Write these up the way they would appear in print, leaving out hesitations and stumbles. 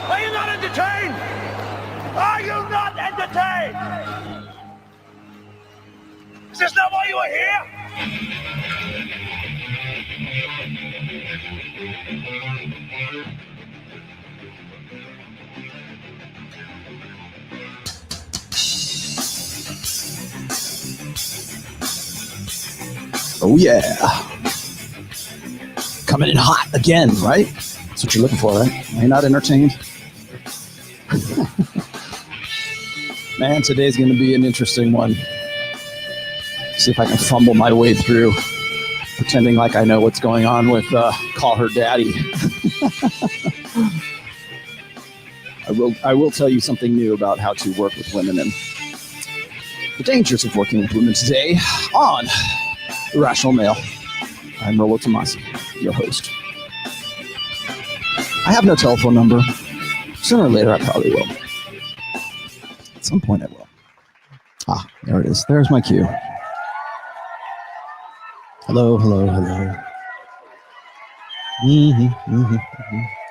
Are you not entertained? Are you not entertained? Is this not why you are here? Oh yeah. Coming in hot again, right? That's what you're looking for, right? Are you not entertained? Man, today's going to be an interesting one. See if I can fumble my way through, pretending like I know what's going on with Call Her Daddy. I will tell you something new about how to work with women and the dangers of working with women today on Irrational Male. I'm Rollo Tomassi, your host. I have no telephone number. Sooner or later, I probably will. At some point, I will. Ah, there it is. There's my cue. Hello, hello, hello.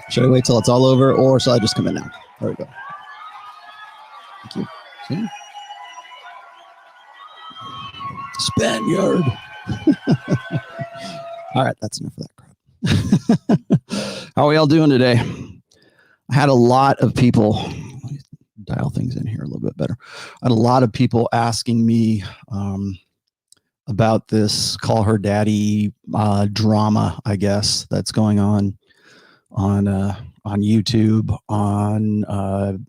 Should I wait till it's all over, or shall I just come in now? There we go. Thank you. See? Spaniard. All right, that's enough of that crap. How are we all doing today? I had a lot of people, let me dial things in here a little bit better. I had a lot of people asking me about this Call Her Daddy drama, I guess, that's going on YouTube, on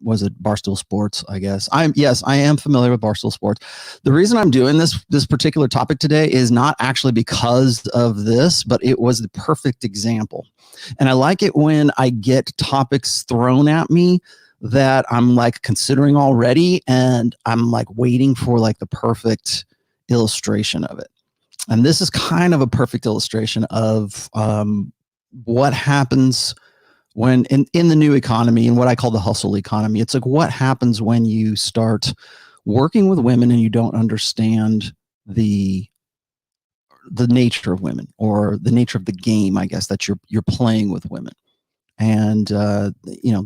was it Barstool Sports, I guess. I am familiar with Barstool Sports. The reason I'm doing this particular topic today is not actually because of this, but it was the perfect example. And I like it when I get topics thrown at me that I'm like considering already, and I'm like waiting for like the perfect illustration of it. And this is kind of a perfect illustration of what happens when in the new economy and what I call the hustle economy. It's like what happens when you start working with women and you don't understand the nature of women, or the nature of the game, I guess, that you're playing with women. And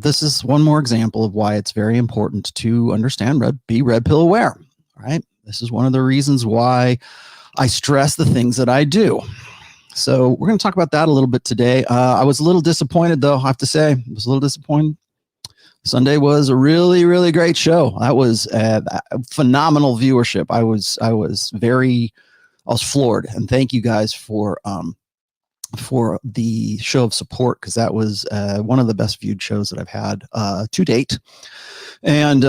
this is one more example of why it's very important to understand be red pill aware, right? This is one of the reasons why I stress the things that I do. So we're going to talk about that a little bit today. I was a little disappointed, though, I have to say. I was a little disappointed. Sunday was a really, really great show. That was a phenomenal viewership. I was floored. And thank you guys for the show of support, because that was one of the best viewed shows that I've had to date. And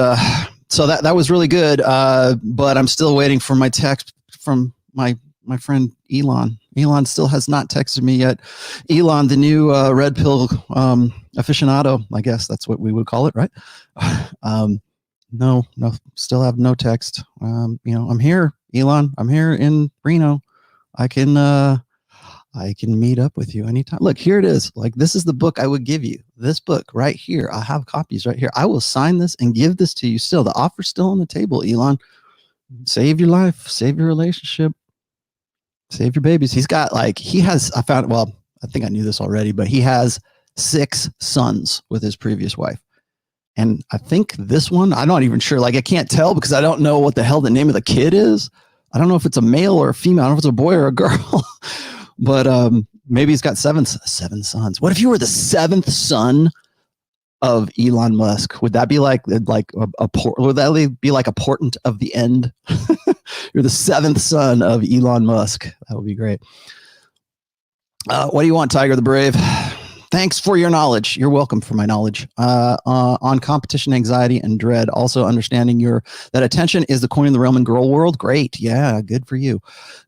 so that was really good. But I'm still waiting for my text from my friend Elon. Elon still has not texted me yet. Elon, the new red pill aficionado, I guess that's what we would call it, right? No, still have no text. I'm here, Elon. I'm here in Reno. I can meet up with you anytime. Look, here it is. Like, this is the book I would give you. This book right here. I have copies right here. I will sign this and give this to you still. The offer's still on the table, Elon. Save your life. Save your relationship. Save your babies. I think I knew this already, but he has 6 sons with his previous wife. And I think this one, I'm not even sure. Like, I can't tell because I don't know what the hell the name of the kid is. I don't know if it's a male or a female. I don't know if it's a boy or a girl. But maybe he's got seven sons. What if you were the 7th son of Elon Musk? Would that be like would that be like a portent of the end? You're the 7th son of Elon Musk. That would be great. What do you want, Tiger the Brave? Thanks for your knowledge. You're welcome for my knowledge on competition, anxiety, and dread. Also understanding that attention is the coin in the realm and girl world. Great. Yeah, good for you.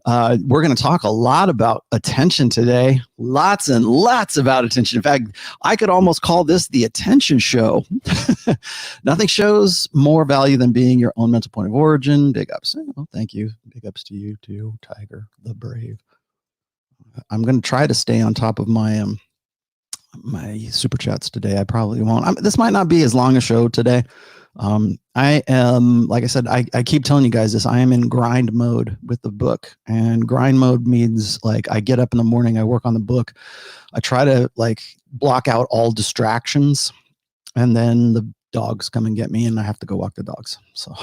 We're going to talk a lot about attention today. Lots and lots about attention. In fact, I could almost call this the attention show. Nothing shows more value than being your own mental point of origin. Big ups. Oh, thank you. Big ups to you too, Tiger the Brave. I'm going to try to stay on top of my super chats today. I probably won't. This might not be as long a show today. I am, like I said, I keep telling you guys this. I am in grind mode with the book, and grind mode means like I get up in the morning, I work on the book. I try to like block out all distractions. and then the dogs come and get me, and I have to go walk the dogs. So,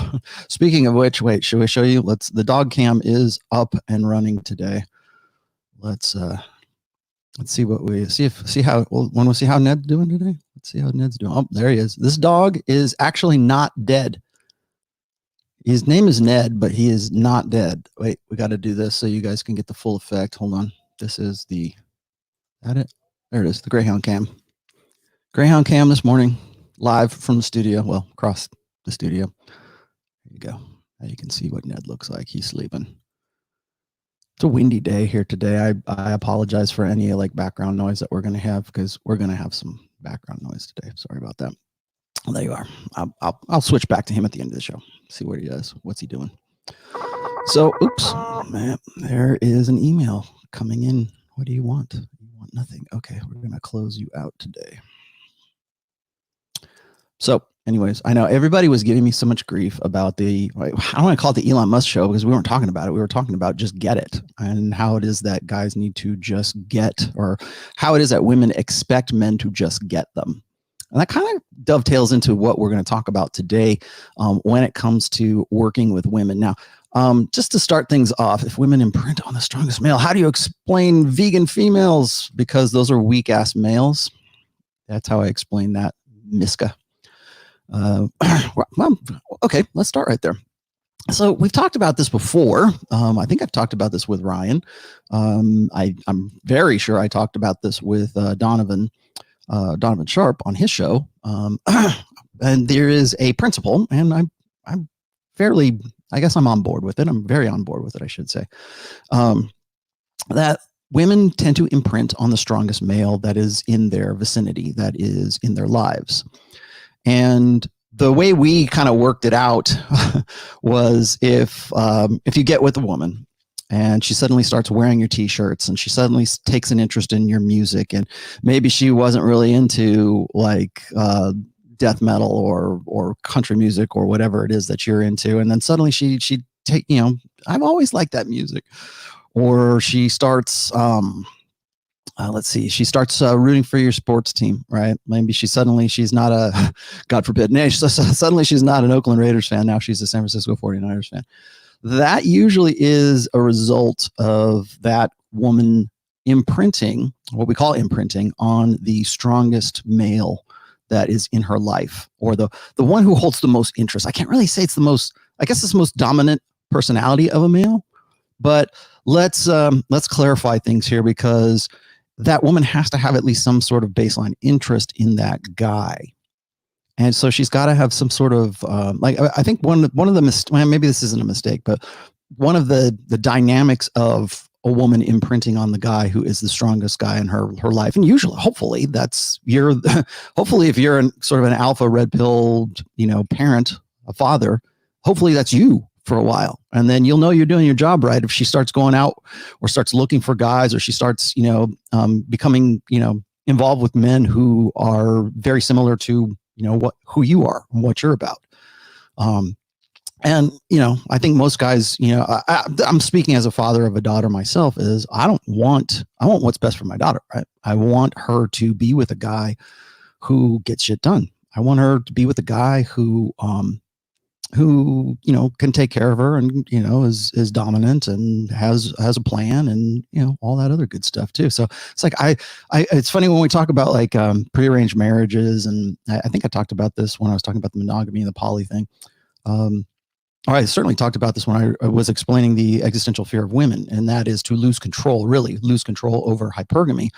speaking of which, wait, should we show you? The dog cam is up and running today. Let's see what we see how when we see how Ned's doing today. Let's see how Ned's doing. Oh, there he is. This dog is actually not dead. His name is Ned, but he is not dead. Wait, we got to do this so you guys can get the full effect. Hold on. This is that it? There it is. The Greyhound cam. Greyhound cam this morning, live from the studio. Well, across the studio. There you go. Now you can see what Ned looks like. He's sleeping. It's a windy day here today. I apologize for any like background noise that we're going to have, because we're going to have some background noise today. Sorry about that. Well, there you are. I'll switch back to him at the end of the show. See what he does. What's he doing? So, oops, man, there is an email coming in. What do you want? You want nothing. Okay, we're going to close you out today. So, anyways, I know everybody was giving me so much grief about I don't want to call it the Elon Musk show, because we weren't talking about it. We were talking about just get it, and how it is that guys need to just get, or how it is that women expect men to just get them. And that kind of dovetails into what we're going to talk about today when it comes to working with women. Now, just to start things off, if women imprint on the strongest male, how do you explain vegan females? Because those are weak ass males. That's how I explain that, Miska. Well, okay, let's start right there. So we've talked about this before. I think I've talked about this with Ryan. I'm very sure I talked about this with Donovan Sharp on his show. And there is a principle, and I'm fairly, I guess I'm on board with it. I'm very on board with it, I should say, that women tend to imprint on the strongest male that is in their vicinity, that is in their lives. And the way we kind of worked it out was if you get with a woman and she suddenly starts wearing your t-shirts, and she suddenly takes an interest in your music, and maybe she wasn't really into like death metal or country music or whatever it is that you're into, and then suddenly she take, I've always liked that music, or she starts she starts rooting for your sports team, right? Maybe she's not a, God forbid, suddenly she's not an Oakland Raiders fan. Now she's a San Francisco 49ers fan. That usually is a result of that woman imprinting, what we call imprinting, on the strongest male that is in her life, or the one who holds the most interest. I can't really say it's the most, I guess it's the most dominant personality of a male, but let's clarify things here, because that woman has to have at least some sort of baseline interest in that guy. And so she's got to have some sort of I think one of the maybe this isn't a mistake, but one of the dynamics of a woman imprinting on the guy who is the strongest guy in her life, and usually, hopefully, hopefully if you're sort of an alpha red pilled parent, a father, hopefully that's you for a while, and then you'll know you're doing your job right if she starts going out or starts looking for guys, or she starts becoming involved with men who are very similar to who you are and what you're about. And I think most guys, I'm speaking as a father of a daughter myself, is I want what's best for my daughter, right? I want her to be with a guy who gets shit done. I want her to be with a guy who can take care of her, and is dominant and has a plan, and all that other good stuff too. So it's like it's funny when we talk about like prearranged marriages, and I think I talked about this when I was talking about the monogamy and the poly thing. I certainly talked about this when I was explaining the existential fear of women, and that is to lose control over hypergamy.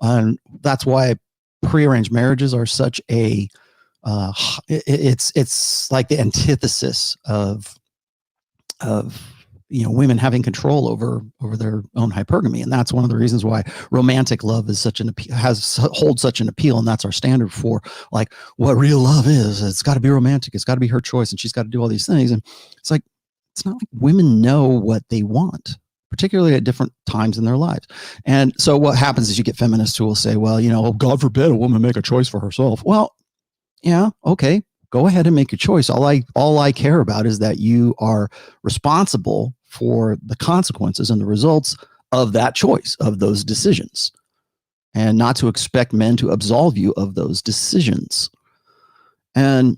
And that's why prearranged marriages are such a it's like the antithesis of women having control over their own hypergamy, and that's one of the reasons why romantic love is holds such an appeal, and that's our standard for like what real love is. It's got to be romantic. It's got to be her choice, and she's got to do all these things. And it's like, it's not like women know what they want, particularly at different times in their lives. And so what happens is you get feminists who will say, well, God forbid a woman make a choice for herself. Well, yeah, okay, go ahead and make your choice. All I care about is that you are responsible for the consequences and the results of that choice, of those decisions, and not to expect men to absolve you of those decisions. And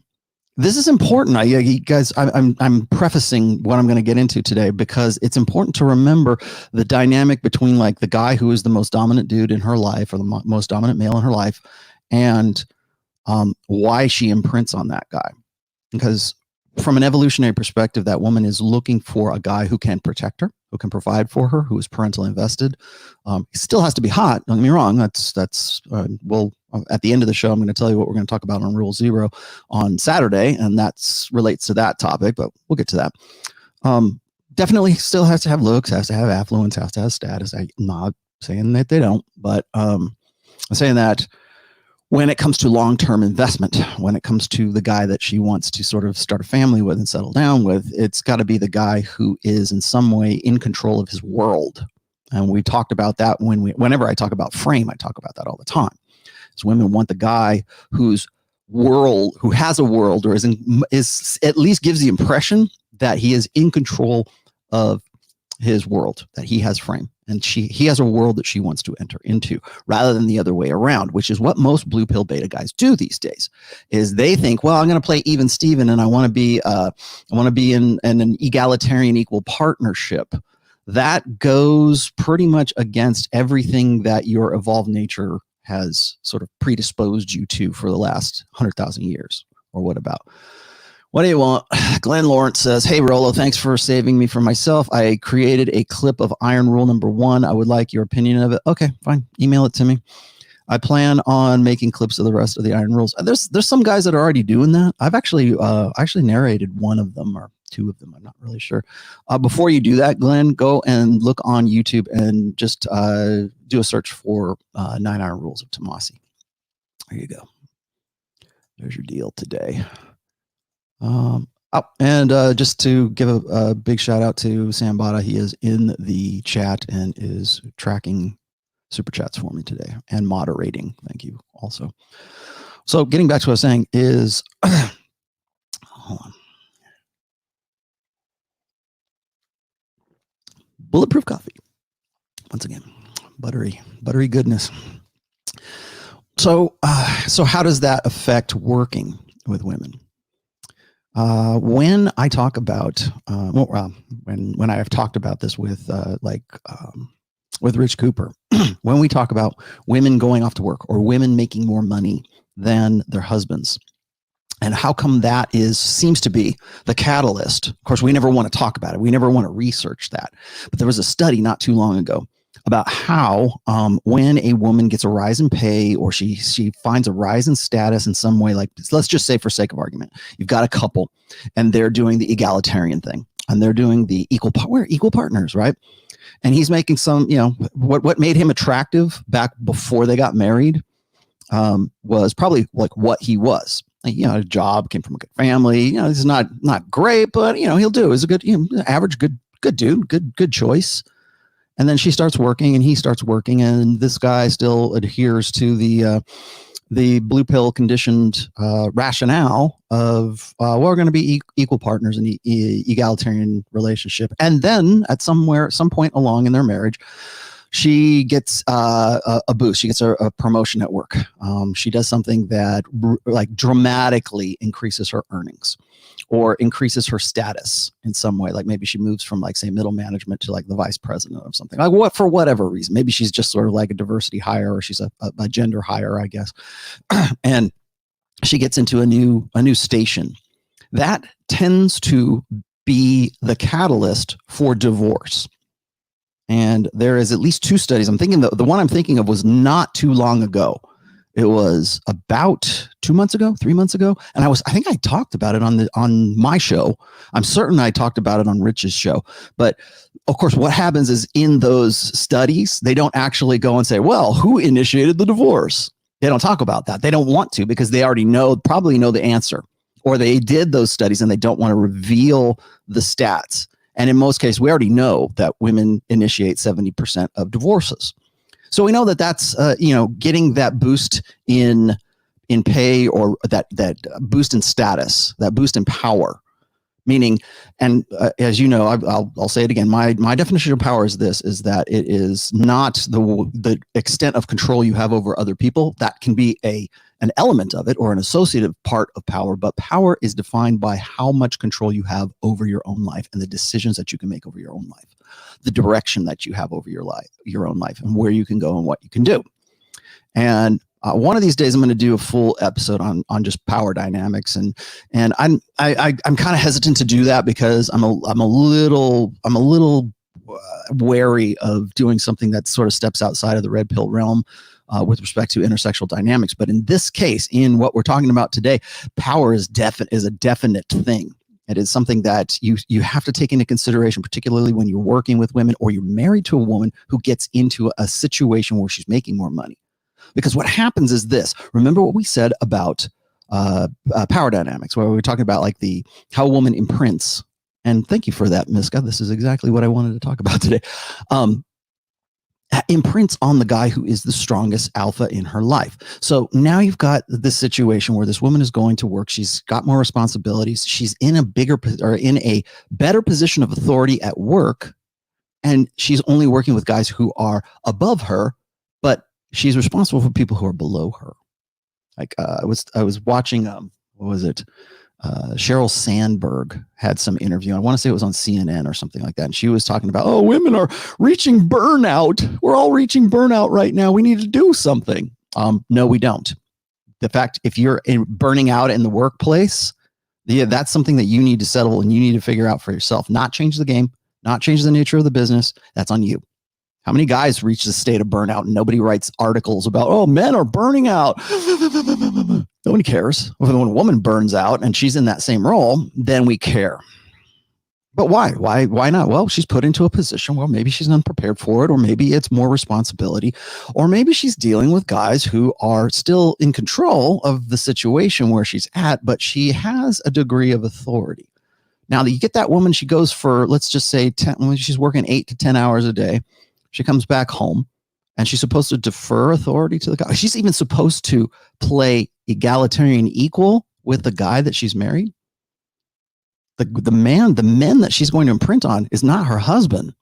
this is important. You guys, I'm prefacing what I'm going to get into today because it's important to remember the dynamic between like the guy who is the most dominant dude in her life or the most dominant male in her life and why she imprints on that guy. Because from an evolutionary perspective, that woman is looking for a guy who can protect her, who can provide for her, who is parentally invested. He still has to be hot. Don't get me wrong. Well, at the end of the show, I'm going to tell you what we're going to talk about on Rule 0 on Saturday, and that relates to that topic, but we'll get to that. Definitely still has to have looks, has to have affluence, has to have status. I'm not saying that they don't, but I'm saying that when it comes to long-term investment, when it comes to the guy that she wants to sort of start a family with and settle down with, it's got to be the guy who is in some way in control of his world. And we talked about that whenever I talk about frame, I talk about that all the time. So women want the guy who has a world or is at least gives the impression that he is in control of his world, that he has frame. And he has a world that she wants to enter into rather than the other way around, which is what most blue pill beta guys do these days is they think, well, I'm going to play even Steven and I want to be in an egalitarian equal partnership. That goes pretty much against everything that your evolved nature has sort of predisposed you to for the last 100,000 years. Or what about? What do you want? Glenn Lawrence says, hey, Rollo, thanks for saving me from myself. I created a clip of Iron Rule number 1. I would like your opinion of it. Okay, fine. Email it to me. I plan on making clips of the rest of the Iron Rules. There's some guys that are already doing that. I've actually narrated one of them or two of them. I'm not really sure. Before you do that, Glenn, go and look on YouTube and just do a search for 9 Iron Rules of Tomassi. There you go. There's your deal today. Just to give a big shout out to Sam Bada. He is in the chat and is tracking super chats for me today and moderating. Thank you also. So getting back to what I was saying is, hold on. Bulletproof coffee. Once again, buttery goodness. So how does that affect working with women? When I talk about, when I have talked about this with Rich Cooper, when we talk about women going off to work or women making more money than their husbands, and how come that seems to be the catalyst. Of course, we never want to talk about it. We never want to research that. But there was a study not too long ago about how when a woman gets a rise in pay or she finds a rise in status in some way, like let's just say for sake of argument, you've got a couple and they're doing the egalitarian thing and they're doing the we're equal partners, right? And he's making some, what made him attractive back before they got married was probably like what he was. A job, came from a good family. He's not great, but he'll do. He's a good, average, good dude, good choice. And then she starts working and he starts working and this guy still adheres to the blue pill conditioned rationale of, we're going to be equal partners in the egalitarian relationship. And then at some point along in their marriage, she gets a boost. She gets a promotion at work. She does something that like dramatically increases her earnings or increases her status in some way. Like maybe she moves from like say middle management to like the vice president of something, like for whatever reason. Maybe she's just sort of like a diversity hire or she's a gender hire, I guess. And she gets into a new station. That tends to be the catalyst for divorce. And there is at least 2 studies. I'm thinking the one I'm thinking of was not too long ago. It was about 2 months ago, 3 months ago. And I think I talked about it on my show. I'm certain I talked about it on Rich's show. But of course, what happens is in those studies, they don't actually go and say, well, who initiated the divorce? They don't talk about that. They don't want to because they already probably know the answer. Or they did those studies and they don't want to reveal the stats. And in most cases, we already know that women initiate 70% of divorces. So we know that that's, getting that boost in pay or that boost in status, that boost in power. Meaning, and as you know, I'll say it again, my definition of power is that it is not the extent of control you have over other people. That can be a an element of it or an associative part of power, but power is defined by how much control you have over your own life and the decisions that you can make over your own life, the direction that you have over your own life, and where you can go and what you can do. And one of these days, I'm going to do a full episode on just power dynamics, and I'm kind of hesitant to do that because I'm a little wary of doing something that sort of steps outside of the red pill realm with respect to intersexual dynamics. But in this case, in what we're talking about today, power is a definite thing. It is something that you have to take into consideration, particularly when you're working with women or you're married to a woman who gets into a situation where she's making more money. Because what happens is this. Remember what we said about power dynamics, where we were talking about like how a woman imprints. And thank you for that, Miska. This is exactly what I wanted to talk about today. Imprints on the guy who is the strongest alpha in her life. So now you've got this situation where this woman is going to work. She's got more responsibilities. She's in a better position of authority at work. And she's only working with guys who are above her, but she's responsible for people who are below her. Like I was watching, what was it? Sheryl Sandberg had some interview. I want to say it was on CNN or something like that. And she was talking about, oh, women are reaching burnout. We're all reaching burnout right now. We need to do something. No, we don't. The fact, if you're burning out in the workplace, that's something that you need to settle and you need to figure out for yourself. Not change the game, not change the nature of the business. That's on you. How many guys reach the state of burnout and nobody writes articles about, oh, men are burning out? Nobody cares. When a woman burns out and she's in that same role, then we care. But why? Why not? Well, she's put into a position where maybe she's unprepared for it, or maybe it's more responsibility, or maybe she's dealing with guys who are still in control of the situation where she's at, but she has a degree of authority. Now that you get that woman, she goes for, let's just say, she's working 8 to 10 hours a day. She comes back home and she's supposed to defer authority to the guy. She's even supposed to play egalitarian equal with the guy that she's married. The men that she's going to imprint on is not her husband.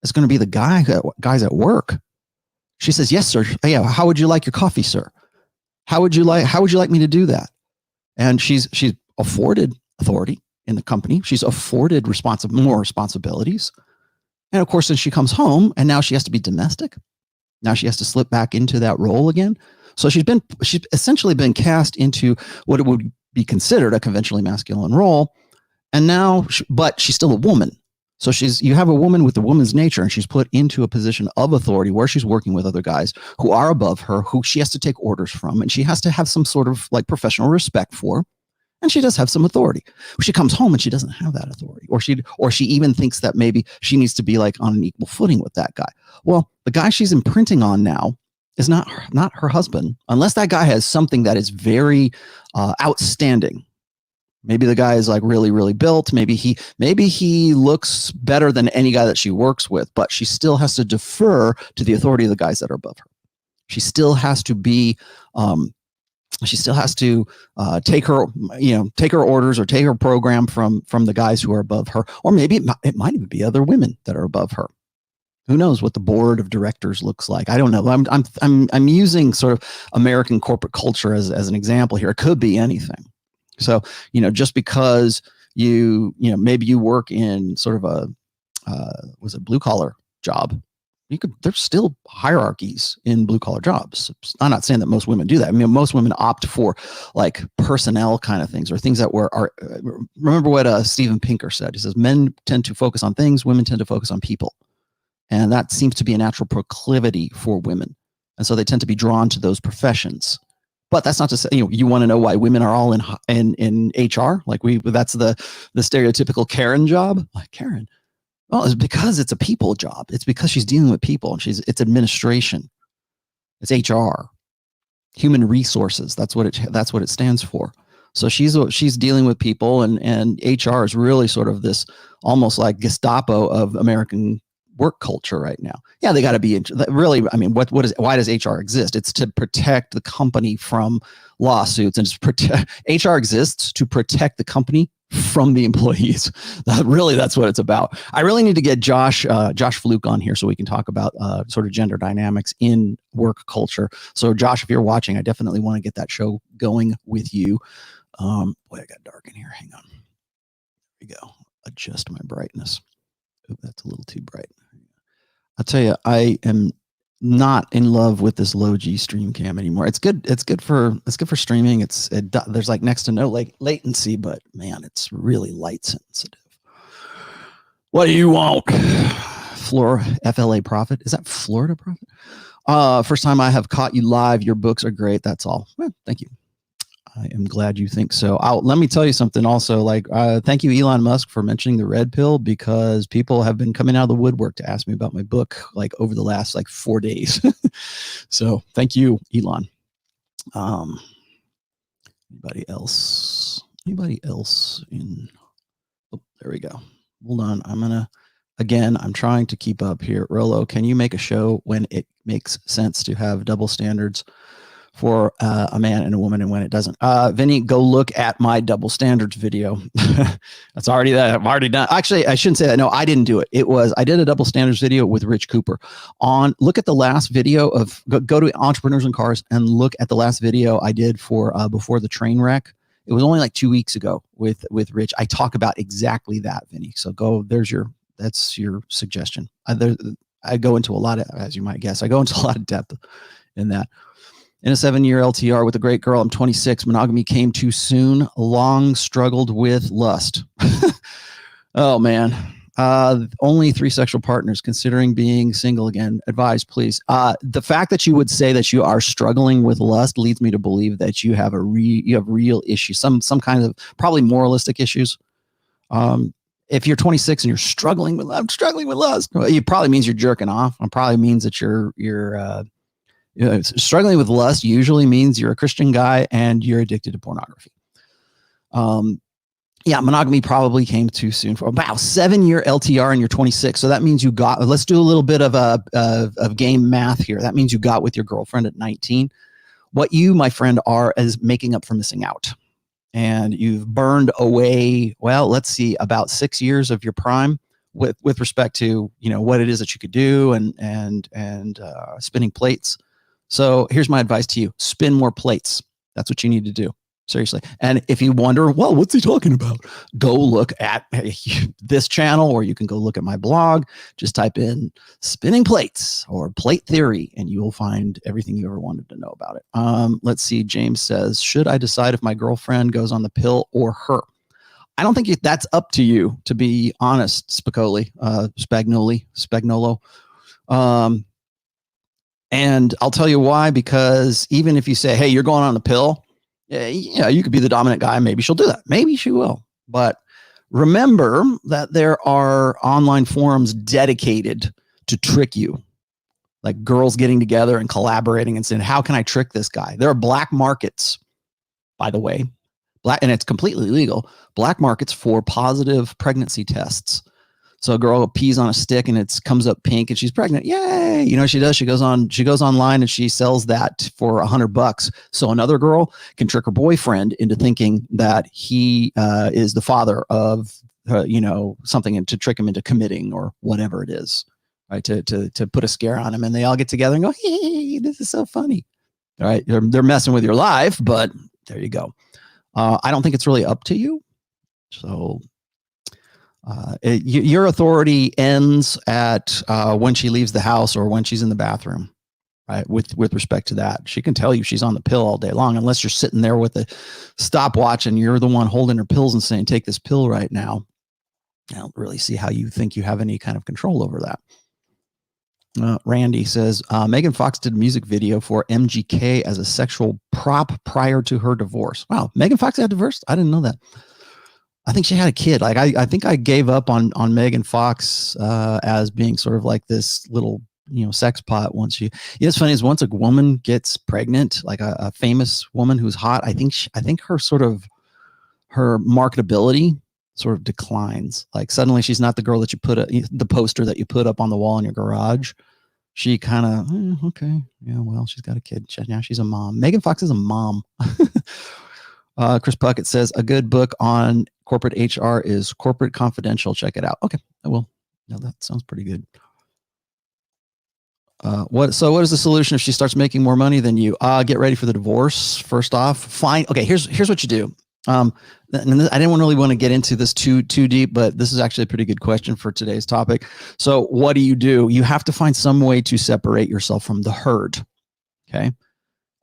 It's going to be the guys at work. She says, yes, sir. Yeah. How would you like your coffee, sir? How would you like me to do that? And she's afforded authority in the company. She's afforded more responsibilities. And of course, then she comes home and now she has to be domestic. Now she has to slip back into that role again. So she's essentially been cast into what it would be considered a conventionally masculine role. And now, but she's still a woman. So you have a woman with a woman's nature, and she's put into a position of authority where she's working with other guys who are above her, who she has to take orders from, and she has to have some sort of like professional respect for. And she does have some authority. She comes home and she doesn't have that authority, or she even thinks that maybe she needs to be like on an equal footing with that guy. Well, the guy she's imprinting on now is not her husband, unless that guy has something that is very outstanding. Maybe the guy is like really, really built. Maybe he looks better than any guy that she works with, but she still has to defer to the authority of the guys that are above her. She still has to be. She still has to take her orders or take her program from the guys who are above her, or maybe it might even be other women that are above her. Who knows what the board of directors looks like? I don't know. I'm using sort of American corporate culture as an example here. It could be anything. So just because maybe you work in sort of a blue collar job. There's still hierarchies in blue collar jobs. I'm not saying that most women do that. I mean, most women opt for like personnel kind of things, or things that remember what Steven Pinker said. He says, men tend to focus on things, women tend to focus on people. And that seems to be a natural proclivity for women. And so they tend to be drawn to those professions. But that's not to say, you want to know why women are all in HR? Like that's the stereotypical Karen job. Like Karen. Well, it's because it's a people job. It's because she's dealing with people, and it's administration. It's HR, human resources. That's what it stands for. So she's dealing with people, and HR is really sort of this almost like Gestapo of American work culture right now. Yeah, they got to be really. I mean, why does HR exist? It's to protect the company from lawsuits, and HR exists to protect the company from the employees. That's what it's about. I really need to get Josh Fluke on here so we can talk about sort of gender dynamics in work culture. So Josh, if you're watching, I definitely want to get that show going with you. Boy, I got dark in here. Hang on. There we go. Adjust my brightness. Oh, that's a little too bright. I'll tell you, I am not in love with this low G stream cam anymore. It's good for streaming. There's like next to no latency, but man, it's really light sensitive. What do you want? FLA Profit? Is that Florida Profit? First time I have caught you live. Your books are great. That's all. Well, thank you. I am glad you think so. Let me tell you something also, thank you, Elon Musk, for mentioning the red pill, because people have been coming out of the woodwork to ask me about my book, over the last 4 days. So thank you, Elon. Anybody else in, oh, there we go. Hold on. I'm trying to keep up here. Rollo, can you make a show when it makes sense to have double standards for a man and a woman, and when it doesn't? Vinny, go look at my double standards video. That's already that I've already done. Actually, I shouldn't say that. No, I didn't do it. I did a double standards video with Rich Cooper. Look at the last video of go to Entrepreneurs and Cars and look at the last video I did for before the train wreck. It was only 2 weeks ago with Rich. I talk about exactly that, Vinny. So that's your suggestion. I go into a lot of, as you might guess, I go into a lot of depth in that. In a 7-year LTR with a great girl, I'm 26. Monogamy came too soon. Long struggled with lust. Oh, man. Only 3 sexual partners. Considering being single again. Advise, please. The fact that you would say that you are struggling with lust leads me to believe that you have real issues. Some kind of probably moralistic issues. If you're 26 and you're struggling with lust, well, it probably means you're jerking off. It probably means that you're struggling with lust usually means you're a Christian guy and you're addicted to pornography. Monogamy probably came too soon. For about 7-year LTR and you're 26. So that means you got, let's do a little bit of game math here. That means you got with your girlfriend at 19. What you, my friend, are is making up for missing out. And you've burned away, let's see, about 6 years of your prime with respect to, what it is that you could do and spinning plates. So here's my advice to you. Spin more plates. That's what you need to do. Seriously. And if you wonder, what's he talking about? Go look at this channel, or you can go look at my blog. Just type in spinning plates or plate theory, and you will find everything you ever wanted to know about it. Let's see. James says, should I decide if my girlfriend goes on the pill or her? I don't think that's up to you, to be honest, Spagnolo. And I'll tell you why, because even if you say, hey, you're going on the pill, you could be the dominant guy. Maybe she'll do that. Maybe she will. But remember that there are online forums dedicated to trick you, like girls getting together and collaborating and saying, how can I trick this guy? There are black markets, by the way, and it's completely legal, black markets for positive pregnancy tests. So a girl pees on a stick and it comes up pink and she's pregnant. Yay. She does. She goes online and she sells that for $100. So another girl can trick her boyfriend into thinking that he is the father of, something, and to trick him into committing or whatever it is, right? To put a scare on him, and they all get together and go, hey, this is so funny. All right. They're messing with your life, but there you go. I don't think it's really up to you. So, your authority ends at when she leaves the house or when she's in the bathroom, right? With respect to that, she can tell you she's on the pill all day long, unless you're sitting there with a stopwatch and you're the one holding her pills and saying, take this pill right now. I don't really see how you think you have any kind of control over that. Randy says, Megan Fox did a music video for MGK as a sexual prop prior to her divorce. Wow, Megan Fox got divorced? I didn't know that. I think she had a kid. I think I gave up on Megan Fox as being sort of like this little, sex pot. Once it's funny is once a woman gets pregnant, like a famous woman who's hot, I think her sort of her marketability sort of declines. Like suddenly she's not the girl that you put the poster that you put up on the wall in your garage. She kind of, okay, yeah, well, she's got a kid. Now she's a mom. Megan Fox is a mom. Chris Puckett says, a good book on corporate HR is corporate confidential. Check it out. Okay, I will. Now that sounds pretty good. What is the solution if she starts making more money than you? Get ready for the divorce. First off, fine. Okay, here's what you do. And I didn't really want to get into this too deep, but this is actually a pretty good question for today's topic. So what do? You have to find some way to separate yourself from the herd. Okay.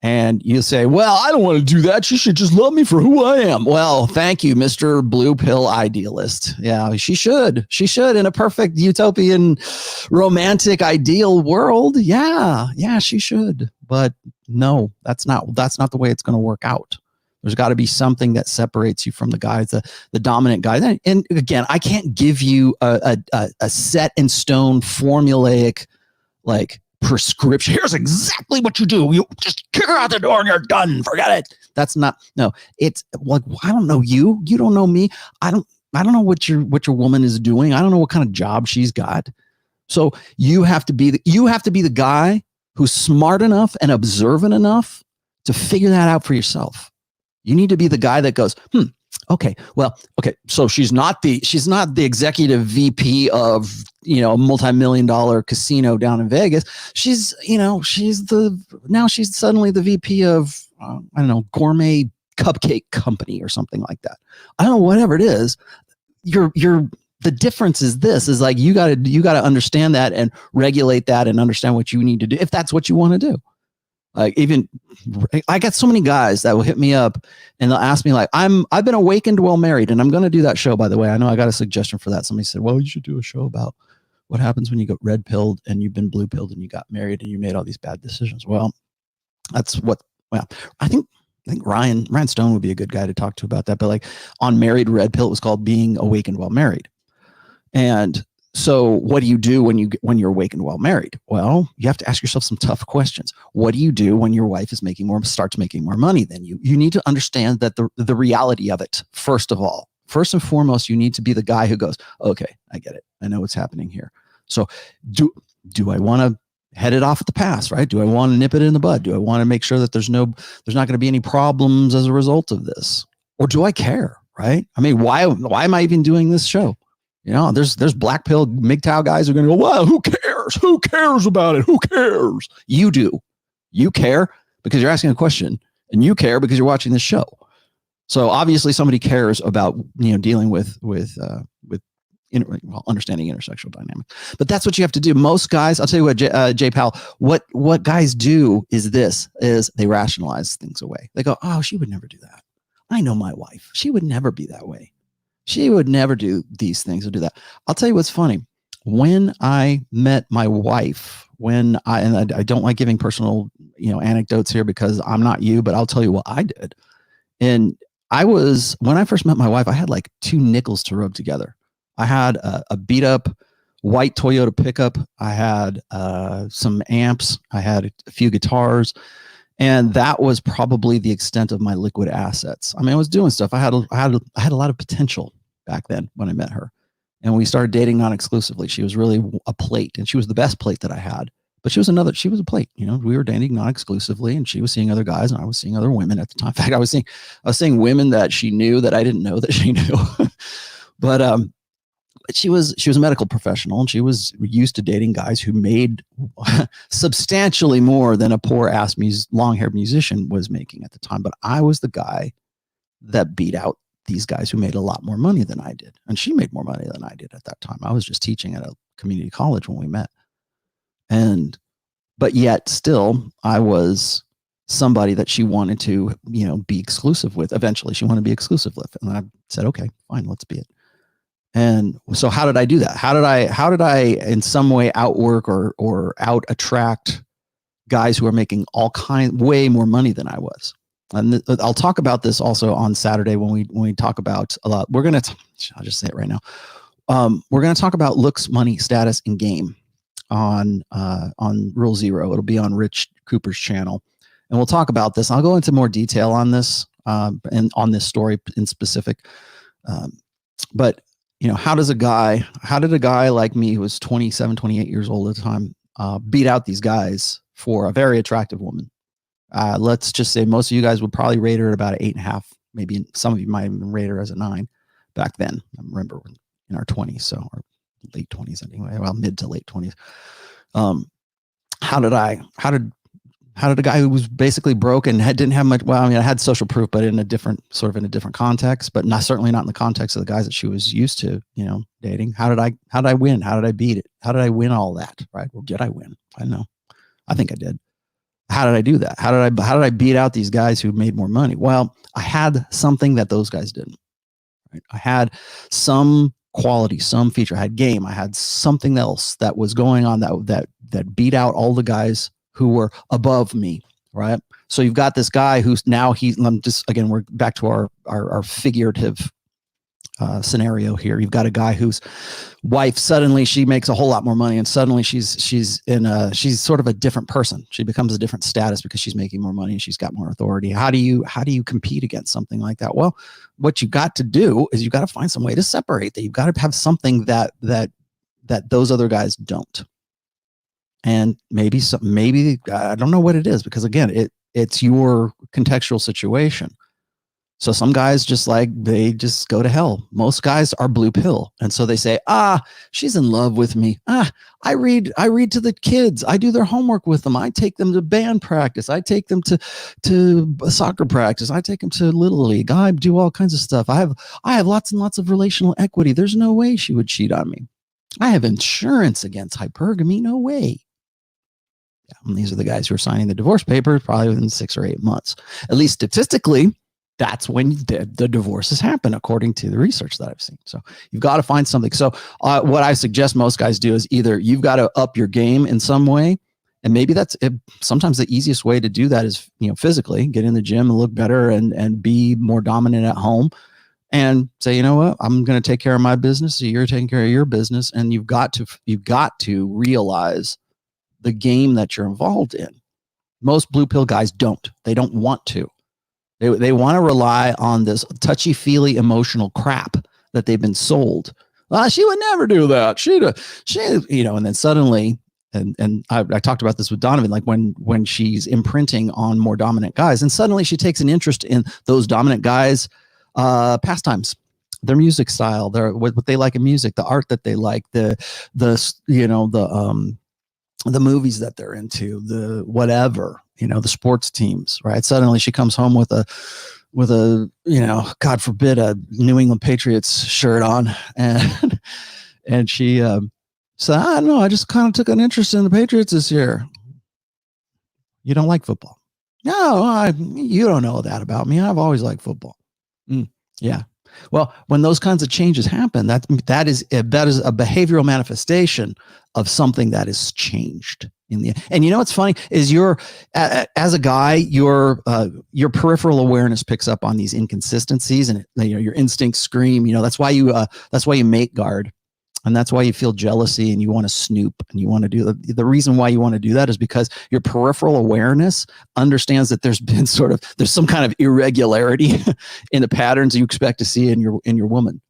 And you say, well, I don't want to do that. She should just love me for who I am. Well, thank you, Mr. Blue Pill Idealist. Yeah, she should. She should in a perfect utopian romantic ideal world. Yeah, she should. But no, that's not the way it's going to work out. There's got to be something that separates you from the guys, the dominant guys. And again, I can't give you a set in stone formulaic like prescription. Here's exactly what you do. You just kick her out the door and you're done. Forget it. That's not, no, it's like, I don't know you. You don't know me. I don't know what your woman is doing. I don't know what kind of job she's got. So you have to be the guy who's smart enough and observant enough to figure that out for yourself. You need to be the guy that goes, okay. So she's not the executive VP of, a multi-million-dollar casino down in Vegas. She's suddenly the VP of, gourmet cupcake company or something like that. I don't know, whatever it is. The difference is like, you got to understand that and regulate that and understand what you need to do if that's what you want to do. Like I got so many guys that will hit me up and they'll ask me like, I've been awakened while married, and I'm going to do that show, by the way. I know I got a suggestion for that. Somebody said, well, you should do a show about what happens when you got red pilled and you've been blue pilled and you got married and you made all these bad decisions. Well, I think Ryan Stone would be a good guy to talk to about that. But like on Married Red Pill, it was called Being Awakened While Married. And so what do you do when you're awakened while married? Well, you have to ask yourself some tough questions. What do you do when your wife is starts making more money than you? You need to understand that the reality of it. First of all, first and foremost, you need to be the guy who goes, okay, I get it. I know what's happening here. So do I want to head it off at the pass, right? Do I want to nip it in the bud? Do I want to make sure that there's not going to be any problems as a result of this? Or do I care, right? I mean, why am I even doing this show? There's black pill MGTOW guys who are going to go, well, who cares? Who cares about it? Who cares? You do. You care because you're asking a question, and you care because you're watching this show. So obviously somebody cares about, dealing with understanding intersexual dynamics. But that's what you have to do. Most guys, I'll tell you what, Jay Powell, what guys do is they rationalize things away. They go, oh, she would never do that. I know my wife. She would never be that way. She would never do these things or do that. I'll tell you what's funny. When I met my wife, and I don't like giving personal, anecdotes here because I'm not you, but I'll tell you what I did. And when I first met my wife, I had like 2 nickels to rub together. I had a beat up white Toyota pickup. I had some amps. I had a few guitars. And that was probably the extent of my liquid assets. I mean, I was doing stuff. I had a lot of potential back then when I met her, and we started dating non-exclusively. She was really a plate, and she was the best plate that I had. But she was a plate. We were dating non-exclusively, and she was seeing other guys, and I was seeing other women at the time. In fact, I was seeing women that she knew that I didn't know that she knew. But she was a medical professional, and she was used to dating guys who made substantially more than a poor ass long-haired musician was making at the time. But I was the guy that beat out these guys who made a lot more money than I did. And she made more money than I did at that time. I was just teaching at a community college when we met. But yet still I was somebody that she wanted to, be exclusive with. Eventually she wanted to be exclusive with. And I said, okay, fine, let's be it. And so how did I do that? How did I in some way outwork or out attract guys who are making way more money than I was? And I'll talk about this also on Saturday when we talk about a lot. I'll just say it right now. We're going to talk about looks, money, status, and game on Rule Zero. It'll be on Rich Cooper's channel, and we'll talk about this. I'll go into more detail on this and on this story in specific. But how did a guy like me who was 27, 28 years old at the time beat out these guys for a very attractive woman? Let's just say most of you guys would probably rate her at about an 8.5. Maybe some of you might even rate her as a 9. back then. I remember in our 20s, so our late 20s anyway, well, mid to late 20s. How did a guy who was basically broke and didn't have much, well, I mean, I had social proof, but in a different context, but certainly not in the context of the guys that she was used to, dating. How did I win? How did I beat it? How did I win all that? Right. Well, did I win? I don't know. I think I did. How did I do that? How did I beat out these guys who made more money? Well, I had something that those guys didn't. Right? I had some quality, some feature. I had game. I had something else that was going on that beat out all the guys who were above me. Right. So you've got this guy who's now we're back to our figurative scenario here. You've got a guy whose wife, suddenly she makes a whole lot more money, and suddenly she's sort of a different person. She becomes a different status because she's making more money and she's got more authority. How do you compete against something like that? Well, what you got to do is you got to find some way to separate that. You've got to have something that those other guys don't. And maybe I don't know what it is, because again, it's your contextual situation. So some guys they just go to hell. Most guys are blue pill. And so they say, she's in love with me. I read to the kids. I do their homework with them. I take them to band practice. I take them to soccer practice. I take them to Little League. I do all kinds of stuff. I have lots and lots of relational equity. There's no way she would cheat on me. I have insurance against hypergamy. No way. Yeah, and these are the guys who are signing the divorce papers probably within 6 or 8 months. At least statistically, that's when the divorces happen, according to the research that I've seen. So you've got to find something. So what I suggest most guys do is either you've got to up your game in some way, and maybe that's it. Sometimes the easiest way to do that is physically get in the gym and look better and be more dominant at home, and say, you know what, I'm going to take care of my business, so you're taking care of your business, and you've got to realize the game that you're involved in. Most blue pill guys don't. They don't want to. They want to rely on this touchy-feely emotional crap that they've been sold. She would never do that. And then suddenly, and I talked about this with Donovan, like when she's imprinting on more dominant guys, and suddenly she takes an interest in those dominant guys' pastimes, their music style, what they like in music, the art that they like, the movies that they're into, the whatever, the sports teams, right? Suddenly she comes home with a God forbid, a New England Patriots shirt on, and she said, I don't know, I just kind of took an interest in the Patriots this year. You don't like football? No, you don't know that about me. I've always liked football. Yeah. Well, when those kinds of changes happen, that is a behavioral manifestation of something that is changed in the. And what's funny is as a guy, your peripheral awareness picks up on these inconsistencies, and your instincts scream. That's why you mate guard, and that's why you feel jealousy and you want to snoop and you want to do the reason why you want to do that is because your peripheral awareness understands that there's some kind of irregularity in the patterns you expect to see in your woman.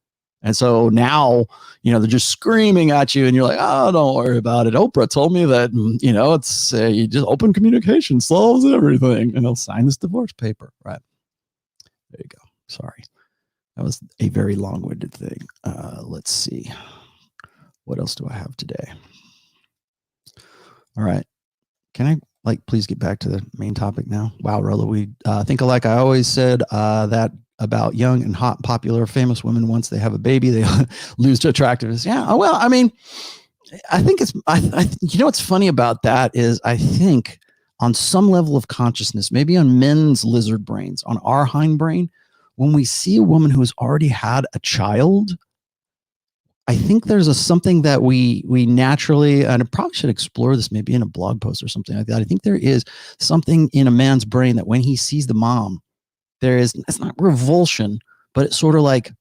And so now, they're just screaming at you and you're like, oh, don't worry about it. Oprah told me that, it's you just open communication solves everything, and they'll sign this divorce paper. Right. There you go. Sorry. That was a very long-winded thing. Let's see. What else do I have today? All right. Can I please get back to the main topic now? Wow, Rollo, we think alike. I always said that about young and hot, popular, famous women. Once they have a baby, they lose to attractiveness. Yeah. Well, I mean, I think what's funny about that is I think on some level of consciousness, maybe on men's lizard brains, on our hindbrain, when we see a woman who has already had a child, I think there's something that we naturally, and I probably should explore this maybe in a blog post or something like that. I think there is something in a man's brain that when he sees the mom, it's not revulsion, but it sort of like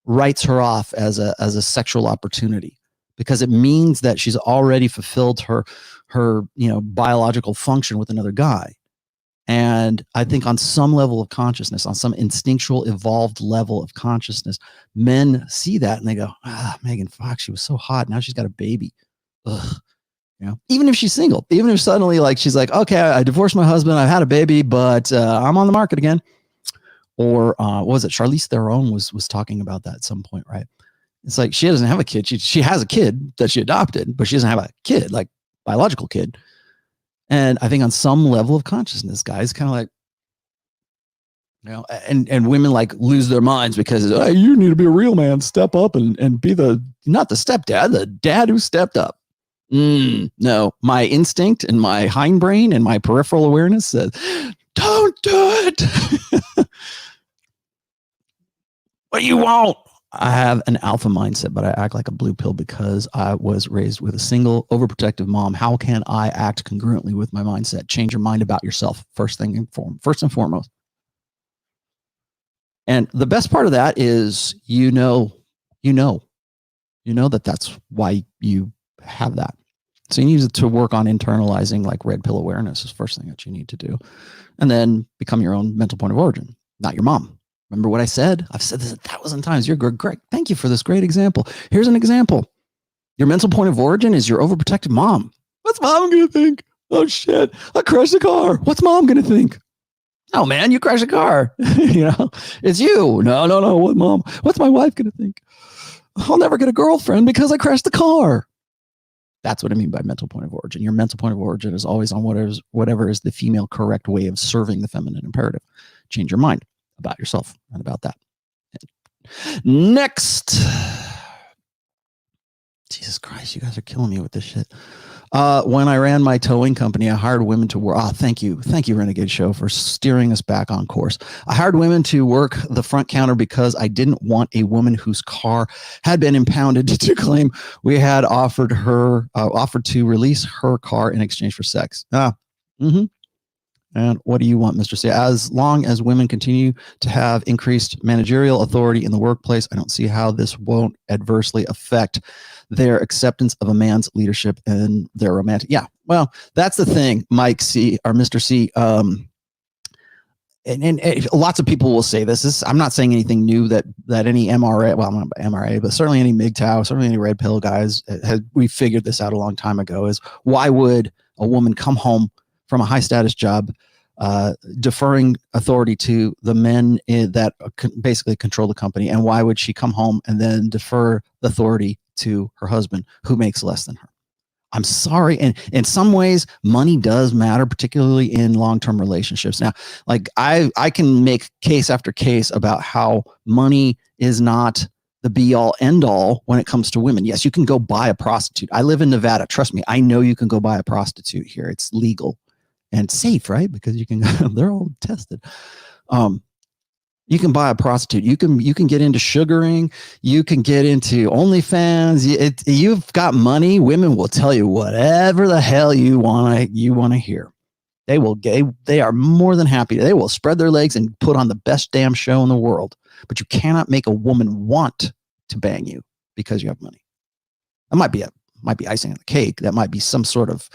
writes her off as a sexual opportunity, because it means that she's already fulfilled her biological function with another guy. And I think on some level of consciousness, on some instinctual evolved level of consciousness, men see that and they go, Megan Fox, she was so hot. Now she's got a baby. Ugh. Even if she's single, even if suddenly she's like, okay, I divorced my husband, I've had a baby, but I'm on the market again. Or what was it? Charlize Theron was talking about that at some point, right? It's like she doesn't have a kid. She has a kid that she adopted, but she doesn't have a kid, like biological kid. And I think on some level of consciousness, guys kind of like, you know, and women like lose their minds because hey, you need to be a real man, step up and be not the stepdad, the dad who stepped up. No, my instinct and my hindbrain and my peripheral awareness says, don't do it. What do you want? I have an alpha mindset, but I act like a blue pill because I was raised with a single overprotective mom. How can I act congruently with my mindset? Change your mind about yourself first and foremost. And the best part of that is, you know that that's why you have that. So you need to work on internalizing like red pill awareness is the first thing that you need to do. And then become your own mental point of origin, not your mom. Remember what I said? I've said this 1,000 times. You're great. Thank you for this great example. Here's an example. Your mental point of origin is your overprotective mom. What's mom going to think? Oh shit, I crashed the car. What's mom going to think? Oh man, you crashed a car. You know, it's you. No. What mom? What's my wife going to think? I'll never get a girlfriend because I crashed the car. That's what I mean by mental point of origin. Your mental point of origin is always on whatever is the female correct way of serving the feminine imperative. Change your mind about yourself and about that. Next. Jesus Christ, you guys are killing me with this shit. When I ran my towing company, I hired women to work. Thank you, Renegade Show, for steering us back on course. I hired women to work the front counter because I didn't want a woman whose car had been impounded to claim we had offered to release her car in exchange for sex. And what do you want, Mr. C? As long as women continue to have increased managerial authority in the workplace, I don't see how this won't adversely affect their acceptance of a man's leadership and their romantic. Yeah, well, that's the thing, Mike C or Mr. C. And lots of people will say this. I'm not saying anything new that any MRA, well, not MRA, but certainly any MGTOW, certainly any red pill guys, we figured this out a long time ago, is why would a woman come home from a high status job, deferring authority to the men that basically control the company? And why would she come home and then defer the authority to her husband who makes less than her? I'm sorry. And in some ways, money does matter, particularly in long-term relationships. Now, like I can make case after case about how money is not the be-all, end-all when it comes to women. Yes, you can go buy a prostitute. I live in Nevada. Trust me, I know you can go buy a prostitute here. It's legal and safe, right? Because you can, they're all tested. You can buy a prostitute. You can get into sugaring. You can get into OnlyFans. You've got money. Women will tell you whatever the hell you want to hear. They are more than happy. They will spread their legs and put on the best damn show in the world. But you cannot make a woman want to bang you because you have money. That might be icing on the cake. That might be some sort of,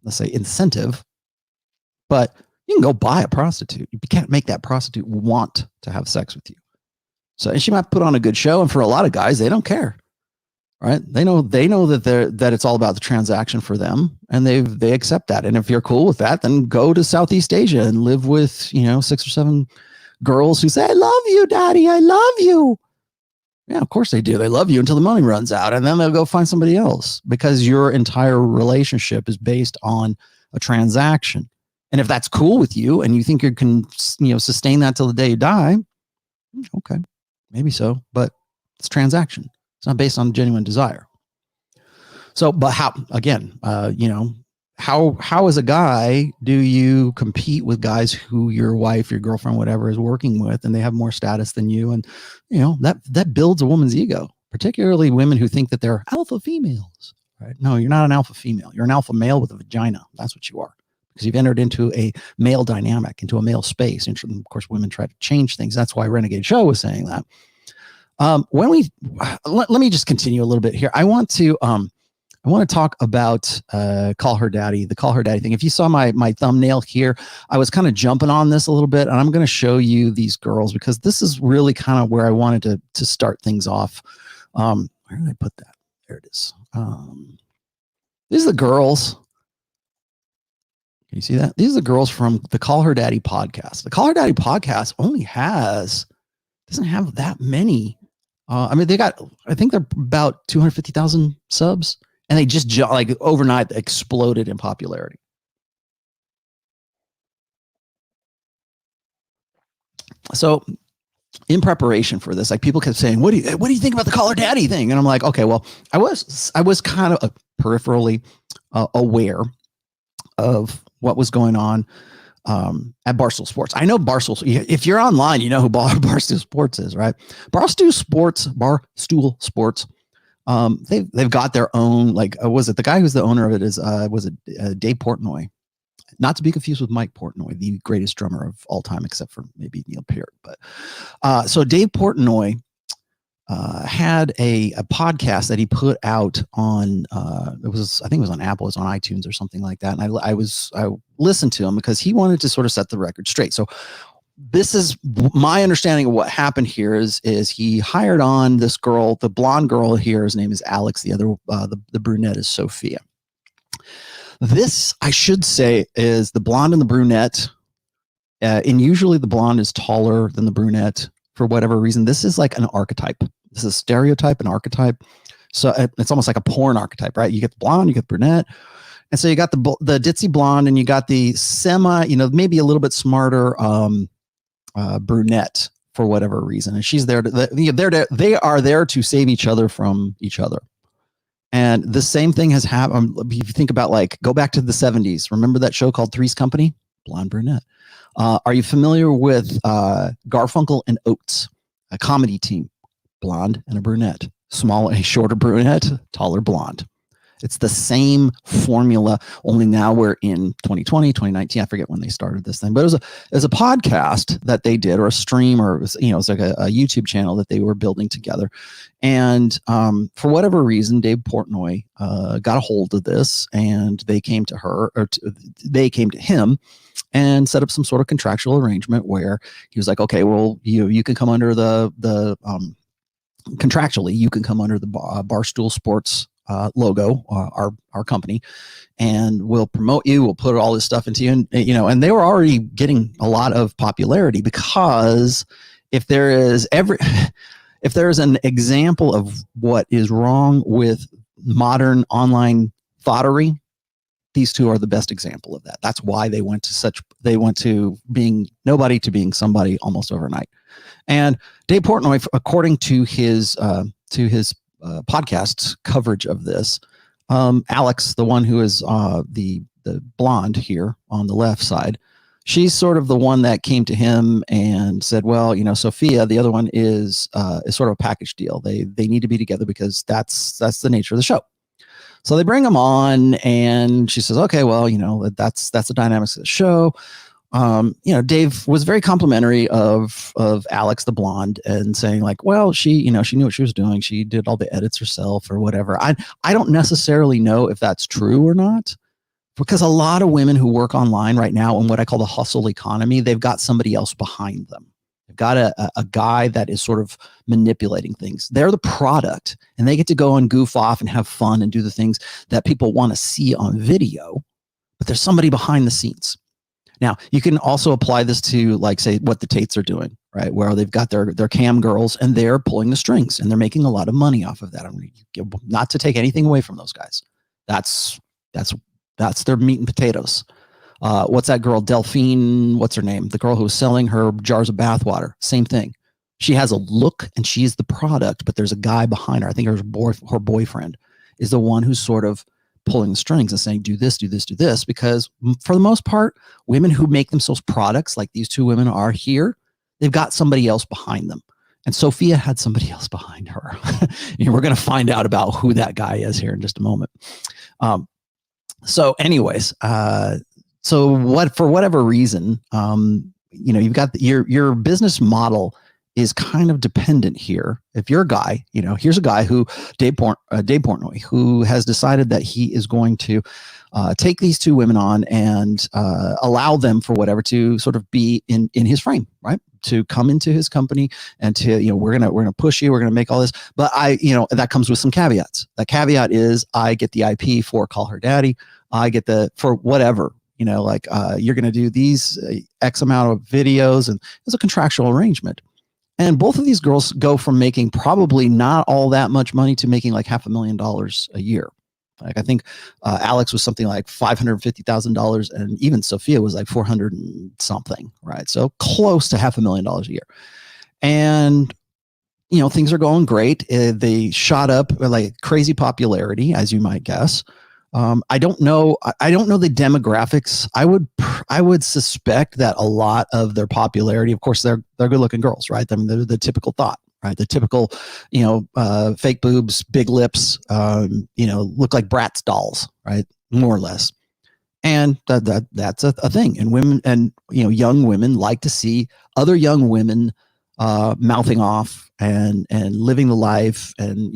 let's say incentive, but you can go buy a prostitute. You can't make that prostitute want to have sex with you. So, and she might put on a good show. And for a lot of guys, they don't care, right? They know that it's all about the transaction for them, and they accept that. And if you're cool with that, then go to Southeast Asia and live with 6 or 7 girls who say, "I love you, daddy. I love you." Yeah, of course they do. They love you until the money runs out, and then they'll go find somebody else because your entire relationship is based on a transaction. And if that's cool with you and you think you can, sustain that till the day you die, okay, maybe so, but it's transaction. It's not based on genuine desire. So, but how, again, how as a guy do you compete with guys who your wife, your girlfriend, whatever is working with, and they have more status than you? And, that builds a woman's ego, particularly women who think that they're alpha females, right? No, you're not an alpha female. You're an alpha male with a vagina. That's what you are. Because you've entered into a male dynamic, into a male space. And of course, women try to change things. That's why Renegade Show was saying that. Let me just continue a little bit here. I want to talk about Call Her Daddy, the Call Her Daddy thing. If you saw my thumbnail here, I was kind of jumping on this a little bit, and I'm going to show you these girls because this is really kind of where I wanted to start things off. Where did I put that? There it is. These are the girls. Can you see that? These are the girls from the Call Her Daddy podcast. The Call Her Daddy podcast doesn't have that many. I mean, I think they're about 250,000 subs, and they just like overnight exploded in popularity. So in preparation for this, like people kept saying, what do you think about the Call Her Daddy thing? And I'm like, okay, well, I was kind of peripherally aware of what was going on at Barstool Sports. I know Barstool. If you're online, you know who Barstool Sports is, right? Barstool Sports. They've got their own, like, was it the guy who's the owner of it is was it Dave Portnoy? Not to be confused with Mike Portnoy, the greatest drummer of all time, except for maybe Neil Peart. But so Dave Portnoy had a podcast that he put out on I think it was on Apple, it was on iTunes or something like that. And I listened to him because he wanted to sort of set the record straight. So this is my understanding of what happened here is he hired on this girl, the blonde girl here. His name is Alex. The other, the brunette is Sophia. This, I should say, is the blonde and the brunette. And usually the blonde is taller than the brunette for whatever reason. This is like an archetype. This is a stereotype, an archetype. So it's almost like a porn archetype, right? You get the blonde, you get the brunette. And so you got the ditzy blonde and you got the maybe a little bit smarter brunette for whatever reason. And she's there. They are there to save each other from each other. And the same thing has happened. If you think about, like, go back to the 70s. Remember that show called Three's Company? Blonde, brunette. Are you familiar with Garfunkel and Oates, a comedy team? Blonde and a brunette. A shorter brunette, taller blonde. It's the same formula, only now we're in 2020, 2019. I forget when they started this thing, but it was a podcast that they did, or a stream, or it was like a YouTube channel that they were building together. And for whatever reason, Dave Portnoy got a hold of this, and they came to they came to him and set up some sort of contractual arrangement where he was like, okay, well, you can come under the contractually, you can come under the Barstool Sports logo, our company, and we'll promote you. We'll put all this stuff into you, and and they were already getting a lot of popularity, because if there is an example of what is wrong with modern online thottery, these two are the best example of that. That's why they went to being nobody to being somebody almost overnight. And Dave Portnoy, according to his podcast's coverage of this, Alex, the one who is the blonde here on the left side, she's sort of the one that came to him and said, well, Sophia, the other one, is sort of a package deal. They need to be together because that's the nature of the show. So they bring him on, and she says, okay, well, that's the dynamics of the show. Dave was very complimentary of Alex, the blonde, and saying, like, well, she knew what she was doing. She did all the edits herself or whatever. I don't necessarily know if that's true or not, because a lot of women who work online right now in what I call the hustle economy, they've got somebody else behind them. They've got a guy that is sort of manipulating things. They're the product, and they get to go and goof off and have fun and do the things that people want to see on video, but there's somebody behind the scenes. Now, you can also apply this to, like, say, what the Tates are doing, right? Where they've got their cam girls, and they're pulling the strings, and they're making a lot of money off of that. Not to take anything away from those guys. That's their meat and potatoes. What's that girl, Delphine? What's her name? The girl who was selling her jars of bathwater. Same thing. She has a look, and she's the product, but there's a guy behind her. I think her boyfriend is the one who's sort of pulling the strings and saying, do this, do this, do this, because for the most part, women who make themselves products like these two women are here, they've got somebody else behind them. And Sophia had somebody else behind her. We're going to find out about who that guy is here in just a moment. So anyways, for whatever reason, you've got your business model is kind of dependent here. If you're a guy, here's a guy who, Dave Portnoy, who has decided that he is going to take these two women on and allow them, for whatever, to sort of be in his frame, right? To come into his company and to, we're gonna push you, we're gonna make all this, but that comes with some caveats. That caveat is, I get the IP for Call Her Daddy, I get for whatever. like you're going to do these X amount of videos, and it's a contractual arrangement. And both of these girls go from making probably not all that much money to making like $500,000 a year. Like I think Alex was something like $550,000, and even Sophia was like 400 and something, right? So close to $500,000 a year. And things are going great. They shot up like crazy popularity, as you might guess. I don't know the demographics. I would suspect that a lot of their popularity, of course, they're good-looking girls, right? I mean, they're the typical thought, right? The typical, fake boobs, big lips, look like Bratz dolls, right? More or less. And that's a thing. And women, and young women like to see other young women mouthing off and living the life, and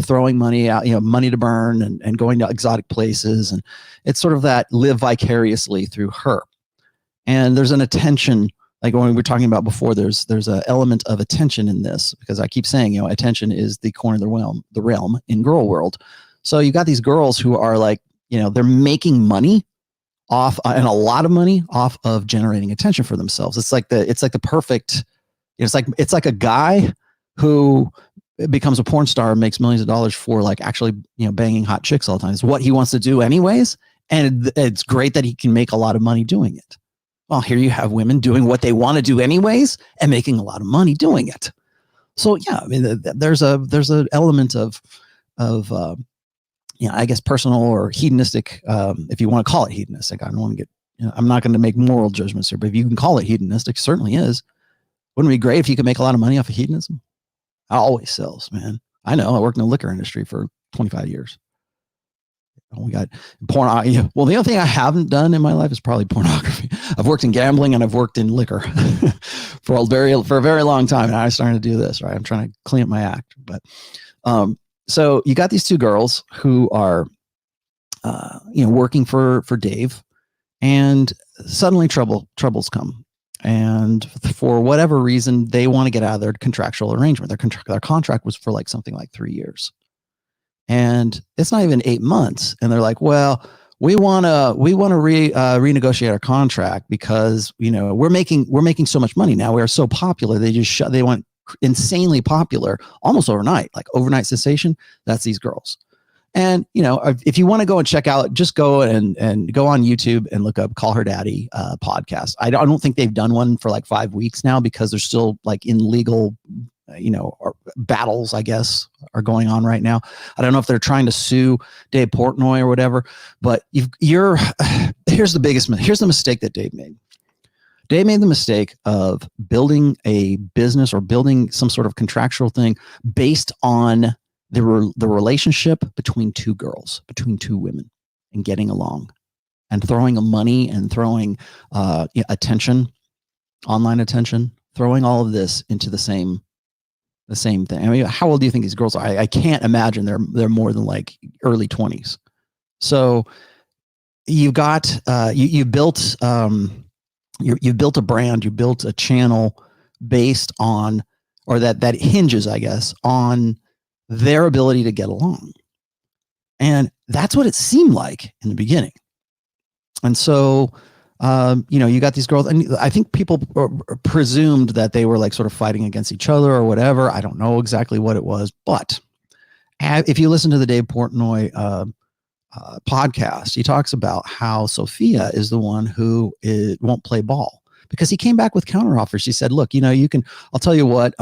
throwing money out, money to burn, and going to exotic places. And it's sort of that live vicariously through her. And there's an attention, like when we were talking about before, there's an element of attention in this, because I keep saying, attention is the corner of the realm in girl world. So you got these girls who are like, they're making money off, and a lot of money off of generating attention for themselves. It's like the perfect, it's like a guy who becomes a porn star and makes millions of dollars for like actually, banging hot chicks all the time. It's what he wants to do anyways. And it's great that he can make a lot of money doing it. Well, here you have women doing what they want to do anyways and making a lot of money doing it. So yeah, I mean, there's an element of I guess personal or hedonistic, if you want to call it hedonistic. I don't want to get, I'm not going to make moral judgments here, but if you can call it hedonistic, it certainly is. Wouldn't it be great if you could make a lot of money off of hedonism? It always sells, man. I know. I worked in the liquor industry for 25 years. We got porn. Well, the only thing I haven't done in my life is probably pornography. I've worked in gambling and I've worked in liquor for a very long time. And I started to do this, right? I'm trying to clean up my act. But so you got these two girls who are, working for Dave, and suddenly troubles come. And for whatever reason, they want to get out of their contractual arrangement. Their contract was for like something like 3 years. And it's not even 8 months. And they're like, well, we want to renegotiate our contract because, we're making so much money now. We're so popular. They went insanely popular almost overnight, like overnight sensation. That's these girls. And, if you want to go and check out, just go and go on YouTube and look up Call Her Daddy podcast. I don't think they've done one for like 5 weeks now, because they're still like in legal, battles, I guess, are going on right now. I don't know if they're trying to sue Dave Portnoy or whatever, but here's the mistake that Dave made. Dave made the mistake of building a business or building some sort of contractual thing based on the relationship between two girls, between two women, and getting along, and throwing money and throwing attention, online attention, throwing all of this into the same thing. I mean, how old do you think these girls are? I can't imagine they're more than like early 20s. So you've got you've built a brand, you built a channel based on, or that hinges, I guess, on their ability to get along. And that's what it seemed like in the beginning. And so, you got these girls, and I think people presumed that they were like sort of fighting against each other or whatever. I don't know exactly what it was, but if you listen to the Dave Portnoy podcast, he talks about how Sophia is the one who won't play ball, because he came back with counteroffers. He said, look, I'll tell you what,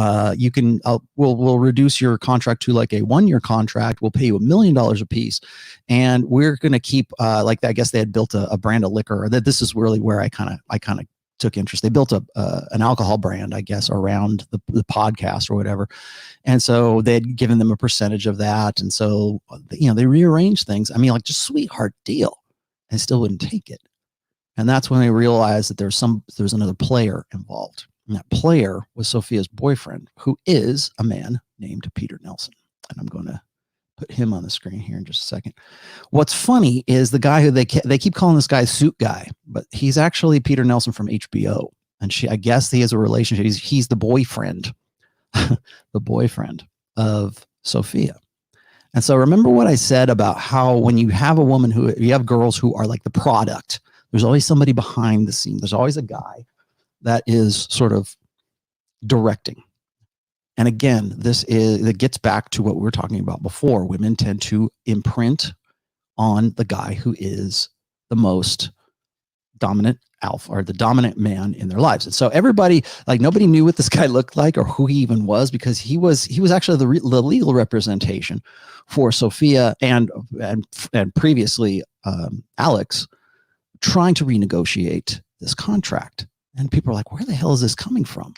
we'll reduce your contract to like a 1-year contract. We'll pay you $1 million a piece. And we're going to keep, I guess they had built a brand of liquor, or that this is really where I kind of took interest. They built an alcohol brand, I guess, around the podcast or whatever. And so they had given them a percentage of that. And so, they rearranged things. I mean, like, just sweetheart deal, and still wouldn't take it. And that's when they realized that there's another player involved. And that player was Sophia's boyfriend, who is a man named Peter Nelson. And I'm going to put him on the screen here in just a second. What's funny is the guy who they keep calling this guy Suit Guy, but he's actually Peter Nelson from HBO. And I guess he has a relationship. He's the boyfriend, the boyfriend of Sophia. And so remember what I said about how when you have a woman you have girls who are like the product, There's always somebody behind the scene. There's always a guy that is sort of directing. And again, it gets back to what we were talking about before. Women tend to imprint on the guy who is the most dominant alpha, or the dominant man in their lives. And so everybody, like, nobody knew what this guy looked like or who he even was, because he was actually the legal representation for Sophia and previously Alex, trying to renegotiate this contract. And people are like, where the hell is this coming from?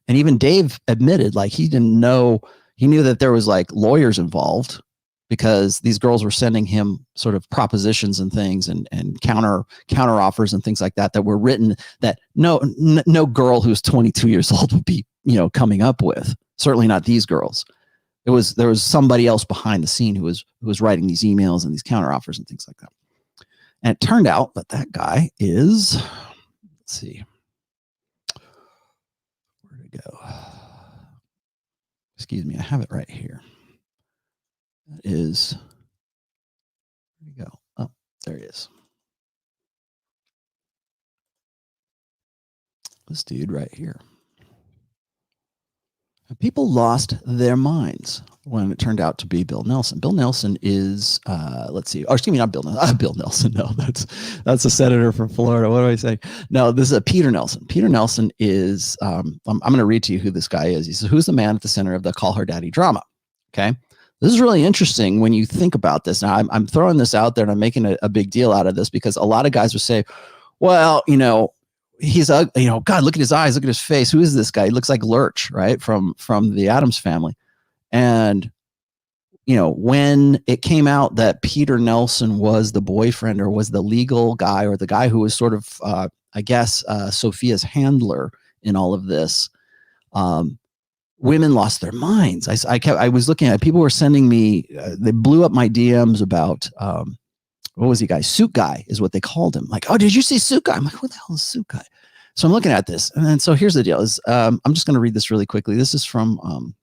And even Dave admitted, like, he didn't know, he knew that there was like lawyers involved, because these girls were sending him sort of propositions and things and counter offers and things like that were written that no girl who's 22 years old would be, coming up with. Certainly not these girls. There was somebody else behind the scene who was writing these emails and these counter offers and things like that. And it turned out that guy is, let's see, where did it go? Excuse me, I have it right here. That is, where did he go? Oh, there he is. This dude right here. And people lost their minds when it turned out to be Bill Nelson. Bill Nelson is, let's see. Oh, excuse me, not Bill Nelson. Bill Nelson. No, that's a senator from Florida. What do I say? No, this is a Peter Nelson. Peter Nelson is, I'm going to read to you who this guy is. He says, who's the man at the center of the Call Her Daddy drama? Okay. This is really interesting when you think about this. Now, I'm throwing this out there and I'm making a big deal out of this, because a lot of guys will say, well, he's ugly, God, look at his eyes, look at his face. Who is this guy? He looks like Lurch, right? From the Addams Family. And, when it came out that Peter Nelson was the boyfriend, or was the legal guy, or the guy who was sort of, I guess, Sophia's handler in all of this, women lost their minds. I was looking at, people were sending me, they blew up my DMs about, what was he, guy? Suit Guy is what they called him. Like, oh, did you see Suit Guy? I'm like, what the hell is Suit Guy? So I'm looking at this. And then, so here's the deal is, I'm just going to read this really quickly. This is from,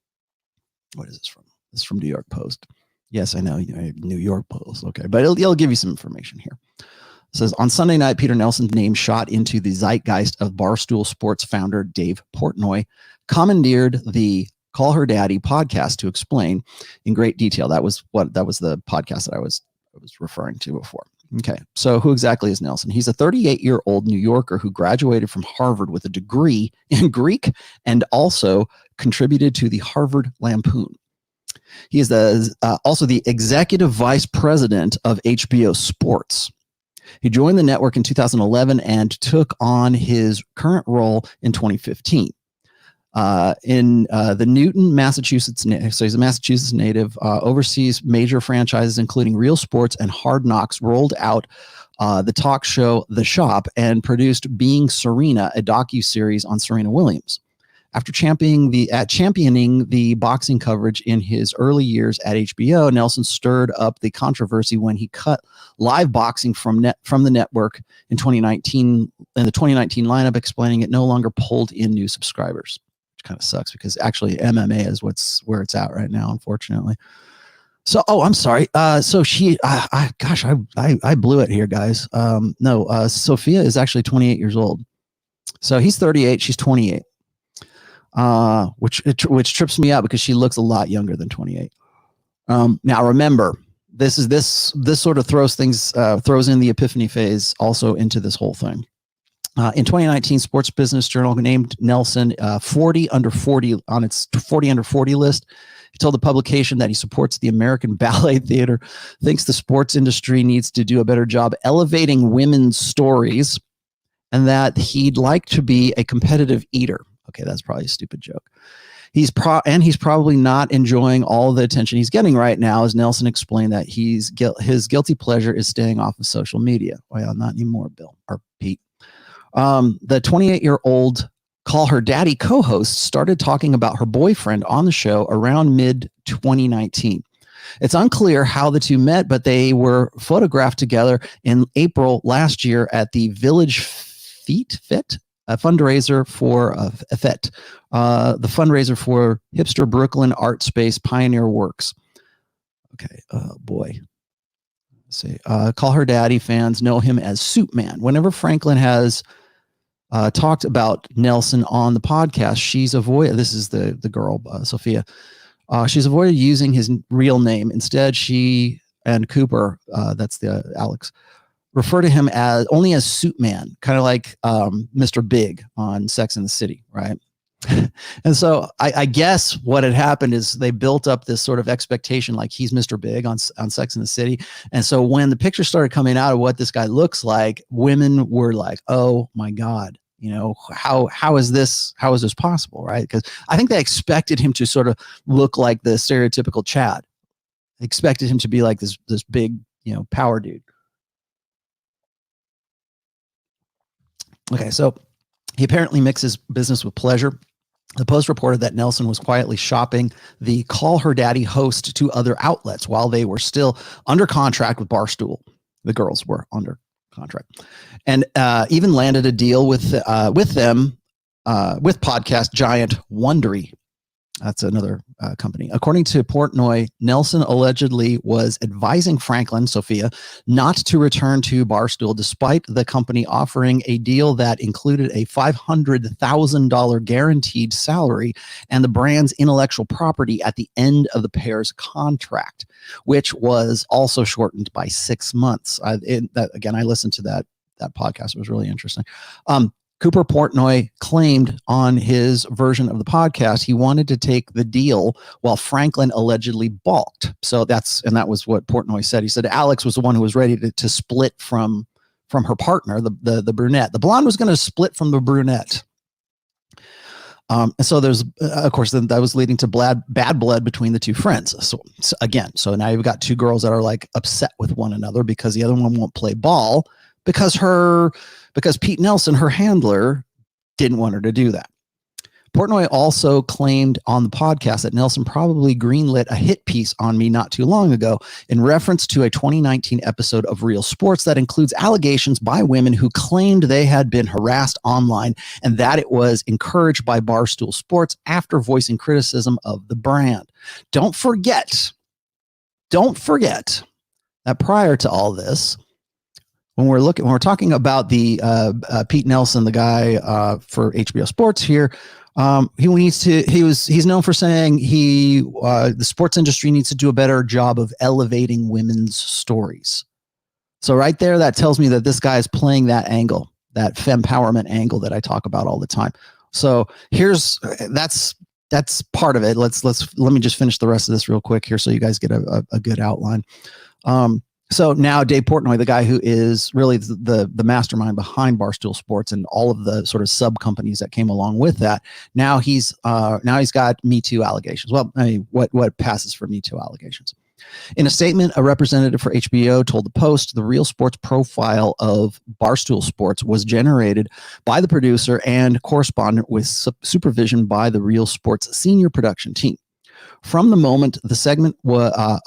what is this from? This is from New York Post. Yes, I know, New York Post. Okay. But it'll give you some information here. It says, on Sunday night, Peter Nelson's name shot into the zeitgeist of Barstool Sports founder Dave Portnoy commandeered the Call Her Daddy podcast to explain in great detail. That was the podcast that I was referring to before. Okay. So who exactly is Nelson? He's a 38-year-old New Yorker who graduated from Harvard with a degree in Greek and also contributed to the Harvard Lampoon. He is also the executive vice president of HBO Sports. He joined the network in 2011 and took on his current role in 2015. In the Newton, Massachusetts, so he's a Massachusetts native, oversees major franchises including Real Sports and Hard Knocks, rolled out the talk show The Shop, and produced Being Serena, a docuseries on Serena Williams. After championing the boxing coverage in his early years at HBO, Nelson stirred up the controversy when he cut live boxing from the network in 2019, in the 2019 lineup, explaining it no longer pulled in new subscribers. Kind of sucks, because actually MMA is where it's at right now, unfortunately. So, I'm sorry. So she, I blew it here, guys. No, Sophia is actually 28 years old. So he's 38, she's 28. Which trips me out, because she looks a lot younger than 28. Now remember, this sort of throws in the epiphany phase also into this whole thing. In 2019, Sports Business Journal named Nelson 40 under 40 on its 40 under 40 list. He told the publication that he supports the American Ballet Theater, thinks the sports industry needs to do a better job elevating women's stories, and that he'd like to be a competitive eater. Okay, that's probably a stupid joke. He's probably not enjoying all the attention he's getting right now, as Nelson explained that his guilty pleasure is staying off of social media. Well, not anymore, Bill or Pete. The 28-year-old Call Her Daddy co-host started talking about her boyfriend on the show around mid-2019. It's unclear how the two met, but they were photographed together in April last year at the Village Fit, a fundraiser for FET, the fundraiser for hipster Brooklyn art space Pioneer Works. Okay, boy. see. Call Her Daddy fans know him as Soup Man. Whenever Franklin has talked about Nelson on the podcast, she's avoided. This is the girl, Sophia. She's avoided using his real name. Instead, she and Cooper, that's the Alex, refer to him as only as Soup Man, kind of like Mr. Big on Sex and the City, right? And so I guess what had happened is they built up this sort of expectation like he's Mr. Big on Sex and the City. And so when the picture started coming out of what this guy looks like, women were like, oh my God, you know, how is this possible, right? Because I think they expected him to sort of look like the stereotypical Chad. They expected him to be like this big, you know, power dude. Okay, so he apparently mixes business with pleasure. The Post reported that Nelson was quietly shopping the Call Her Daddy host to other outlets while they were still under contract with Barstool. The girls were under contract, and even landed a deal with them with podcast giant Wondery. That's another company. According to Portnoy, Nelson allegedly was advising Franklin, Sophia, not to return to Barstool despite the company offering a deal that included a $500,000 guaranteed salary and the brand's intellectual property at the end of the pair's contract, which was also shortened by 6 months. I listened to that podcast. It was really interesting. Cooper Portnoy claimed on his version of the podcast he wanted to take the deal while Franklin allegedly balked. So that was what Portnoy said. He said Alex was the one who was ready to split from her partner, the brunette. The blonde was going to split from the brunette. And so there's, of course, then that was leading to bad blood between the two friends. So now you've got two girls that are like upset with one another because the other one won't play ball because Pete Nelson, her handler, didn't want her to do that. Portnoy also claimed on the podcast that Nelson probably greenlit a hit piece on me not too long ago in reference to a 2019 episode of Real Sports that includes allegations by women who claimed they had been harassed online and that it was encouraged by Barstool Sports after voicing criticism of the brand. Don't forget that prior to all this, when we're talking about the Pete Nelson, the guy for HBO Sports here, he's known for saying the sports industry needs to do a better job of elevating women's stories. So right there, that tells me that this guy is playing that angle, that fempowerment angle that I talk about all the time. So that's part of it. Let me just finish the rest of this real quick here so you guys get a good outline. So now Dave Portnoy, the guy who is really the mastermind behind Barstool Sports and all of the sort of sub companies that came along with that, now he's got Me Too allegations. Well, I mean, what passes for Me Too allegations? In a statement, a representative for HBO told the Post the Real Sports profile of Barstool Sports was generated by the producer and correspondent with supervision by the Real Sports senior production team. From the moment the segment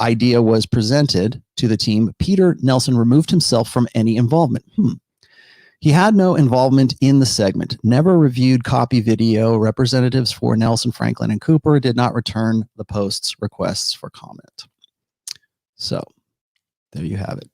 idea was presented to the team, Peter Nelson removed himself from any involvement. He had no involvement in the segment, never reviewed copy video. Representatives for Nelson, Franklin, and Cooper did not return the Post's requests for comment. So there you have it.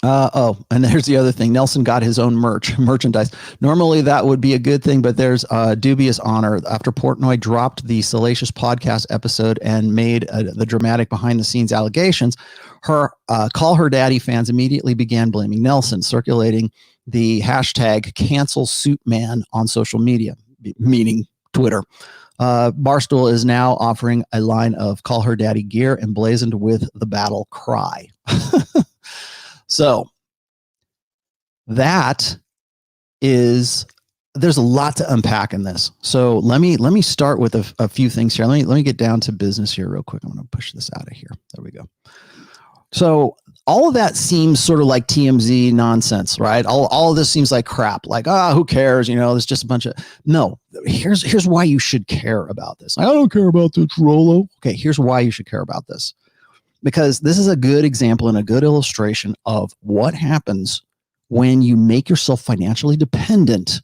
And there's the other thing. Nelson got his own merchandise. Normally that would be a good thing, but there's a dubious honor. After Portnoy dropped the salacious podcast episode and made the dramatic behind the scenes allegations, Call Her Daddy fans immediately began blaming Nelson, circulating the hashtag #CancelSuitMan on social media, meaning Twitter. Barstool is now offering a line of Call Her Daddy gear emblazoned with the battle cry. So there's a lot to unpack in this. So let me start with a few things here. Let me get down to business here real quick. I'm going to push this out of here. There we go. So all of that seems sort of like TMZ nonsense, right? All of this seems like crap. Like, who cares? You know, there's just a bunch of no. Here's why you should care about this. I don't care about this, Rollo. Okay, here's why you should care about this. Because this is a good example and a good illustration of what happens when you make yourself financially dependent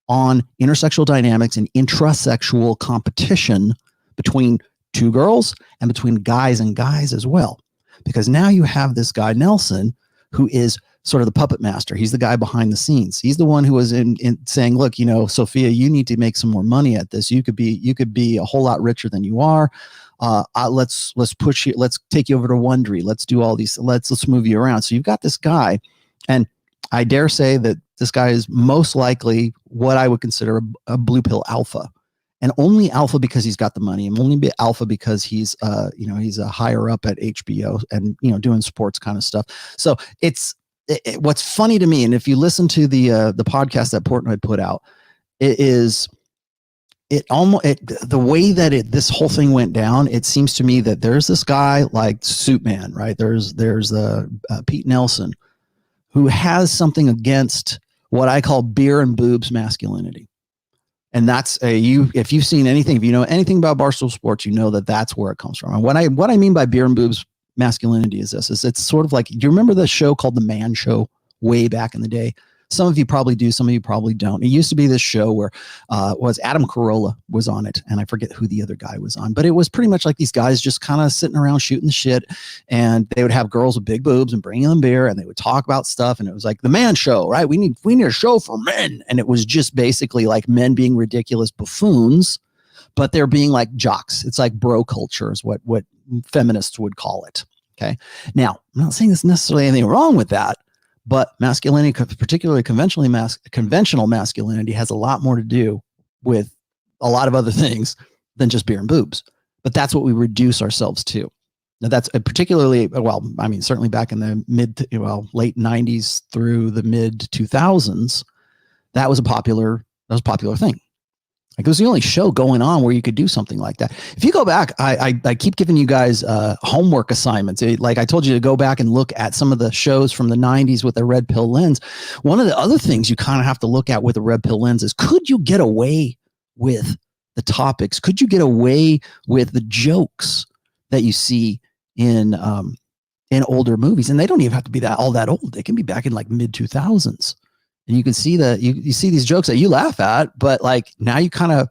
on intersexual dynamics and intrasexual competition between two girls and between guys and guys as well. because now you have this guy, Nelson, who is sort of the puppet master. He's the guy behind the scenes. He's the one who was in saying, look, Sophia, you need to make some more money at this. You could be a whole lot richer than you are. Let's push you. Let's take you over to Wondery. Let's do all these. Let's move you around. So you've got this guy, and I dare say that this guy is most likely what I would consider a blue pill alpha, and only alpha because he's got the money, and only be alpha because he's he's a higher up at HBO and doing sports kind of stuff. So what's funny to me, and if you listen to the podcast that Portnoy put out, the way that this whole thing went down, it seems to me that there's this guy like Suit Man, right? There's Pete Nelson, who has something against what I call beer and boobs masculinity. And that's if you've seen anything, if you know anything about Barstool Sports, you know that that's where it comes from. And what I mean by beer and boobs masculinity is it's sort of like, do you remember the show called The Man Show way back in the day? Some of you probably do, some of you probably don't. It used to be this show where was Adam Carolla was on it, and I forget who the other guy was on, but it was pretty much like these guys just kind of sitting around shooting the shit, and they would have girls with big boobs and bringing them beer, and they would talk about stuff, and it was like the man show, right? We need a show for men, and it was just basically like men being ridiculous buffoons, but they're being like jocks. It's like bro culture is what feminists would call it. Okay. Now, I'm not saying there's necessarily anything wrong with that, but masculinity, particularly conventional masculinity, has a lot more to do with a lot of other things than just beer and boobs. But that's what we reduce ourselves to. Now, that's particularly, certainly back in the late 90s through the mid 2000s, that was a popular thing. Like, it was the only show going on where you could do something like that. If you go back, I keep giving you guys homework assignments. Like I told you to go back and look at some of the shows from the 90s with a red pill lens. One of the other things you kind of have to look at with a red pill lens is, could you get away with the topics? Could you get away with the jokes that you see in older movies? And they don't even have to be all that old. They can be back in like mid 2000s. And you can see that you see these jokes that you laugh at, but like now you go,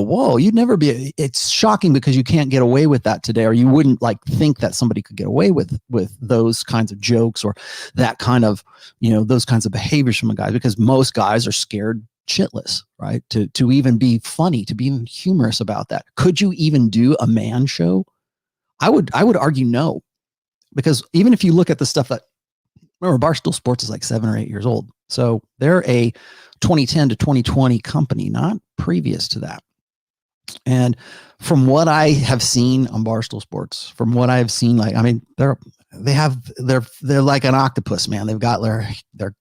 whoa, you'd never be. It's shocking because you can't get away with that today, or you wouldn't like think that somebody could get away with those kinds of jokes or that kind of, those kinds of behaviors from a guy, because most guys are scared shitless, right? To even be funny, to be even humorous about that. Could you even do a man show? I would argue no, because even if you look at the stuff that, remember, Barstool Sports is like 7 or 8 years old. So they're a 2010 to 2020 company, not previous to that. And from what I have seen on Barstool Sports, from what I've seen, they're like an octopus, man. They've got their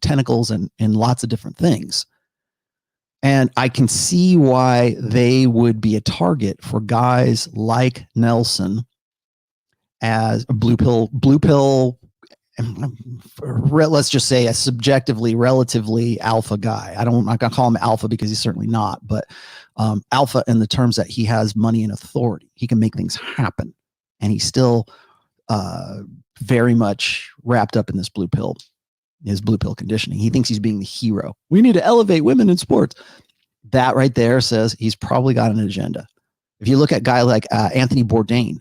tentacles in lots of different things. And I can see why they would be a target for guys like Nelson as a blue pill, let's just say a subjectively relatively alpha guy. I'm not going to call him alpha because he's certainly not, but alpha in the terms that he has money and authority. He can make things happen, and he's still very much wrapped up in his blue pill conditioning. He thinks he's being the hero. We need to elevate women in sports. That right there says he's probably got an agenda. If you look at a guy like Anthony Bourdain,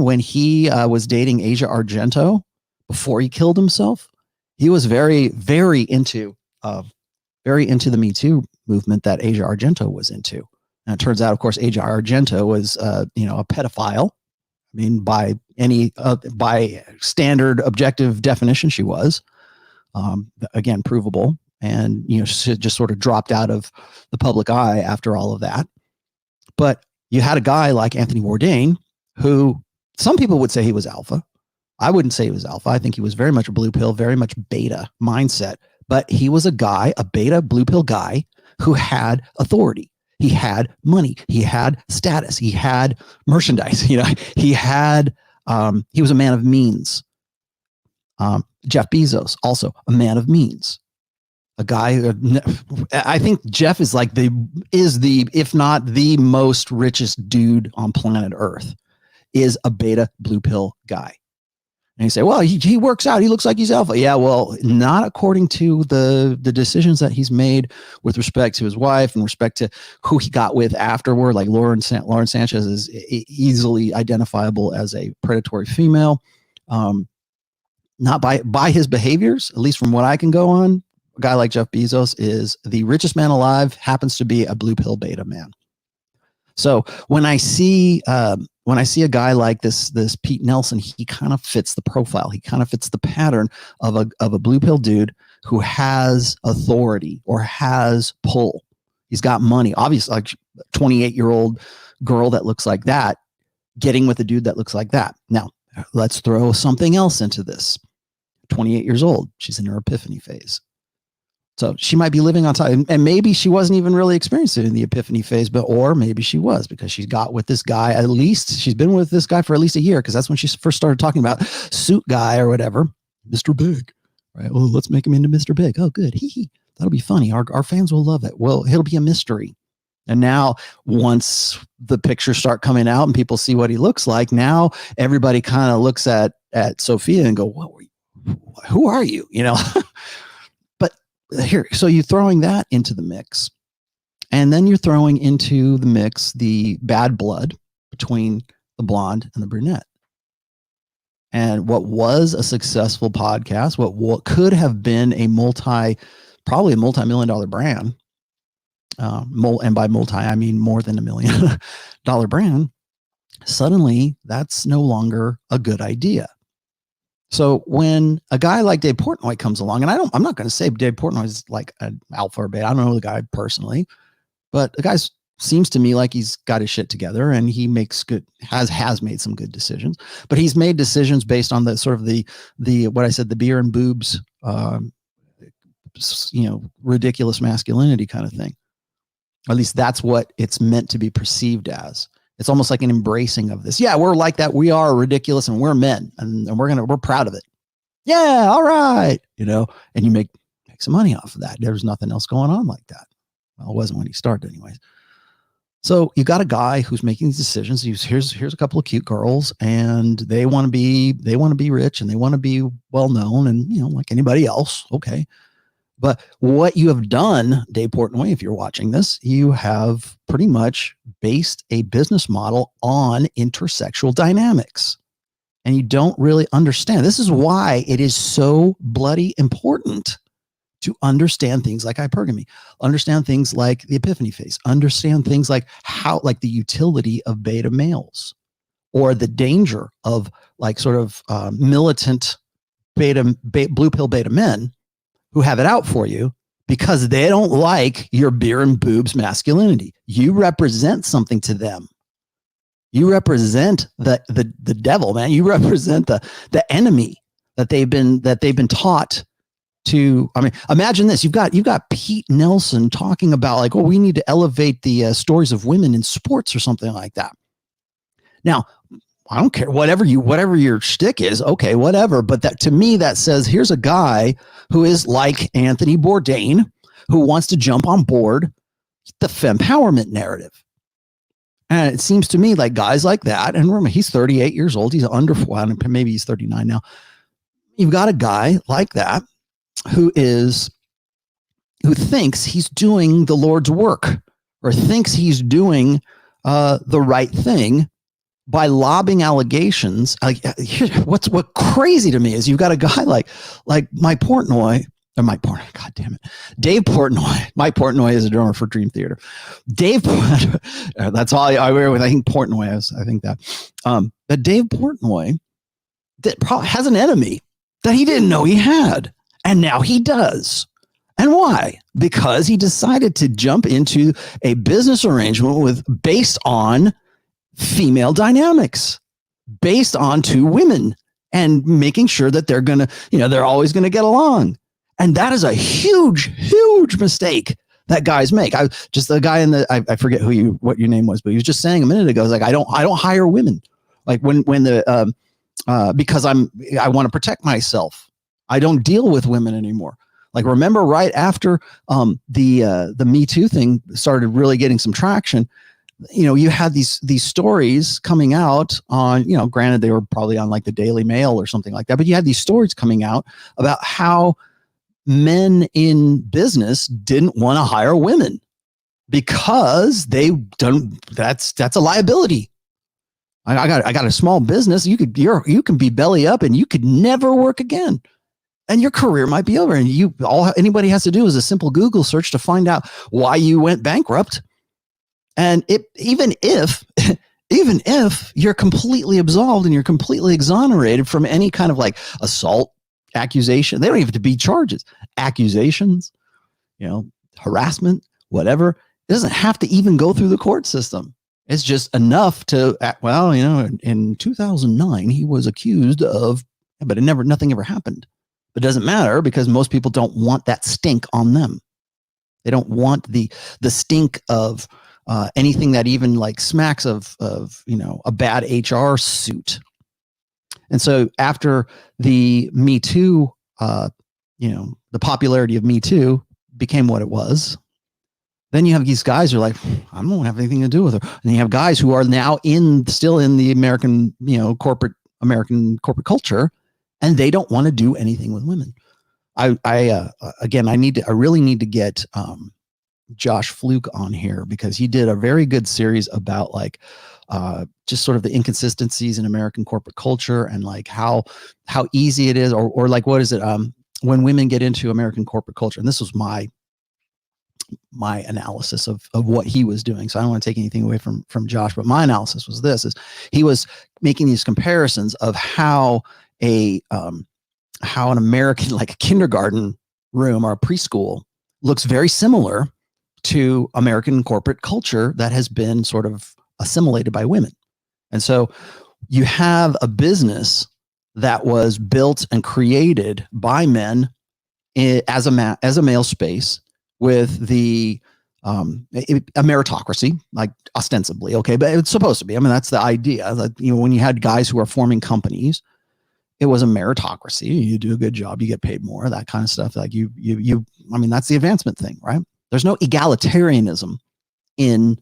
when he was dating Asia Argento, before he killed himself, he was very, very into the Me Too movement that Asia Argento was into. And it turns out, of course, Asia Argento was, a pedophile. I mean, by standard objective definition, she was, again, provable. And, she just sort of dropped out of the public eye after all of that. But you had a guy like Anthony Bourdain, who some people would say he was alpha. I wouldn't say he was alpha. I think he was very much a blue pill, very much beta mindset. But he was a beta blue pill guy who had authority. He had money. He had status. He had merchandise. He was a man of means. Jeff Bezos, also a man of means. A guy, I think Jeff is if not the most richest dude on planet Earth, is a beta blue pill guy. And you say, well, he works out. He looks like he's alpha. Yeah, well, not according to the decisions that he's made with respect to his wife and respect to who he got with afterward. Like Lauren Sanchez is easily identifiable as a predatory female. Not by his behaviors, at least from what I can go on. A guy like Jeff Bezos is the richest man alive, happens to be a blue pill beta man. So when I see a guy like this Pete Nelson, he kind of fits the profile. He kind of fits the pattern of a blue pill dude who has authority or has pull. He's got money. Obviously, like 28-year-old girl that looks like that, getting with a dude that looks like that. Now, let's throw something else into this. 28 years old. She's in her epiphany phase. So she might be living on top, and maybe she wasn't even really experiencing the epiphany phase, or maybe she was, because she got with this guy. At least she's been with this guy for at least a year, because that's when she first started talking about suit guy or whatever, Mr. Big, right? Well, let's make him into Mr. Big. Oh, good. That'll be funny. Our fans will love it. Well, it'll be a mystery. And now once the pictures start coming out and people see what he looks like, now everybody kind of looks at Sophia and go, who are you? You know, here, so you're throwing that into the mix, and then you're throwing into the mix the bad blood between the blonde and the brunette. And what was a successful podcast, what could have been probably a multi-million-dollar brand, and by multi, I mean more than $1 million brand, suddenly that's no longer a good idea. So when a guy like Dave Portnoy comes along, and I'm not going to say Dave Portnoy is like an alpha or beta. I don't know the guy personally, but the guy seems to me like he's got his shit together, and he has made some good decisions, but he's made decisions based on the sort of the what I said, the beer and boobs, ridiculous masculinity kind of thing. At least that's what it's meant to be perceived as. It's almost like an embracing of this. Yeah, we're like that. We are ridiculous, and we're men, and we're proud of it. Yeah, all right. And you make some money off of that. There's nothing else going on like that. Well, it wasn't when he started anyways. So you got a guy who's making these decisions. Here's a couple of cute girls, and they want to be rich, and they want to be well known, and like anybody else. Okay. But what you have done, Dave Portnoy, if you're watching this, you have pretty much based a business model on intersexual dynamics. And you don't really understand. This is why it is so bloody important to understand things like hypergamy, understand things like the epiphany phase, understand things like the utility of beta males, or the danger of like sort of militant blue pill beta men who have it out for you because they don't like your beer and boobs masculinity. You represent something to them. You represent the devil, man. You represent the enemy that they've been taught to. I mean, imagine this. You've got Pete Nelson talking about like, oh, we need to elevate the stories of women in sports or something like that. Now, I don't care, whatever your shtick is, okay, whatever. But that, to me, that says here's a guy who is like Anthony Bourdain, who wants to jump on board the fempowerment narrative. And it seems to me like guys like that, and remember, he's 38 years old. He's maybe he's 39 now. You've got a guy like that who thinks he's doing the Lord's work, or thinks he's doing the right thing by lobbing allegations. What's crazy to me is you've got a guy like Dave Portnoy. Mike Portnoy is a drummer for Dream Theater. That's all I wear with. I think Portnoy is. I think that. But Dave Portnoy that probably has an enemy that he didn't know he had, and now he does. And why? Because he decided to jump into a business arrangement based on female dynamics, based on two women, and making sure that they're always going to get along. And that is a huge, huge mistake that guys make. The guy I forget what your name was, but he was just saying a minute ago, like, I don't hire women. Like because I want to protect myself. I don't deal with women anymore. Like, remember right after the Me Too thing started really getting some traction, you had these stories coming out on, granted they were probably on like the Daily Mail or something like that, but you had these stories coming out about how men in business didn't want to hire women because that's a liability. I got a small business. You can be belly up and you could never work again. And your career might be over. And anybody has to do is a simple Google search to find out why you went bankrupt. And even if you're completely absolved and you're completely exonerated from any kind of like assault accusation, they don't even have to be charges, accusations, harassment, whatever. It doesn't have to even go through the court system. It's just enough to, in 2009, he was accused of, but nothing ever happened. But it doesn't matter because most people don't want that stink on them. They don't want the stink of anything that even like smacks of a bad HR suit. And so after the Me Too, the popularity of Me Too became what it was, then you have these guys who are like, I don't have anything to do with her. And you have guys who are now still in the American, corporate culture, and they don't want to do anything with women. I really need to get Josh Fluke on here because he did a very good series about like just sort of the inconsistencies in American corporate culture and like how easy it is or like what is it when women get into American corporate culture. And this was my analysis of what he was doing. So I don't want to take anything away from Josh, but my analysis was this: is he was making these comparisons of how an American, like a kindergarten room or a preschool, looks very similar to American corporate culture that has been sort of assimilated by women. And so you have a business that was built and created by men as a male space with a meritocracy, like ostensibly, okay, but it's supposed to be. I mean, that's the idea. That, when you had guys who are forming companies, it was a meritocracy. You do a good job, you get paid more, that kind of stuff. Like that's the advancement thing, right? There's no egalitarianism in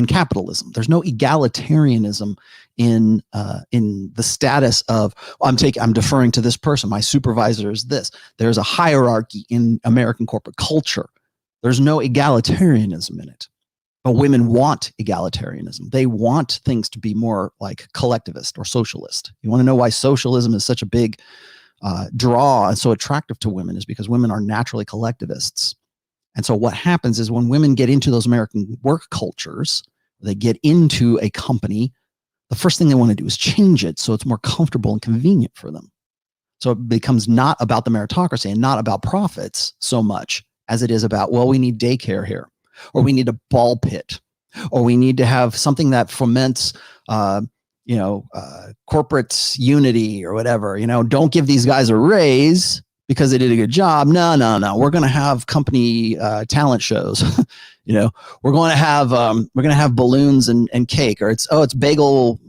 capitalism. There's no egalitarianism in the status of, I'm deferring to this person. My supervisor is this. There's a hierarchy in American corporate culture. There's no egalitarianism in it. But women want egalitarianism. They want things to be more like collectivist or socialist. You want to know why socialism is such a big draw and so attractive to women is because women are naturally collectivists. And so what happens is when women get into those American work cultures, they get into a company, the first thing they want to do is change it so it's more comfortable and convenient for them. So it becomes not about the meritocracy and not about profits so much as it is about, well, we need daycare here, or we need a ball pit, or we need to have something that foments, corporate unity or whatever. Don't give these guys a raise because they did a good job. No. We're going to have company talent shows. We're going to have balloons and cake, or it's bagel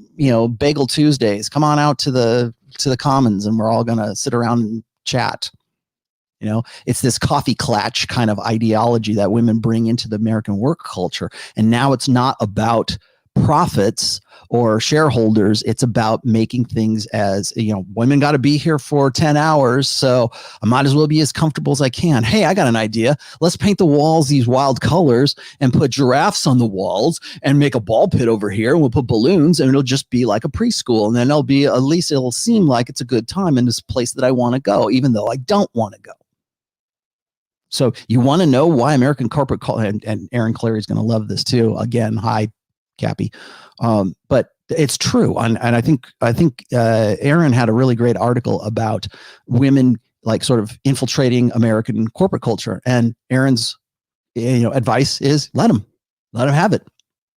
Tuesdays. Come on out to the commons and we're all going to sit around and chat. It's this coffee clatch kind of ideology that women bring into the American work culture. And now it's not about profits or shareholders. It's about making things as, women got to be here for 10 hours. So I might as well be as comfortable as I can. Hey, I got an idea. Let's paint the walls these wild colors and put giraffes on the walls and make a ball pit over here. And we'll put balloons and it'll just be like a preschool. And then at least it'll seem like it's a good time in this place that I want to go, even though I don't want to go. So you want to know why American corporate culture, and Aaron Clary is going to love this too. Again, hi, Cappy. But it's true. And I think Aaron had a really great article about women like sort of infiltrating American corporate culture. And Aaron's, advice is let them have it,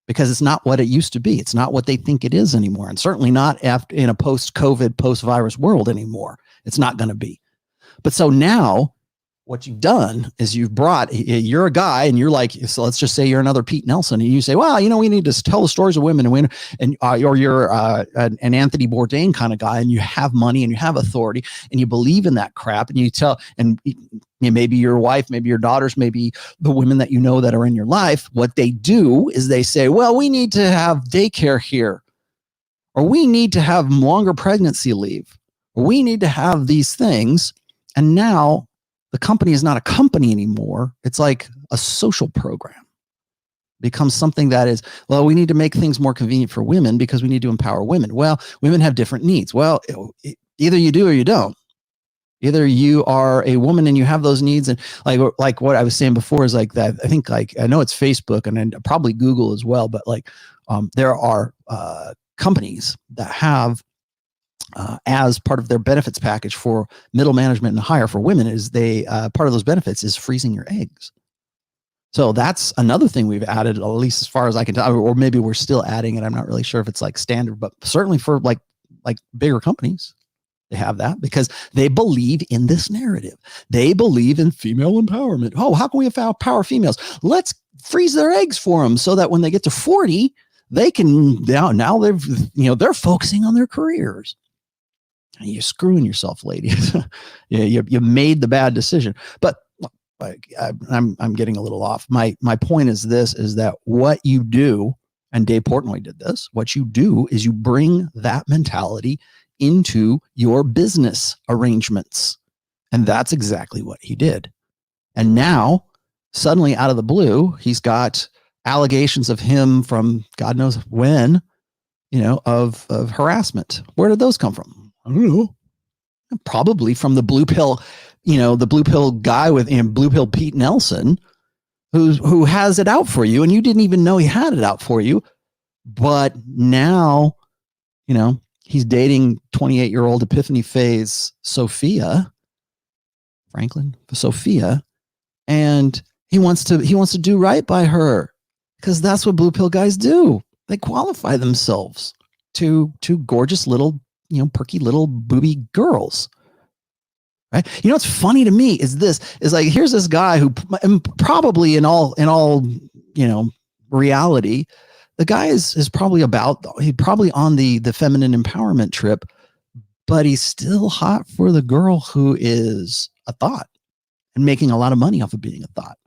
because it's not what it used to be. It's not what they think it is anymore. And certainly not in a post-COVID, post-virus world anymore. It's not going to be. But so now, what you've done is you're a guy and you're like, so let's just say you're another Pete Nelson and you say, well, we need to tell the stories of women or you're an Anthony Bourdain kind of guy and you have money and you have authority and you believe in that crap and you tell, and maybe your wife, maybe your daughters, maybe the women that you know that are in your life, what they do is they say, well, we need to have daycare here, or we need to have longer pregnancy leave, or we need to have these things. And now the company is not a company anymore. It's like a social program. It becomes something that is, well, we need to make things more convenient for women because we need to empower women. Well, women have different needs. Well, either you do or you don't. Either you are a woman and you have those needs, and like what I was saying before is like that. I think I know it's Facebook and then probably Google as well, but there are companies that have as part of their benefits package for middle management and higher for women is part of those benefits is freezing your eggs. So that's another thing we've added, at least as far as I can tell, or maybe we're still adding it. I'm not really sure if it's like standard, but certainly for like bigger companies. They have that because they believe in this narrative. They believe in female empowerment. Oh, how can we empower females? Let's freeze their eggs for them so that when they get to 40, they can now they're focusing on their careers. You're screwing yourself, ladies. you made the bad decision. But I'm getting a little off. My point is this: is that what you do, and Dave Portnoy did this. What you do is you bring that mentality into your business arrangements. And that's exactly what he did. And now suddenly out of the blue, he's got allegations of him from God knows when, of harassment. Where did those come from? I don't know. Probably from the blue pill, the blue pill guy with blue pill Pete Nelson, who has it out for you. And you didn't even know he had it out for you. But now, he's dating 28-year-old Epiphany Phase Sophia, and he wants to do right by her because that's what blue pill guys do. They qualify themselves to gorgeous little, perky little booby girls. Right? What's funny to me is like, here's this guy who probably in all reality, the guy is probably on the feminine empowerment trip, but he's still hot for the girl who is a thought and making a lot of money off of being a thought.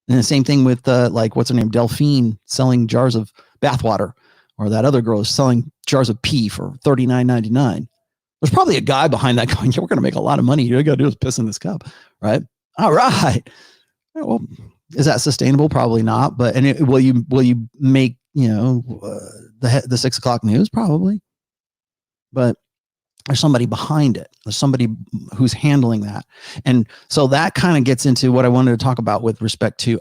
And the same thing with what's her name? Delphine selling jars of bathwater, or that other girl is selling jars of pee for $39.99. There's probably a guy behind that going, yeah, we're going to make a lot of money. All you got to do is piss in this cup. Right. All right. Well, is that sustainable? Probably not. But will you make the 6 o'clock news? Probably. But there's somebody behind it. There's somebody who's handling that, and so that kind of gets into what I wanted to talk about with respect to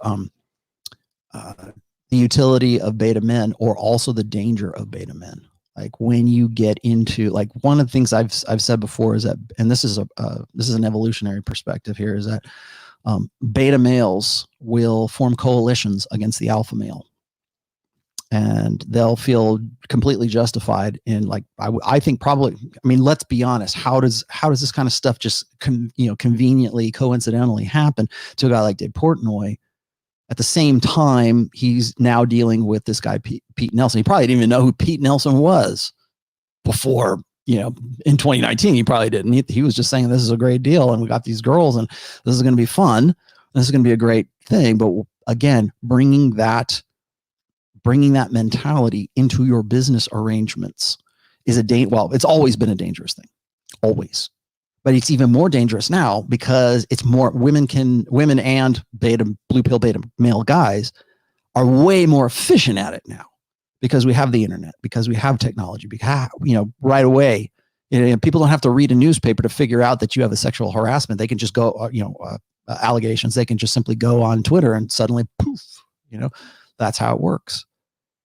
the utility of beta men, or also the danger of beta men. Like when you get into one of the things I've said before is that, and this is an evolutionary perspective here, is that beta males will form coalitions against the alpha male, and they'll feel completely justified in I think probably, let's be honest. How does this kind of stuff just conveniently, coincidentally happen to a guy like Dave Portnoy? At the same time, he's now dealing with this guy, Pete Nelson. He probably didn't even know who Pete Nelson was before, in 2019. He probably didn't. He was just saying, this is a great deal, and we got these girls, and this is going to be fun. This is going to be a great thing. But again, bringing that mentality into your business arrangements is it's always been a dangerous thing. Always. But it's even more dangerous now because it's more women and blue pill beta male guys are way more efficient at it now because we have the internet, because we have technology, because, right away, people don't have to read a newspaper to figure out that you have a sexual harassment. They can just go, allegations. They can just simply go on Twitter and suddenly poof, that's how it works.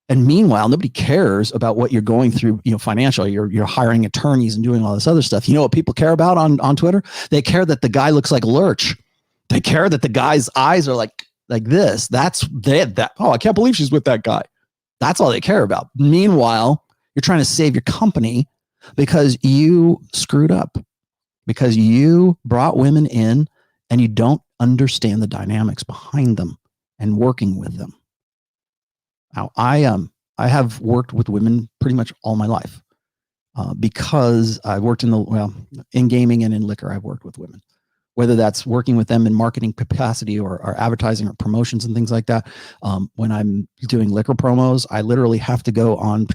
And meanwhile, nobody cares about what you're going through, financially. You're hiring attorneys and doing all this other stuff. You know what people care about on Twitter? They care that the guy looks like Lurch. They care that the guy's eyes are like this. Oh, I can't believe she's with that guy. That's all they care about. Meanwhile, you're trying to save your company because you screwed up, because you brought women in and you don't understand the dynamics behind them and working with them. Now, I have worked with women pretty much all my life because I worked in gaming and in liquor. I've worked with women. whether that's working with them in marketing capacity or advertising or promotions and things like that. When I'm doing liquor promos, I literally have to go on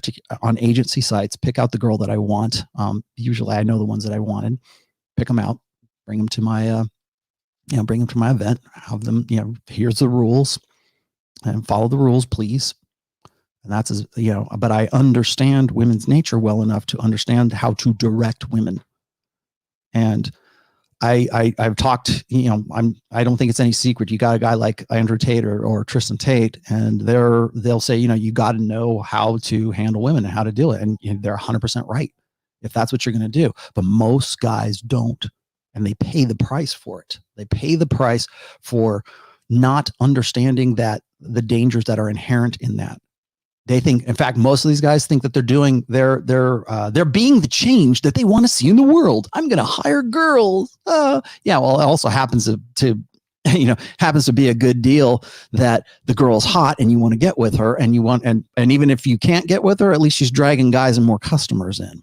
agency sites, pick out the girl that I want. Usually I know the ones that I wanted, pick them out, bring them to my, bring them to my event, have them, here's the rules and follow the rules, please. And that's, but I understand women's nature well enough to understand how to direct women. And I've talked, I don't think it's any secret. You got a guy like Andrew Tate or Tristan Tate, and they'll say, you got to know how to handle women and how to do it. And they're 100% right if that's what you're going to do. But most guys don't, and they pay the price for it. They pay the price for not understanding that the dangers that are inherent in that. They think, in fact, most of these guys think that they're being the change that they want to see in the world. I'm going to hire girls. Well, it also happens to happens to be a good deal that the girl's hot and you want to get with her, and you want, and even if you can't get with her, at least she's dragging guys and more customers in.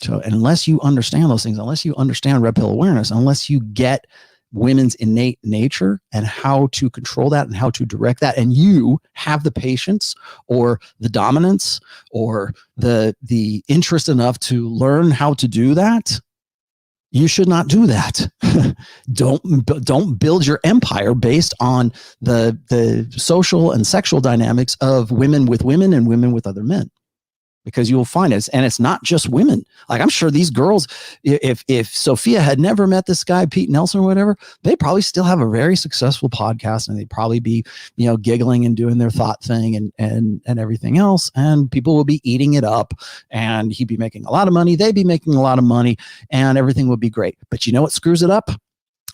So unless you understand those things, unless you understand red pill awareness, unless you get women's innate nature and how to control that and how to direct that, and you have the patience or the dominance or the interest enough to learn how to do that, you should not do that. Don't build your empire based on the social and sexual dynamics of women with women and women with other men. Because you'll find it, and it's not just women. Like, I'm sure these girls, if Sophia had never met this guy, Pete Nelson or whatever, they probably still have a very successful podcast, and they'd probably be, giggling and doing their thought thing and everything else. And people will be eating it up, and he'd be making a lot of money. They'd be making a lot of money, and everything would be great. But you know what screws it up?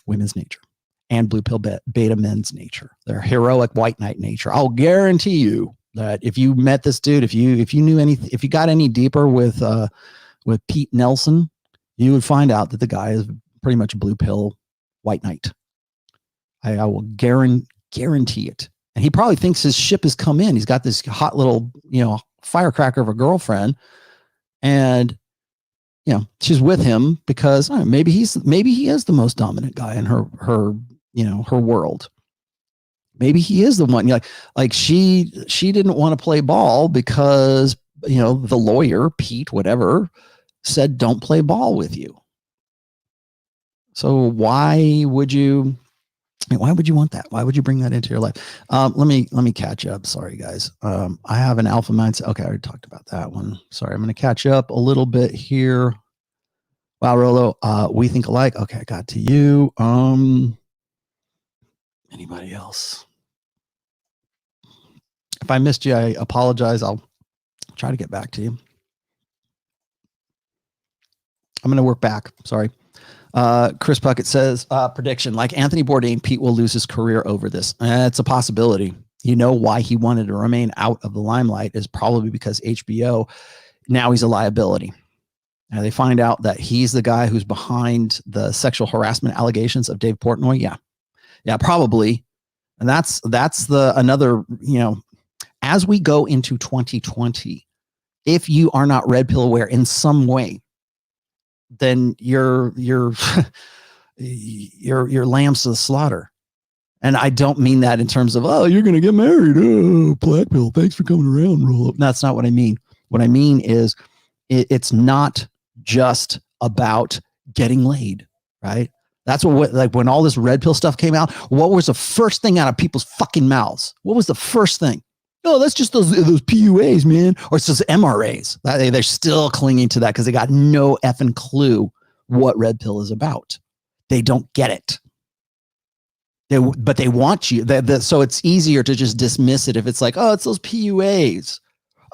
Women's nature and blue pill beta men's nature, their heroic white knight nature. I'll guarantee you that if you met this dude, if you knew anything, if you got any deeper with Pete Nelson, you would find out that the guy is pretty much a blue pill white knight. I will guarantee it. And he probably thinks his ship has come in. He's got this hot little, firecracker of a girlfriend, and she's with him because maybe he is the most dominant guy in her world. Maybe he is the one. Like she didn't want to play ball because the lawyer, Pete, whatever, said don't play ball with you. So why would you want that? Why would you bring that into your life? Let me catch up. Sorry, guys. I have an alpha mindset. Okay, I already talked about that one. Sorry, I'm going to catch up a little bit here. Wow, Rollo, we think alike. Okay, I got to you. Anybody else? If I missed you, I apologize. I'll try to get back to you. I'm going to work back. Sorry. Chris Puckett says, prediction, like Anthony Bourdain, Pete will lose his career over this. It's a possibility. Why he wanted to remain out of the limelight is probably because HBO, now he's a liability. Now they find out that he's the guy who's behind the sexual harassment allegations of Dave Portnoy. Yeah, probably. And that's another, as we go into 2020, if you are not red pill aware in some way, then you're lambs to the slaughter. And I don't mean that in terms of, oh, you're going to get married. Oh, black pill. Thanks for coming around, Rollo. That's not what I mean. What I mean is it's not just about getting laid, right? That's what, like, when all this red pill stuff came out, what was the first thing out of people's fucking mouths? What was the first thing? Oh, that's just those PUAs, man. Or it's those MRAs. They're still clinging to that because they got no effing clue what red pill is about. They don't get it. But they want you. So it's easier to just dismiss it if it's like, oh, it's those PUAs.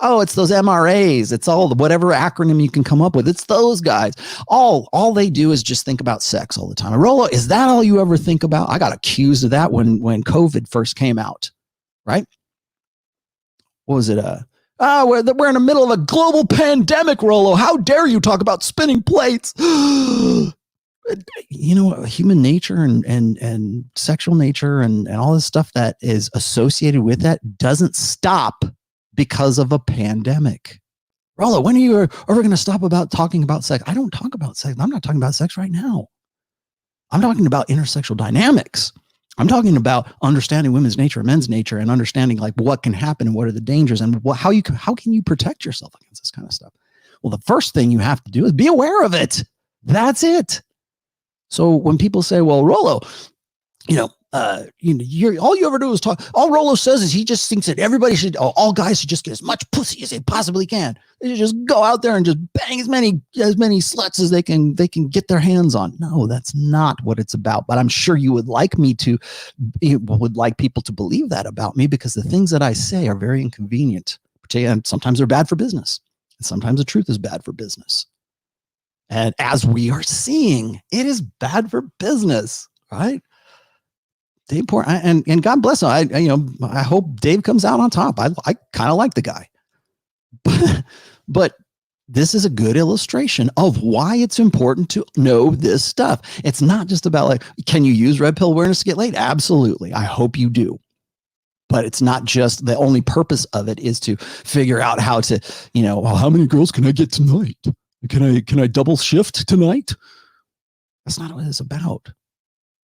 Oh, it's those MRAs. It's all whatever acronym you can come up with. It's those guys. All they do is just think about sex all the time. Rollo, is that all you ever think about? I got accused of that when COVID first came out, right? What was it? We're in the middle of a global pandemic, Rollo. How dare you talk about spinning plates? Human nature and sexual nature and all this stuff that is associated with that doesn't stop because of a pandemic. Rollo, when are you ever going to stop about talking about sex? I don't talk about sex. I'm not talking about sex right now. I'm talking about intersexual dynamics. I'm talking about understanding women's nature and men's nature, and understanding like what can happen and what are the dangers, and how can you protect yourself against this kind of stuff. Well, the first thing you have to do is be aware of it. That's it. So when people say, well, Rollo, all you ever do is talk. All Rollo says is he just thinks that everybody should, all guys should just get as much pussy as they possibly can. They should just go out there and just bang as many sluts as they can get their hands on. No, that's not what it's about. But I'm sure you would like people to believe that about me, because the things that I say are very inconvenient. And sometimes they're bad for business. And sometimes the truth is bad for business. And as we are seeing, it is bad for business, right? Dave Portnoy, and God bless him. I hope Dave comes out on top. I kind of like the guy, but this is a good illustration of why it's important to know this stuff. It's not just about like, can you use red pill awareness to get laid? Absolutely. I hope you do. But it's not just the only purpose of it is to figure out how to, well, how many girls can I get tonight? Can I double shift tonight? That's not what it's about.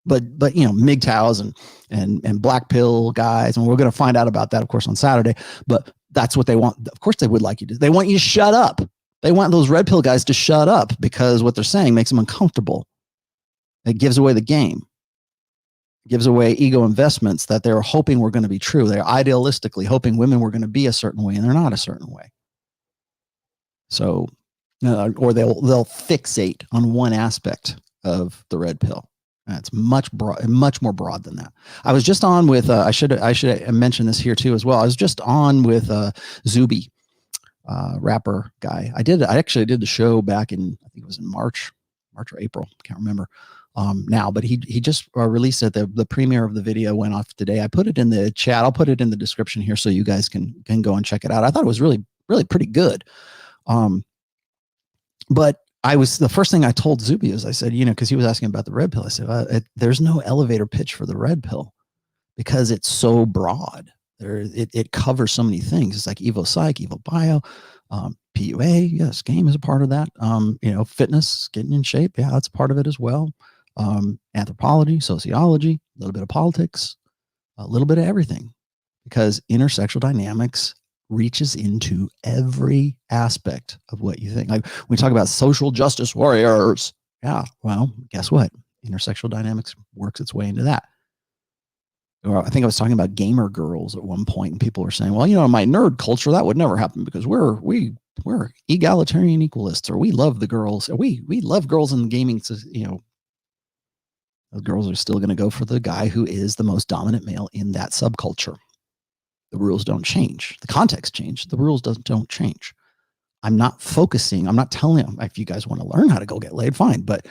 But MGTOWs and black pill guys, and we're going to find out about that, of course, on Saturday. But that's what they want. Of course, they would like you to. They want you to shut up. They want those red pill guys to shut up, because what they're saying makes them uncomfortable. It gives away the game. It gives away ego investments that they're hoping were going to be true. They're idealistically hoping women were going to be a certain way, and they're not a certain way. So, or they'll fixate on one aspect of the red pill. It's much more broad than that. I was just on with I should mention this here too as well. I was just on with Zuby, rapper guy. I actually did the show back in, I think it was in March or April, can't remember now. But he just released it. The premiere of the video went off today. I put it in the chat. I'll put it in the description here so you guys can go and check it out. I thought it was really pretty good. But the first thing I told Zuby is I said, because he was asking about the red pill. I said, there's no elevator pitch for the red pill, because it's so broad. It covers so many things. It's like Evo Psych, Evo Bio, PUA. Yes, game is a part of that. Fitness, getting in shape. Yeah, that's a part of it as well. Anthropology, sociology, a little bit of politics, a little bit of everything, because intersexual dynamics reaches into every aspect of what you think. Like we talk about social justice warriors. Yeah. Well, guess what? Intersexual dynamics works its way into that. Or I think I was talking about gamer girls at one point, and people were saying, well, in my nerd culture, that would never happen, because we're egalitarian equalists, or we love the girls. Or we love girls in the gaming. The girls are still going to go for the guy who is the most dominant male in that subculture. The rules don't change. The context changed. The rules don't change. I'm not telling them, if you guys want to learn how to go get laid, fine. But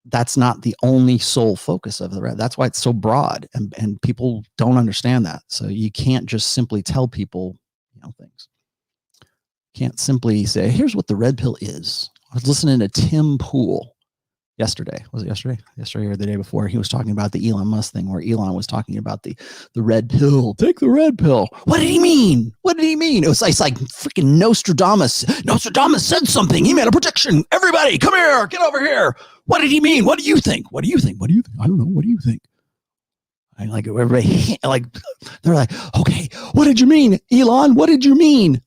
that's not the only sole focus of the red. That's why it's so broad, and people don't understand that. So you can't just simply tell people, things. Can't simply say, here's what the red pill is. I was listening to Tim Pool yesterday. Was it yesterday? Yesterday or the day before? He was talking about the Elon Musk thing, where Elon was talking about the red pill. Take the red pill. What did he mean? It was like freaking Nostradamus. Nostradamus said something. He made a prediction. Everybody, come here. Get over here. What did he mean? What do you think? I don't know. What do you think? I like everybody. They're like, okay, what did you mean, Elon? What did you mean?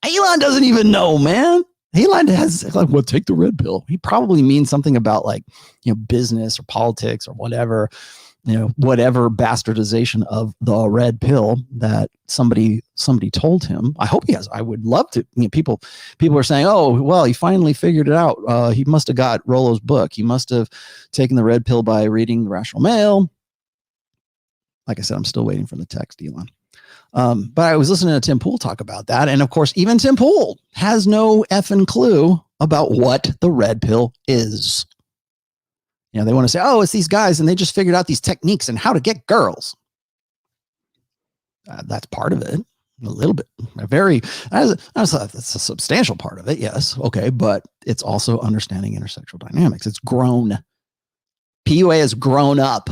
Elon doesn't even know, man. Elon has take the red pill. He probably means something about business or politics or whatever, whatever bastardization of the red pill that somebody told him. I hope he has. I would love to. People are saying, oh, well, he finally figured it out. He must have got Rollo's book. He must have taken the red pill by reading The Irrational Male. Like I said, I'm still waiting for the text, Elon. But I was listening to Tim Pool talk about that. And of course, even Tim Pool has no effing clue about what the red pill is. They want to say, oh, it's these guys and they just figured out these techniques and how to get girls. That's part of it. A little bit. That's a substantial part of it. Yes. Okay. But it's also understanding intersexual dynamics. It's grown. PUA has grown up.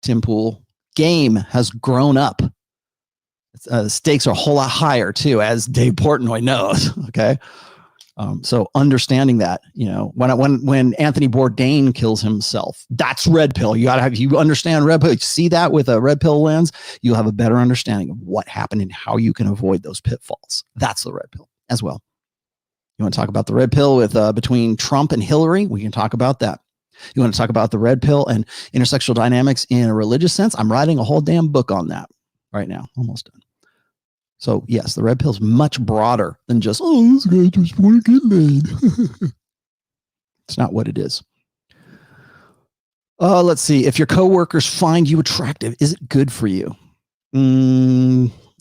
Tim Pool. Game has grown up. The stakes are a whole lot higher too, as Dave Portnoy knows. Okay. So understanding that, when Anthony Bourdain kills himself, that's red pill. You understand red pill. You see that with a red pill lens, you'll have a better understanding of what happened and how you can avoid those pitfalls. That's the red pill as well. You want to talk about the red pill with between Trump and Hillary? We can talk about that. You want to talk about the red pill and intersexual dynamics in a religious sense? I'm writing a whole damn book on that right now. Almost done. So yes, the red pill is much broader than just, this guy just want to get laid. It's not what it is. Let's see. If your coworkers find you attractive, is it good for you?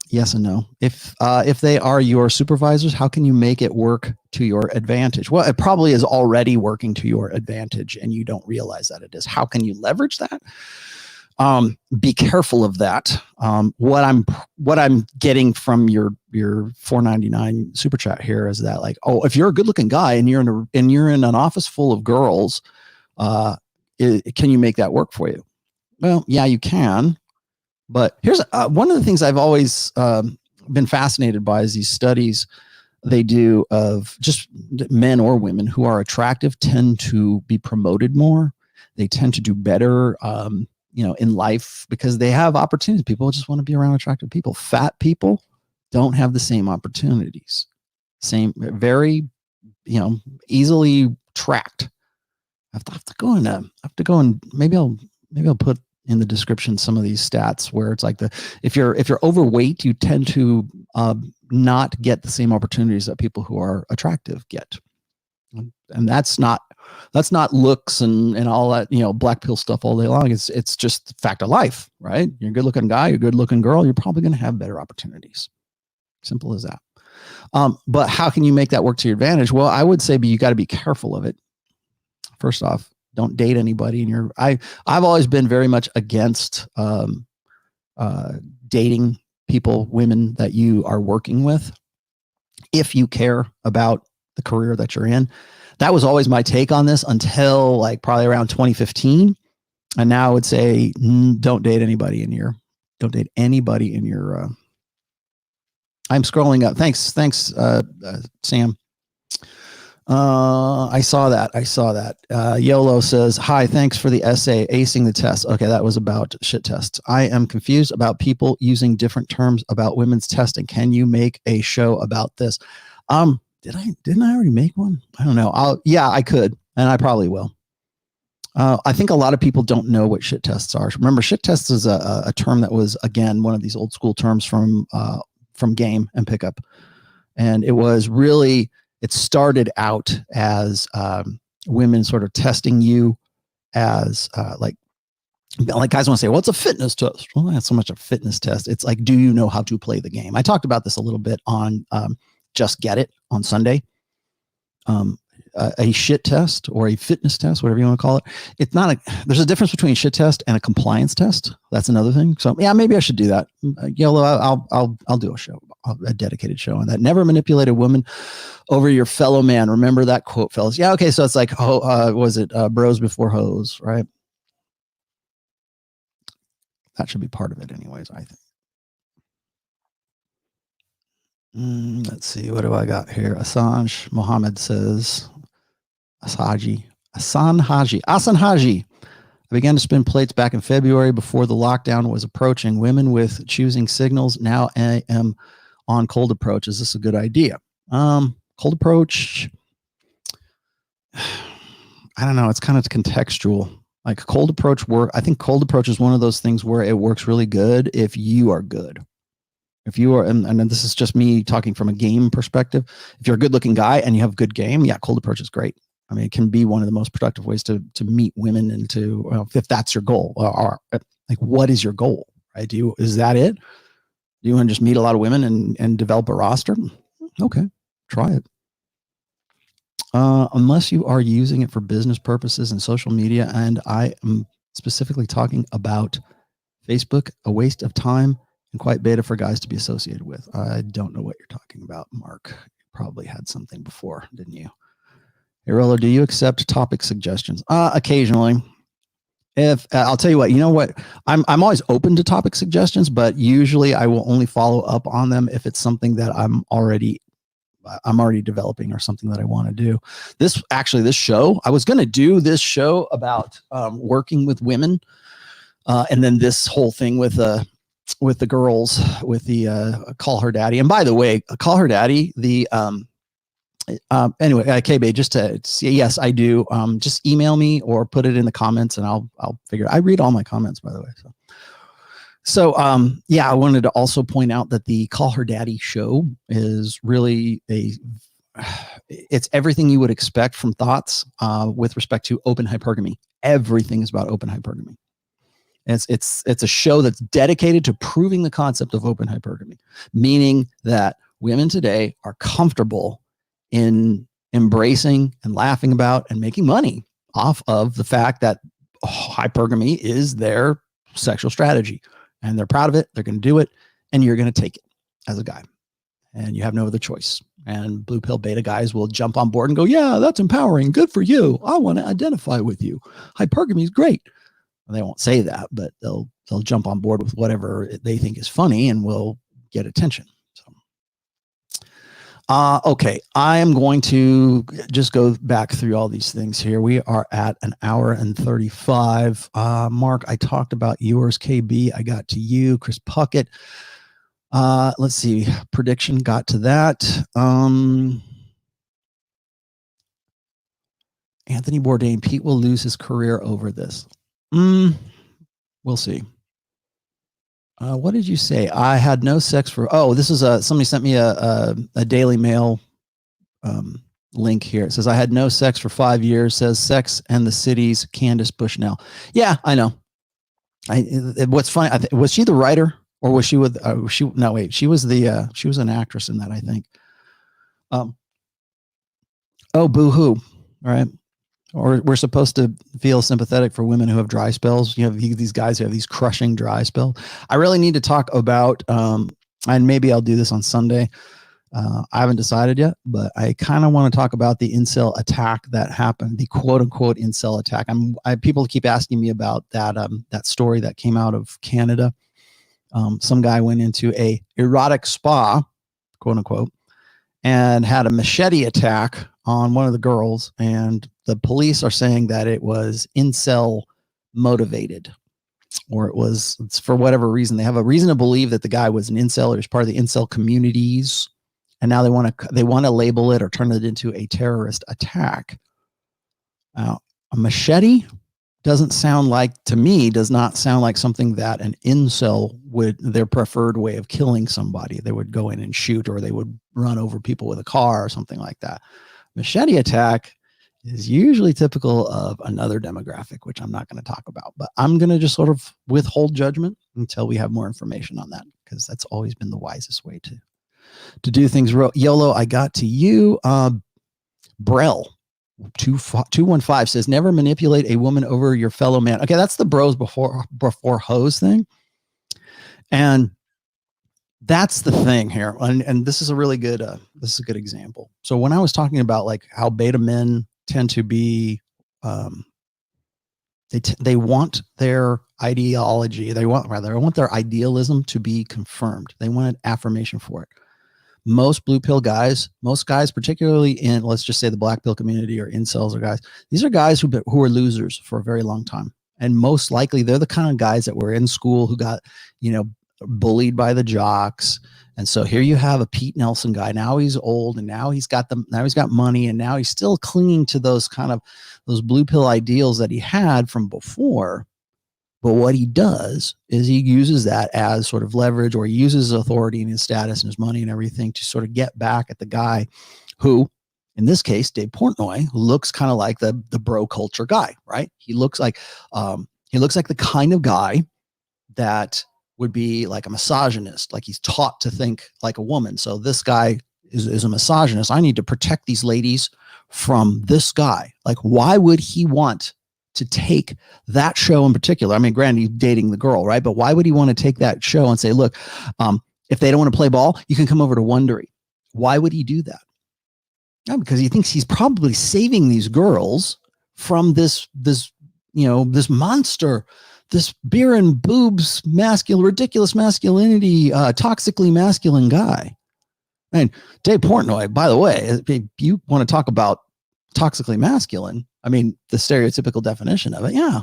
Yes and no. If they are your supervisors, how can you make it work to your advantage? Well, it probably is already working to your advantage and you don't realize that it is. How can you leverage that? Be careful of that. What I'm getting from your $4.99 super chat here is that, like, if you're a good looking guy and you're in an office full of girls, can you make that work for you? Well, yeah, you can. But here's one of the things I've always been fascinated by is these studies they do of just men or women who are attractive tend to be promoted more. They tend to do better, in life because they have opportunities. People just want to be around attractive people. Fat people don't have the same opportunities. Very, easily tracked. I have to go and maybe I'll put in the description some of these stats where it's like if you're overweight, you tend to not get the same opportunities that people who are attractive get. And that's not looks and all that, black pill stuff all day long. It's just fact of life, right? You're a good looking guy, you're a good looking girl, you're probably going to have better opportunities. Simple as that. But how can you make that work to your advantage? Well, I would say, you got to be careful of it. First off, don't date anybody. I've always been very much against dating people, women that you are working with. If you care about the career that you're in, that was always my take on this until like probably around 2015. And now I would say, don't date anybody in your, I'm scrolling up. Thanks, Sam. I saw that. YOLO says, hi, thanks for the essay, acing the test. Okay. That was about shit tests. I am confused about people using different terms about women's testing. Can you make a show about this? Didn't I already make one? I don't know. I could, and I probably will. I think a lot of people don't know what shit tests are. Remember, shit tests is a term that was, again, one of these old school terms from game and pickup. And it started out as women sort of testing you as like guys want to say, well, it's a fitness test. Well, not so much a fitness test. It's like, do you know how to play the game? I talked about this a little bit on Just Get It on Sunday. A shit test or a fitness test, whatever you want to call it. It's not there's a difference between a shit test and a compliance test. That's another thing. So yeah, maybe I should do that. YOLO, I'll do a show, a dedicated show on that. Never manipulate a woman over your fellow man. Remember that quote, fellas. Yeah. Okay. So it's like, was it bros before hoes, right? That should be part of it anyways, I think. Let's see. What do I got here? Assange Mohammed says, Asan Haji. I began to spin plates back in February before the lockdown was approaching. Women with choosing signals. Now I am on cold approach. Is this a good idea? Cold approach. I don't know. It's kind of contextual. Like cold approach work. I think cold approach is one of those things where it works really good if you are good. If you are, and this is just me talking from a game perspective. If you're a good looking guy and you have good game, yeah, cold approach is great. I mean, it can be one of the most productive ways to meet women and to, if that's your goal, or like, what is your goal, right? Is that it? Do you want to just meet a lot of women and develop a roster? Okay, try it. Unless you are using it for business purposes and social media, and I am specifically talking about Facebook, a waste of time and quite beta for guys to be associated with. I don't know what you're talking about, Mark. You probably had something before, didn't you? Hey, Rollo, do you accept topic suggestions? Occasionally. If I'll tell you what, I'm always open to topic suggestions, but usually I will only follow up on them if it's something that I'm already I'm already developing or something that I want to do. This show, I was going to do this show about working with women. And then this whole thing with the girls, with the call her daddy. And by the way, call her daddy, anyway, KB, just to see, yes, I do. Just email me or put it in the comments and I'll figure it. I read all my comments, by the way. So yeah, I wanted to also point out that the Call Her Daddy show is really it's everything you would expect from Thoughts with respect to open hypergamy. Everything is about open hypergamy. It's a show that's dedicated to proving the concept of open hypergamy, meaning that women today are comfortable in embracing and laughing about and making money off of the fact that hypergamy is their sexual strategy, and they're proud of it. They're going to do it, and you're going to take it as a guy, and you have no other choice. And blue pill beta guys will jump on board and go, yeah, that's empowering. Good for you. I want to identify with you. Hypergamy is great. They won't say that, but they'll jump on board with whatever they think is funny and will get attention. So, okay, I am going to just go back through all these things here. We are at 1 hour and 35. Mark, I talked about yours. KB, I got to you. Chris Puckett. Let's see. Prediction got to that. Anthony Bourdain, Pete will lose his career over this. We'll see. What did you say? I had no sex for, this is somebody sent me a Daily Mail link here. It says, I had no sex for 5 years, says Sex and the City's Candace Bushnell. Yeah, I know. What's funny, was she the writer or was she with, no, wait, she was an actress in that, I think. Boo-hoo. All right. Or we're supposed to feel sympathetic for women who have dry spells. You have these guys who have these crushing dry spells. I really need to talk about, and maybe I'll do this on Sunday. I haven't decided yet, but I kind of want to talk about the incel attack that happened, the quote unquote incel attack. People keep asking me about that story that came out of Canada. Some guy went into a erotic spa, quote unquote, and had a machete attack on one of the girls, and the police are saying that it was incel motivated, or it's for whatever reason. They have a reason to believe that the guy was an incel or is part of the incel communities, and now they want to label it or turn it into a terrorist attack. Now, a machete does not sound like something that an incel would, their preferred way of killing somebody. They would go in and shoot, or they would run over people with a car or something like that. Machete attack is usually typical of another demographic, which I'm not going to talk about, but I'm going to just sort of withhold judgment until we have more information on that, because that's always been the wisest way to do things. YOLO, I got to you. Brell 215 says, never manipulate a woman over your fellow man. Okay, that's the bros before hoes thing. And that's the thing here. And this is a really good, good example. So when I was talking about like how beta men tend to be, they want their ideology. They want their idealism to be confirmed. They want affirmation for it. Most blue pill guys, particularly in, let's just say, the black pill community or incels or guys, these are guys who are losers for a very long time. And most likely they're the kind of guys that were in school who got, bullied by the jocks. And so here you have a Pete Nelson guy. Now he's old, and now he's got money, and now he's still clinging to those blue pill ideals that he had from before. But what he does is he uses that as sort of leverage, or he uses his authority and his status and his money and everything to sort of get back at the guy who, in this case, Dave Portnoy, looks kind of like the bro culture guy, right? He looks like the kind of guy that would be like a misogynist, like he's taught to think like a woman. So this guy is a misogynist. I need to protect these ladies from this guy. Like, why would he want to take that show in particular? I mean, granted, he's dating the girl, right? But why would he want to take that show and say, look, if they don't want to play ball, you can come over to Wondery? Why would he do that? No, because he thinks he's probably saving these girls from this monster, this beer and boobs ridiculous masculinity, toxically masculine guy. And Dave Portnoy, by the way, if you want to talk about toxically masculine, I mean, the stereotypical definition of it, yeah.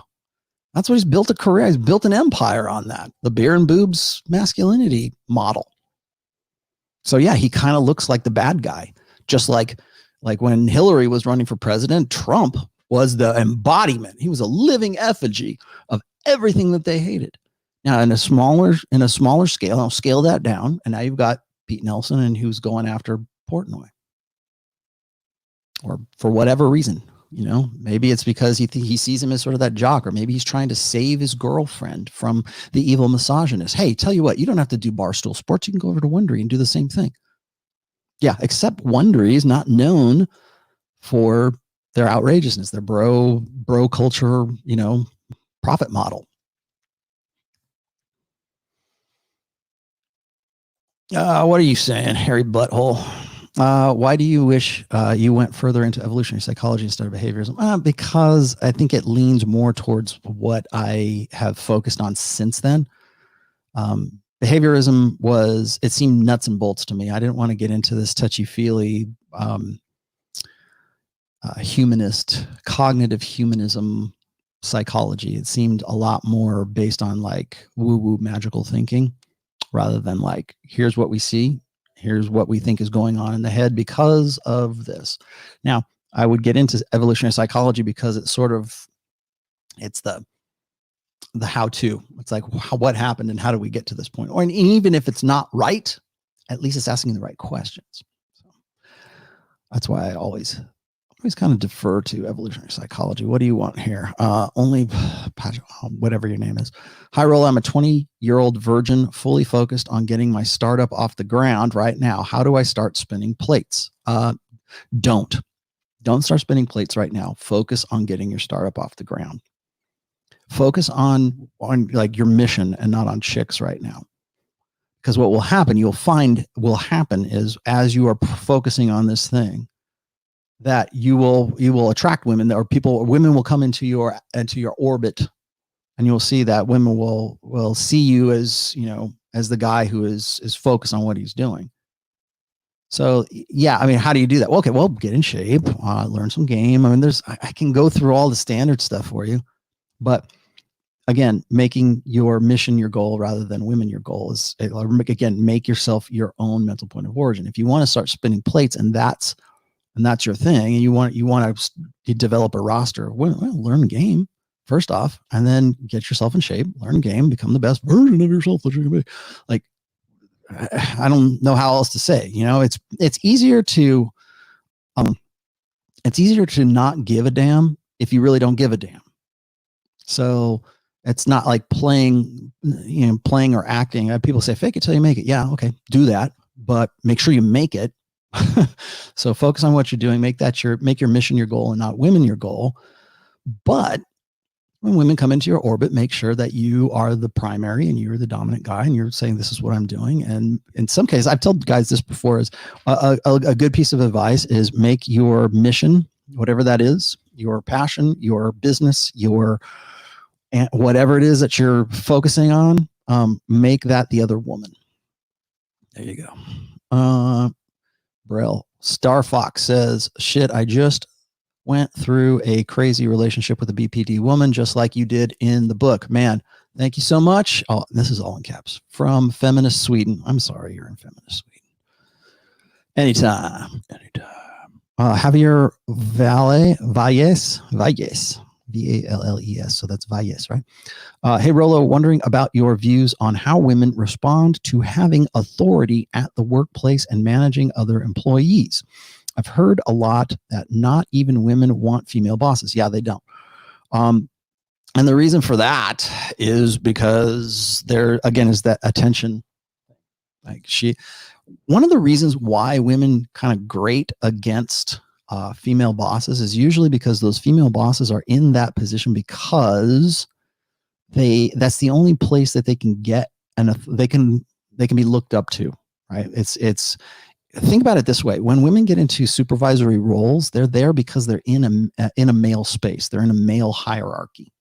That's what he's built a career. He's built an empire on that. The beer and boobs masculinity model. So yeah, he kind of looks like the bad guy. Just like when Hillary was running for president, Trump was the embodiment. He was a living effigy of everything that they hated. Now in a smaller scale, I'll scale that down. And now you've got Pete Nelson and who's going after Portnoy. Or for whatever reason. You know, maybe it's because he sees him as sort of that jock, or maybe he's trying to save his girlfriend from the evil misogynist. Hey, tell you what, you don't have to do Barstool Sports. You can go over to Wondery and do the same thing. Yeah, except Wondery is not known for their outrageousness, their bro culture, you know, profit model. What are you saying, hairy butthole? Why do you wish you went further into evolutionary psychology instead of behaviorism? Because I think it leans more towards what I have focused on since then. Behaviorism it seemed nuts and bolts to me. I didn't want to get into this touchy-feely humanist, cognitive humanism psychology. It seemed a lot more based on like woo-woo magical thinking rather than like, here's what we see. Here's what we think is going on in the head because of this. Now, I would get into evolutionary psychology because it's the how-to. It's like what happened and how do we get to this point? Or and even if it's not right, at least it's asking the right questions. So that's why I always kind of defer to evolutionary psychology. What do you want here? Only whatever your name is. Hi, Rollo. I'm a 20-year-old virgin, fully focused on getting my startup off the ground right now. How do I start spinning plates? Don't start spinning plates right now. Focus on getting your startup off the ground. Focus on like your mission and not on chicks right now. Because what will happen, is as you are focusing on this thing, that you will attract women, or women will come into your orbit, and you'll see that women will see you as, you know, as the guy who is focused on what he's doing. So yeah, I mean, how do you do that? Well, okay, well, get in shape, learn some game. I mean, I can go through all the standard stuff for you, but again, making your mission your goal rather than women your goal is, again, make yourself your own mental point of origin. If you want to start spinning plates and that's your thing, and you want to develop a roster, well, learn the game first off, and then get yourself in shape, learn the game, become the best version of yourself that you can be. Like, I don't know how else to say. You know, it's easier to not give a damn if you really don't give a damn. So it's not like playing or acting. People say fake it till you make it. Yeah, okay, do that, but make sure you make it. So focus on what you're doing. Make your mission your goal and not women your goal. But when women come into your orbit, make sure that you are the primary and you're the dominant guy and you're saying, this is what I'm doing. And in some cases, I've told guys this before, is a good piece of advice is make your mission, whatever that is, your passion, your business, and whatever it is that you're focusing on, make that the other woman. There you go. Brill. Star Fox says, shit, I just went through a crazy relationship with a BPD woman, just like you did in the book. Man, thank you so much. Oh, this is all in caps. From Feminist Sweden. I'm sorry you're in Feminist Sweden. Anytime. Javier Valles. V-A-L-L-E-S. So that's Valles, right? Hey, Rollo, wondering about your views on how women respond to having authority at the workplace and managing other employees. I've heard a lot that not even women want female bosses. Yeah, they don't. And the reason for that is because there, again, is that attention. Like one of the reasons why women kind of grate against female bosses is usually because those female bosses are in that position because that's the only place that they can get, and they can be looked up to, right? It's think about it this way. When women get into supervisory roles, they're there because they're in a male space. They're in a male hierarchy.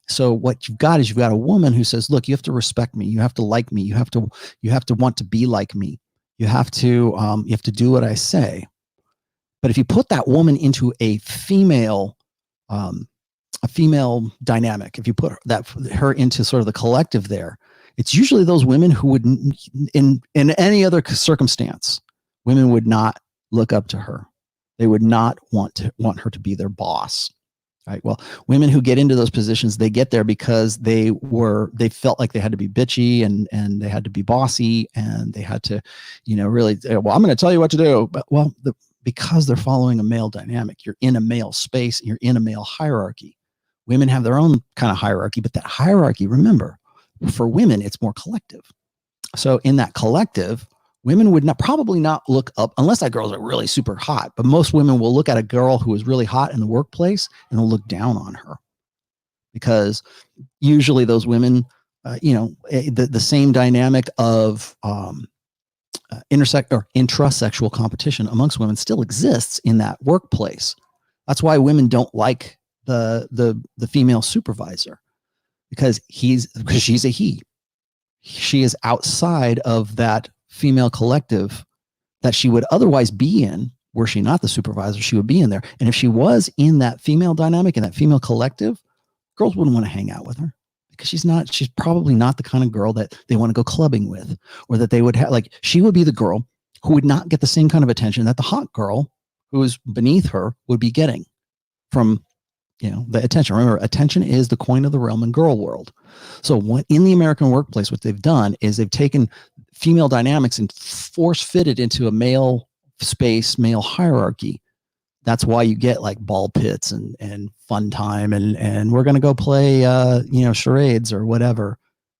So what you've got a woman who says, look, you have to respect me. You have to like me. You have to want to be like me. You have to do what I say. But if you put that woman into a female dynamic, if you put her into sort of the collective there, it's usually those women who would, in any other circumstance, women would not look up to her. They would not want her to be their boss. Right. Well, women who get into those positions, they get there because they felt like they had to be bitchy and they had to be bossy and they had to, really, well, I'm going to tell you what to do. But because they're following a male dynamic, you're in a male space, you're in a male hierarchy. Women have their own kind of hierarchy, but that hierarchy, remember, for women, it's more collective. So in that collective, women would probably not look up unless that girl's really super hot. But most women will look at a girl who is really hot in the workplace and they'll look down on her because usually those women, the same dynamic of intrasexual competition amongst women still exists in that workplace. That's why women don't like the female supervisor because she's a he. She is outside of that female collective that she would otherwise be in. Were she not the supervisor, she would be in there. And if she was in that female dynamic, in that female collective, girls wouldn't want to hang out with her because she's probably not the kind of girl that they want to go clubbing with, or that they would have, she would be the girl who would not get the same kind of attention that the hot girl who is beneath her would be getting from, the attention. Remember, attention is the coin of the realm in girl world. So in the American workplace, what they've done is they've taken female dynamics and force fitted into a male space, male hierarchy. That's why you get like ball pits and fun time and we're going to go play, charades or whatever.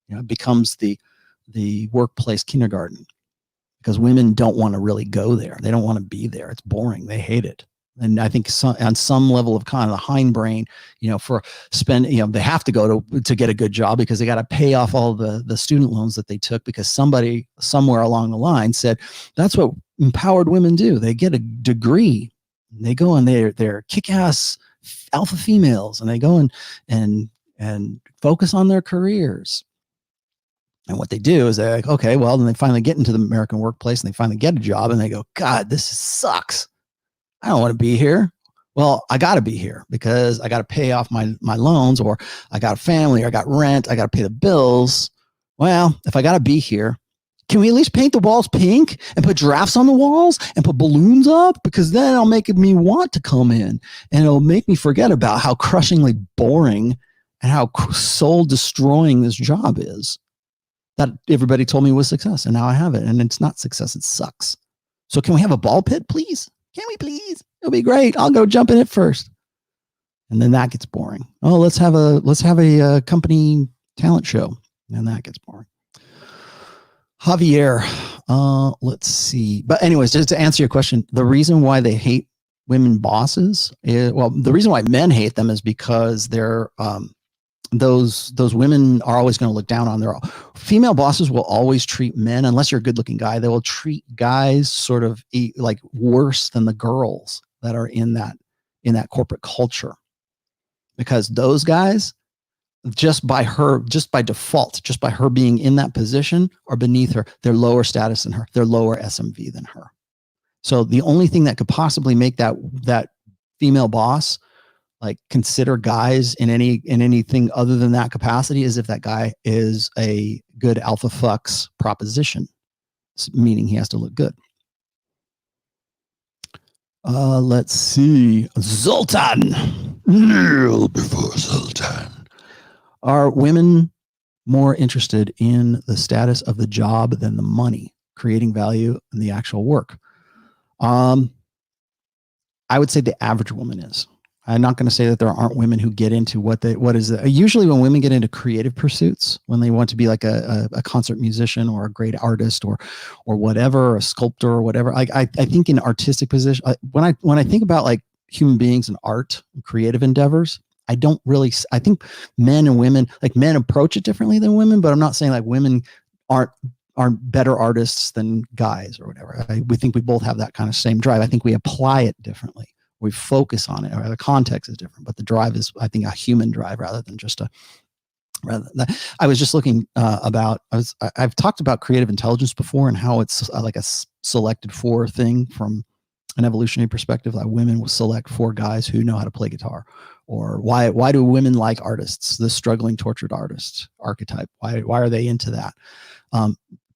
It becomes the workplace kindergarten because women don't want to really go there. They don't want to be there. It's boring. They hate it. And I think on some level of kind of the hindbrain, they have to go to get a good job because they got to pay off all the student loans that they took because somebody somewhere along the line said, that's what empowered women do. They get a degree. They go and they're kick-ass alpha females and they go and focus on their careers. And what they do is they're like, okay, well, then they finally get into the American workplace and they finally get a job and they go, God, this sucks. I don't want to be here. Well, I got to be here because I got to pay off my loans, or I got a family, or I got rent, I got to pay the bills. Well, if I got to be here, can we at least paint the walls pink and put giraffes on the walls and put balloons up? Because then it'll make me want to come in and it'll make me forget about how crushingly boring and how soul destroying this job is that everybody told me was success. And now I have it and it's not success. It sucks. So can we have a ball pit, please? Can we please? It'll be great. I'll go jump in it first. And then that gets boring. Oh, let's have a company talent show. And that gets boring. Javier, let's see. But anyways, just to answer your question, the reason why they hate women bosses is, the reason why men hate them is because they're those women are always going to look down on their female bosses will always treat men, unless you're a good looking guy, they will treat guys sort of like worse than the girls that are in that corporate culture, because those guys, just by default, just by her being in that position, are beneath her. They're lower status than her. They're lower SMV than her. So the only thing that could possibly make that female boss like consider guys in anything other than that capacity is if that guy is a good alpha fucks proposition, meaning he has to look good. Let's see. Zoltan. Before Zoltan. Are women more interested in the status of the job than the money, creating value in the actual work? I would say the average woman is. I'm not going to say that there aren't women who get into usually when women get into creative pursuits, when they want to be like a concert musician or a great artist or whatever, a sculptor or whatever. I think in artistic position, when I think about like human beings and art and creative endeavors, I think men and women, like men approach it differently than women, but I'm not saying like women aren't better artists than guys or whatever. We think we both have that kind of same drive. I think we apply it differently. We focus on it, or the context is different, but the drive is, I think, a human drive rather than just I was just looking I've talked about creative intelligence before and how it's like a selected for thing from an evolutionary perspective. Like women will select for guys who know how to play guitar, or why do women like artists, the struggling tortured artist archetype? Why are they into that?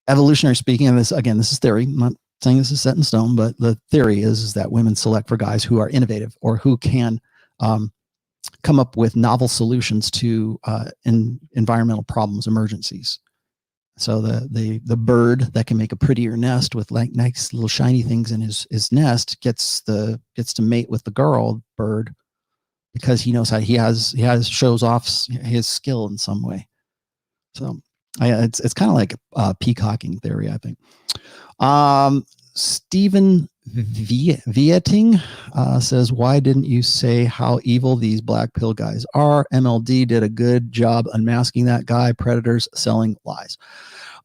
Evolutionary speaking, and this is theory. I'm not saying this is set in stone, but the theory is that women select for guys who are innovative or who can come up with novel solutions to environmental problems, emergencies. So the bird that can make a prettier nest with like nice little shiny things in his nest gets to mate with the girl bird because he knows how he shows off his skill in some way. So it's kind of like peacocking theory, I think. Stephen Vieting says, why didn't you say how evil these black pill guys are? MLD did a good job unmasking that guy. Predators selling lies.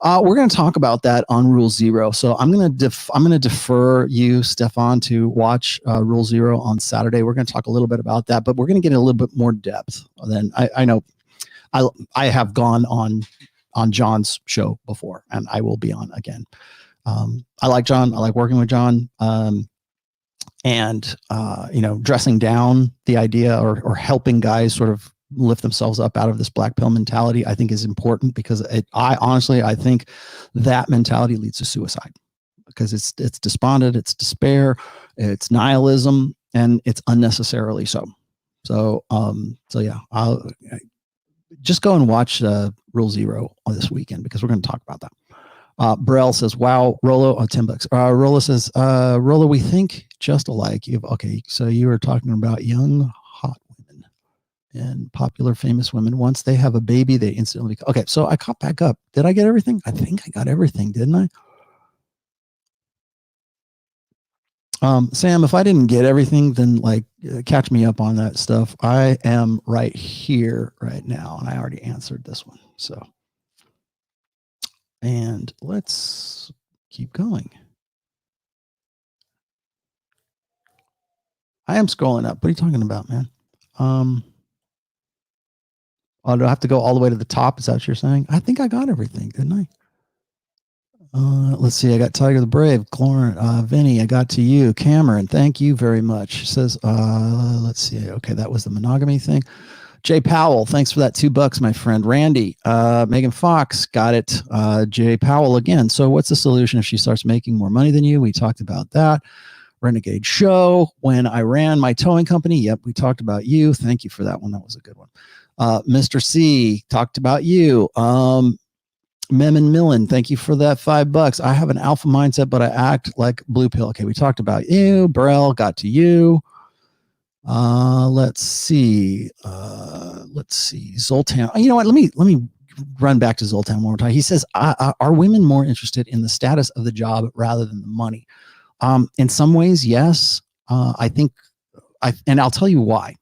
We're going to talk about that on Rule Zero. So I'm going to defer you, Stefan, to watch Rule Zero on Saturday. We're going to talk a little bit about that, but we're going to get a little bit more depth than I know. I have gone on John's show before, and I will be on again. I like John. I like working with John. And dressing down the idea or helping guys sort of lift themselves up out of this black pill mentality, I think is important because I think that mentality leads to suicide because it's despondent, it's despair, it's nihilism, and it's unnecessarily so. So yeah, I'll just go and watch Rule Zero this weekend because we're going to talk about that. Burrell says, wow, Rollo, $10. Rollo says, Rollo, we think just alike. Okay, so you were talking about young, hot women and popular, famous women. Once they have a baby, they instantly okay, so I caught back up. Did I get everything? I think I got everything, didn't I? Sam, if I didn't get everything, then catch me up on that stuff. I am right here right now, and I already answered this one. So. And let's keep going. I am scrolling up. What are you talking about, man? Do I have to go all the way to the top? Is that what you're saying? I think I got everything, didn't I? Let's see. I got Tiger the Brave, Vinny. I got to you, Cameron. Thank you very much. Says, let's see. Okay, that was the monogamy thing. Jay Powell, thanks for that $2, my friend. Randy, Megan Fox, got it. Jay Powell again. So what's the solution if she starts making more money than you? We talked about that. Renegade Show, when I ran my towing company. Yep, we talked about you. Thank you for that one. That was a good one. Mr. C, talked about you. Mem and Millen, thank you for that $5. I have an alpha mindset, but I act like blue pill. Okay, we talked about you. Burrell, got to you. Let's see. Zoltan. You know what? Let me run back to Zoltan one more time. He says, are women more interested in the status of the job rather than the money? In some ways, yes. I think and I'll tell you why.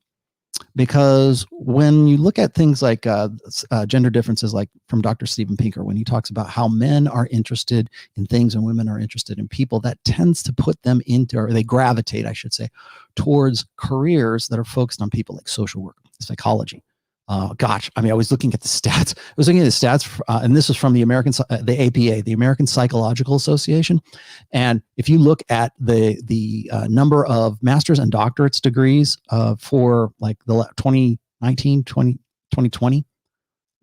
Because when you look at things like gender differences, like from Dr. Steven Pinker, when he talks about how men are interested in things and women are interested in people, that tends to put them into, or they gravitate, I should say, towards careers that are focused on people like social work, psychology. Gosh, I mean, I was looking at the stats. I was looking at the stats, and this is from the APA, the American Psychological Association. And if you look at the number of master's and doctorates degrees for like the 2019, 2020,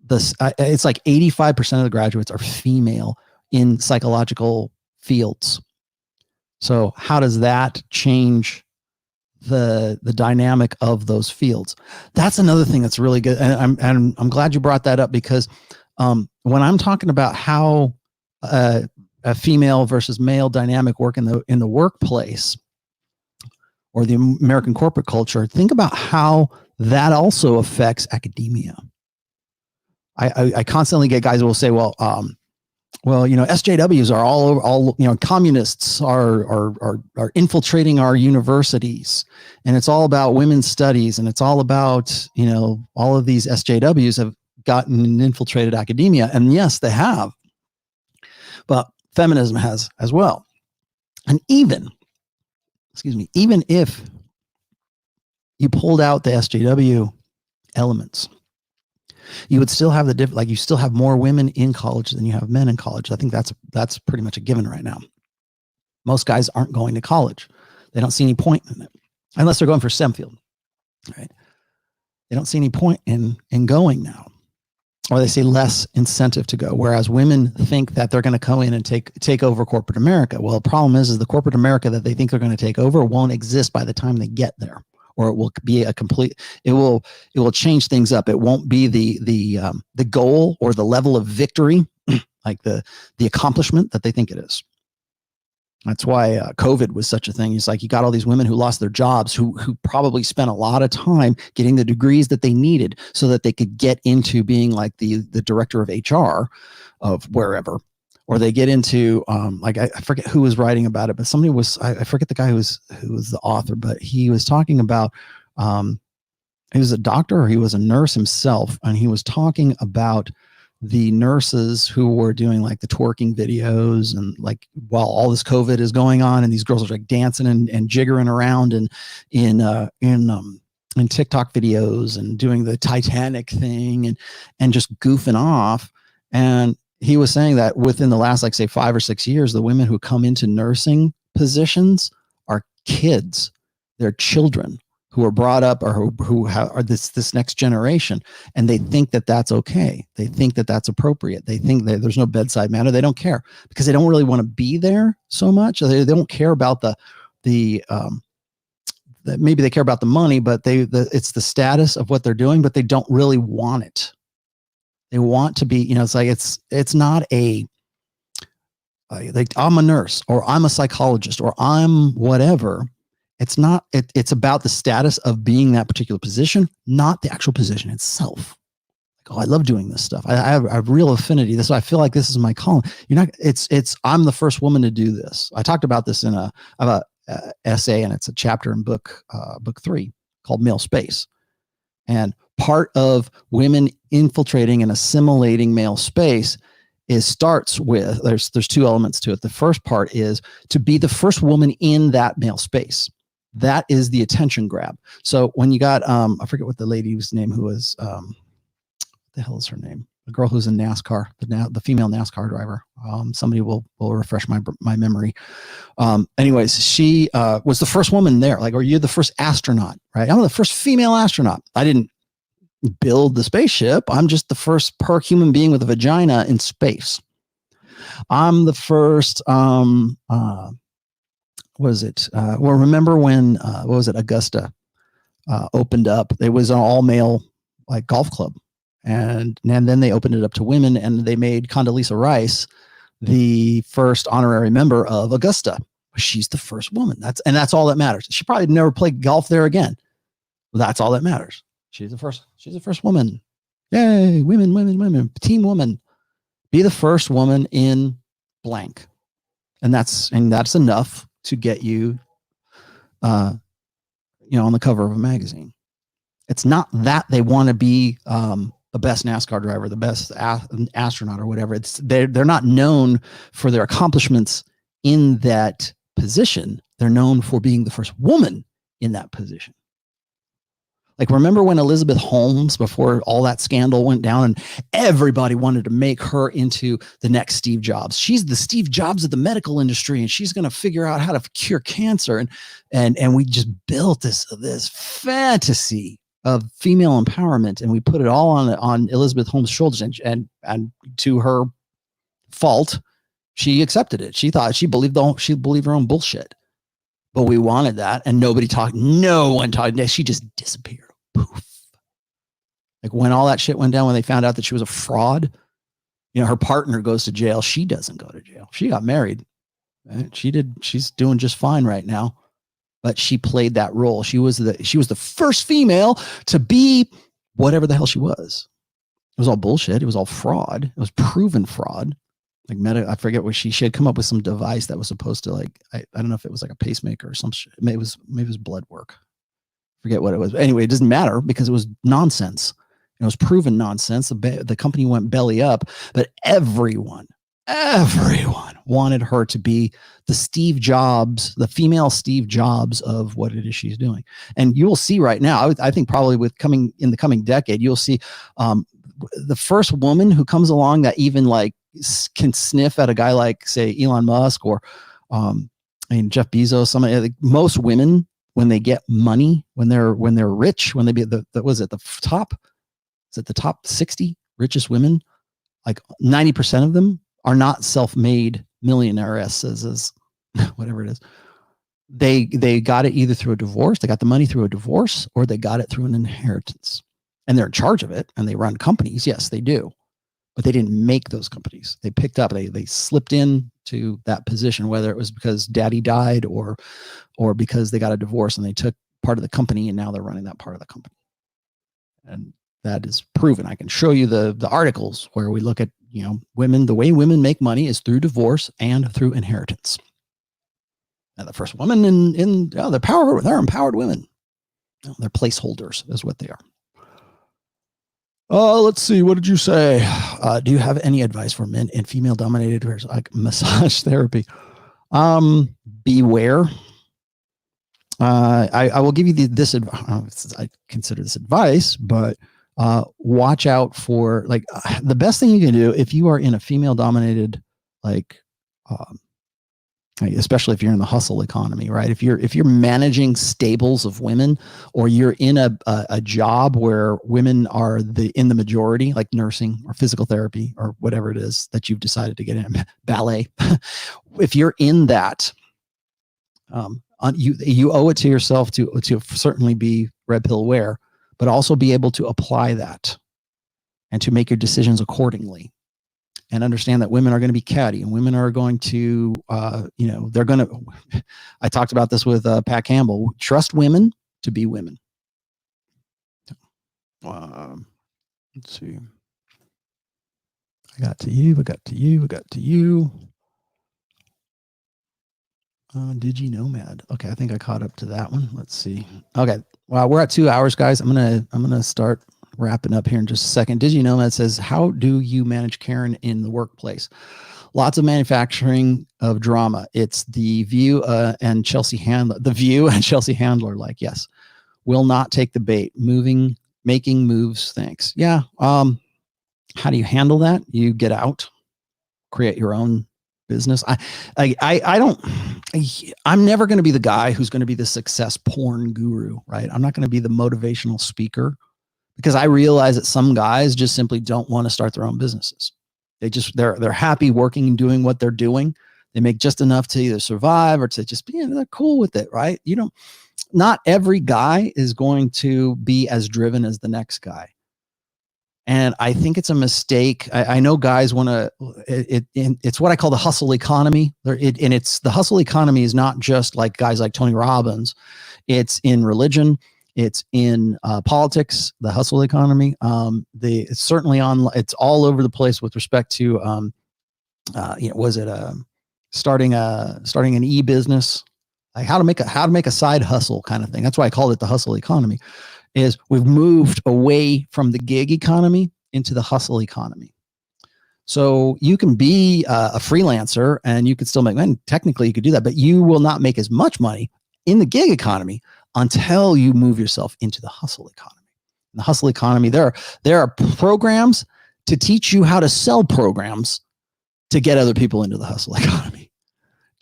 it's like 85% of the graduates are female in psychological fields. So how does that change the dynamic of those fields? That's another thing that's really good, and I'm glad you brought that up, because when I'm talking about how a female versus male dynamic work in the workplace or the American corporate culture, think about how that also affects academia. I constantly get guys who will say, well, SJWs are all communists are infiltrating our universities, and it's all about women's studies, and it's all about, all of these SJWs have gotten and infiltrated academia. And yes, they have, but feminism has as well. And even if you pulled out the SJW elements, You would still have like you still have more women in college than you have men in college. I think that's pretty much a given right now. Most guys aren't going to college. They don't see any point in it unless they're going for STEM field, right? They don't see any point in going now, or they see less incentive to go. Whereas women think that they're going to come in and take over corporate America. Well, the problem is the corporate America that they think they're going to take over won't exist by the time they get there, or it will be it will change things up. It won't be the goal or the level of victory, like the accomplishment that they think it is. That's why COVID was such a thing. It's like you got all these women who lost their jobs, who probably spent a lot of time getting the degrees that they needed so that they could get into being like the director of HR of wherever, or they get into like I forget who was writing about it, but somebody was I forget the guy who was the author, but he was talking about he was a doctor or he was a nurse himself, and he was talking about the nurses who were doing like the twerking videos, and like while all this COVID is going on and these girls are like dancing and jiggering around and in TikTok videos and doing the Titanic thing and just goofing off. And he was saying that within the last, like say 5 or 6 years, the women who come into nursing positions are kids. They're children who are brought up or who are this next generation, and they think that that's okay. They think that that's appropriate. They think that there's no bedside manner. They don't care because they don't really want to be there so much. They don't care about maybe they care about the money, but it's the status of what they're doing, but they don't really want it. They want to be, it's like, it's not like I'm a nurse or I'm a psychologist or I'm whatever. It's not, it's about the status of being that particular position, not the actual position itself. Like, oh, I love doing this stuff. I have real affinity. I feel like this is my calling. I'm the first woman to do this. I talked about this in a essay, and it's a chapter in book 3 called Male Space. And part of women infiltrating and assimilating male space starts with, there's 2 elements to it. The first part is to be the first woman in that male space. That is the attention grab. So when you got, I forget what the lady's name who was, what the hell is her name? The girl who's in NASCAR, the female NASCAR driver. Somebody will refresh my memory. Anyways, she was the first woman there. Like, or you're the first astronaut, right? I'm the first female astronaut. I didn't build the spaceship. I'm just the first human being with a vagina in space. I'm the first, remember when, Augusta opened up? It was an all-male like golf club. And then they opened it up to women, and they made Condoleezza Rice the first honorary member of Augusta. She's the first woman. That's all that matters. She probably never played golf there again. Well, that's all that matters. She's the first woman. Yay, women, team woman. Be the first woman in blank. And that's enough to get you on the cover of a magazine. It's not that they want to be the best NASCAR driver, the best astronaut or whatever. They're not known for their accomplishments in that position. They're known for being the first woman in that position. Like, remember when Elizabeth Holmes, before all that scandal went down and everybody wanted to make her into the next Steve Jobs? She's the Steve Jobs of the medical industry, and she's going to figure out how to cure cancer. And we just built this fantasy of female empowerment, and we put it all on Elizabeth Holmes' shoulders. And to her fault, she accepted it. She thought she believed her own bullshit. But we wanted that, and nobody talked. No one talked. She just disappeared. Poof. Like when all that shit went down, when they found out that she was a fraud, her partner goes to jail. She doesn't go to jail. She got married. Right? She's doing just fine right now. But she played that role. She was the first female to be whatever the hell she was. It was all bullshit. It was all fraud. It was proven fraud. Like I forget what she had come up with some device that was supposed to, like, I don't know if it was like a pacemaker or some shit. Maybe it was blood work. Forget what it was. But anyway, it doesn't matter because it was nonsense. It was proven nonsense. The company went belly up, but everyone wanted her to be the Steve Jobs, the female Steve Jobs of what it is she's doing. And you'll see right now, I think probably in the coming decade, you'll see the first woman who comes along that even like can sniff at a guy like, say, Elon Musk or Jeff Bezos, somebody, like most women, when they get money, when they're rich, when they be the top 60 richest women, like 90% of them are not self-made millionairesses, whatever it is. They got it either through a divorce, they got the money through a divorce, or they got it through an inheritance. And they're in charge of it, and they run companies. Yes, they do. But they didn't make those companies. They picked up, they slipped into that position, whether it was because daddy died or because they got a divorce and they took part of the company and now they're running that part of the company. And that is proven. I can show you the articles where we look at, women, the way women make money is through divorce and through inheritance. And the first woman they're empowered women. They're placeholders is what they are. Let's see. What did you say? Do you have any advice for men in female dominated areas like massage therapy? Beware. I will give you this advice. I consider this advice, but watch out for the best thing you can do if you are in a female dominated, especially if you're in the hustle economy, right? If you're managing stables of women, or you're in a job where women are in the majority, like nursing or physical therapy or whatever it is that you've decided to get in, ballet. If you're in that, you owe it to yourself to certainly be red pill aware, but also be able to apply that and to make your decisions accordingly. And understand that women are going to be catty, and women are going to, they're going to, I talked about this with Pat Campbell, trust women to be women. Let's see. I got to you. Digi-Nomad. Okay, I think I caught up to that one. Let's see. Okay, well, we're at 2 hours, guys. I'm gonna start wrapping up here in just a second. Digi-Nomad says, how do you manage Karen in the workplace? Lots of manufacturing of drama. It's The View and Chelsea Handler. The View and Chelsea Handler, yes, will not take the bait. Making moves. Thanks. Yeah. How do you handle that? You get out, create your own business. I'm never going to be the guy who's going to be the success porn guru, right? I'm not going to be the motivational speaker, because I realize that some guys just simply don't want to start their own businesses. They're happy working and doing what they're doing. They make just enough to either survive or to just be, they're cool with it, right? Not every guy is going to be as driven as the next guy. And I think it's a mistake. I know guys want to, it's what I call the hustle economy. The hustle economy is not just like guys like Tony Robbins. It's in religion. It's in politics, the hustle economy. It's certainly it's all over the place with respect to, starting an e-business, like how to make a side hustle kind of thing. That's why I called it the hustle economy. Is we've moved away from the gig economy into the hustle economy. So you can be a freelancer and you could still make money. Technically, you could do that, but you will not make as much money in the gig economy until you move yourself into the hustle economy. In the hustle economy, there are programs to teach you how to sell programs to get other people into the hustle economy.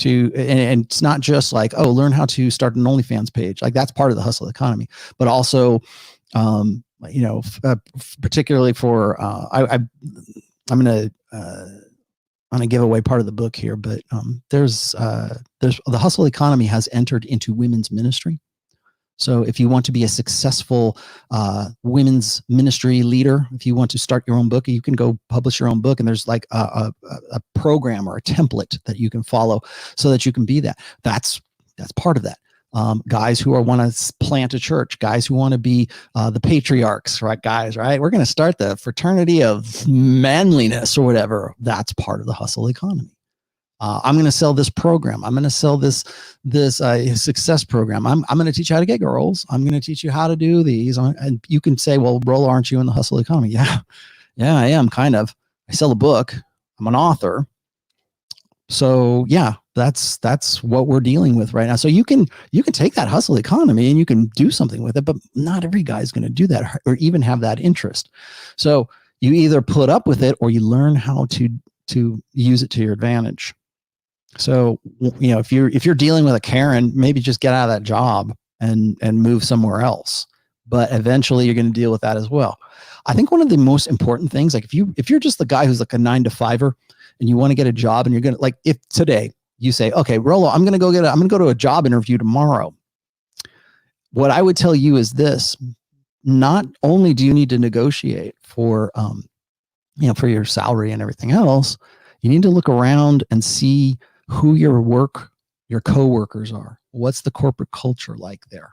And it's not just like, learn how to start an OnlyFans page. Like that's part of the hustle economy, but also, particularly for, I'm going to give away part of the book here, but there's the hustle economy has entered into women's ministry. So if you want to be a successful women's ministry leader, if you want to start your own book, you can go publish your own book. And there's like a program or a template that you can follow so that you can be that. That's part of that. Guys who want to plant a church, guys who want to be the patriarchs, right? Guys, right? We're going to start the fraternity of manliness or whatever. That's part of the hustle economy. I'm going to sell this program. I'm going to sell this success program. I'm going to teach you how to get girls. I'm going to teach you how to do these. And you can say, well, Rollo, aren't you in the hustle economy? Yeah, I am kind of. I sell a book. I'm an author. So yeah, that's what we're dealing with right now. So you can take that hustle economy and you can do something with it, but not every guy is going to do that or even have that interest. So You either put up with it or you learn how to use it to your advantage. So, if you're dealing with a Karen, maybe just get out of that job and move somewhere else. But eventually you're going to deal with that as well. I think one of the most important things, like if you're just the guy who's like a 9-to-5er and you want to get a job and you're going to, like, if today you say, okay, Rollo, I'm going to go to a job interview tomorrow. What I would tell you is this: not only do you need to negotiate for, for your salary and everything else, you need to look around and see who your coworkers are. What's the corporate culture like there?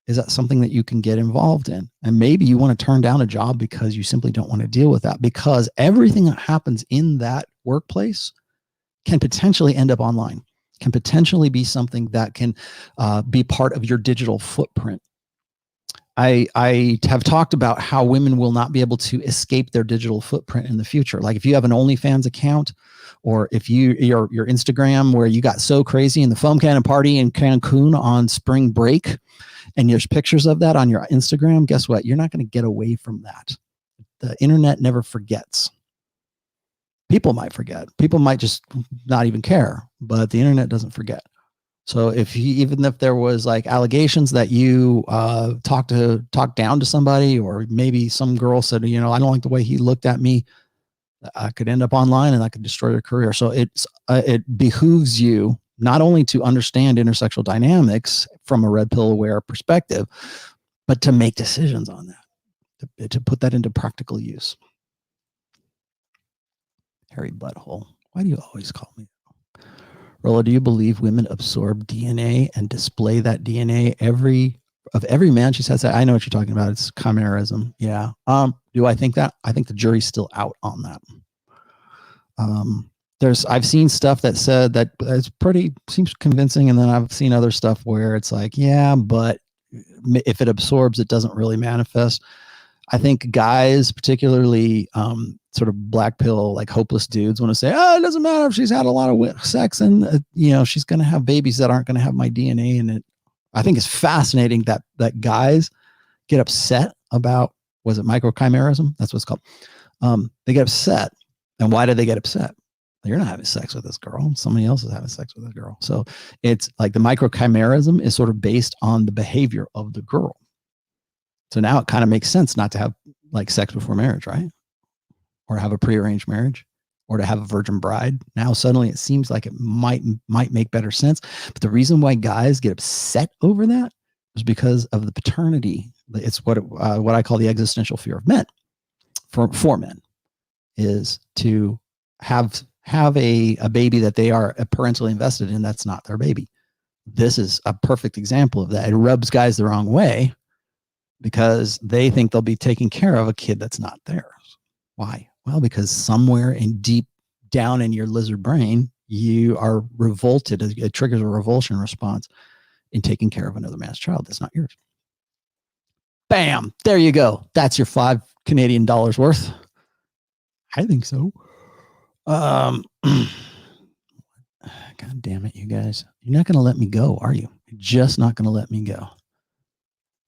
Is that something that you can get involved in? And maybe you want to turn down a job because you simply don't want to deal with that, because everything that happens in that workplace can potentially end up online, can potentially be something that can be part of your digital footprint. I have talked about how women will not be able to escape their digital footprint in the future. Like if you have an OnlyFans account, or if your Instagram, where you got so crazy in the foam cannon party in Cancun on spring break, and there's pictures of that on your Instagram, guess what? You're not going to get away from that. The internet never forgets. People might forget. People might just not even care, but the internet doesn't forget. So even if there was like allegations that you talked down to somebody, or maybe some girl said, I don't like the way he looked at me, I could end up online and I could destroy your career. So it behooves you not only to understand intersexual dynamics from a red pill aware perspective, but to make decisions on that, to put that into practical use. Hairy butthole. Why do you always call me? Rollo, do you believe women absorb DNA and display that DNA every man? She says that. I know what you're talking about. It's chimerism. Yeah. Do I think that? I think the jury's still out on that. I've seen stuff that said that seems convincing. And then I've seen other stuff where it's like, yeah, but if it absorbs, it doesn't really manifest. I think guys, particularly sort of black pill, like hopeless dudes, want to say, it doesn't matter if she's had a lot of sex and, she's going to have babies that aren't going to have my DNA in it. I think it's fascinating that guys get upset about, was it microchimerism? That's what it's called. They get upset. And why do they get upset? You're not having sex with this girl. Somebody else is having sex with this girl. So it's like the microchimerism is sort of based on the behavior of the girl. So now it kind of makes sense not to have like sex before marriage, right? Or have a prearranged marriage, or to have a virgin bride. Now suddenly it seems like it might make better sense. But the reason why guys get upset over that is because of the paternity. It's what I call the existential fear of men. For men, is to have a baby that they are parentally invested in that's not their baby. This is a perfect example of that. It rubs guys the wrong way, because they think they'll be taking care of a kid that's not theirs. Why? Well, because somewhere deep down in your lizard brain, you are revolted. It triggers a revulsion response in taking care of another man's child that's not yours. Bam! There you go. That's your $5 Canadian worth. I think so. God damn it, you guys. You're not going to let me go, are you? You're just not going to let me go.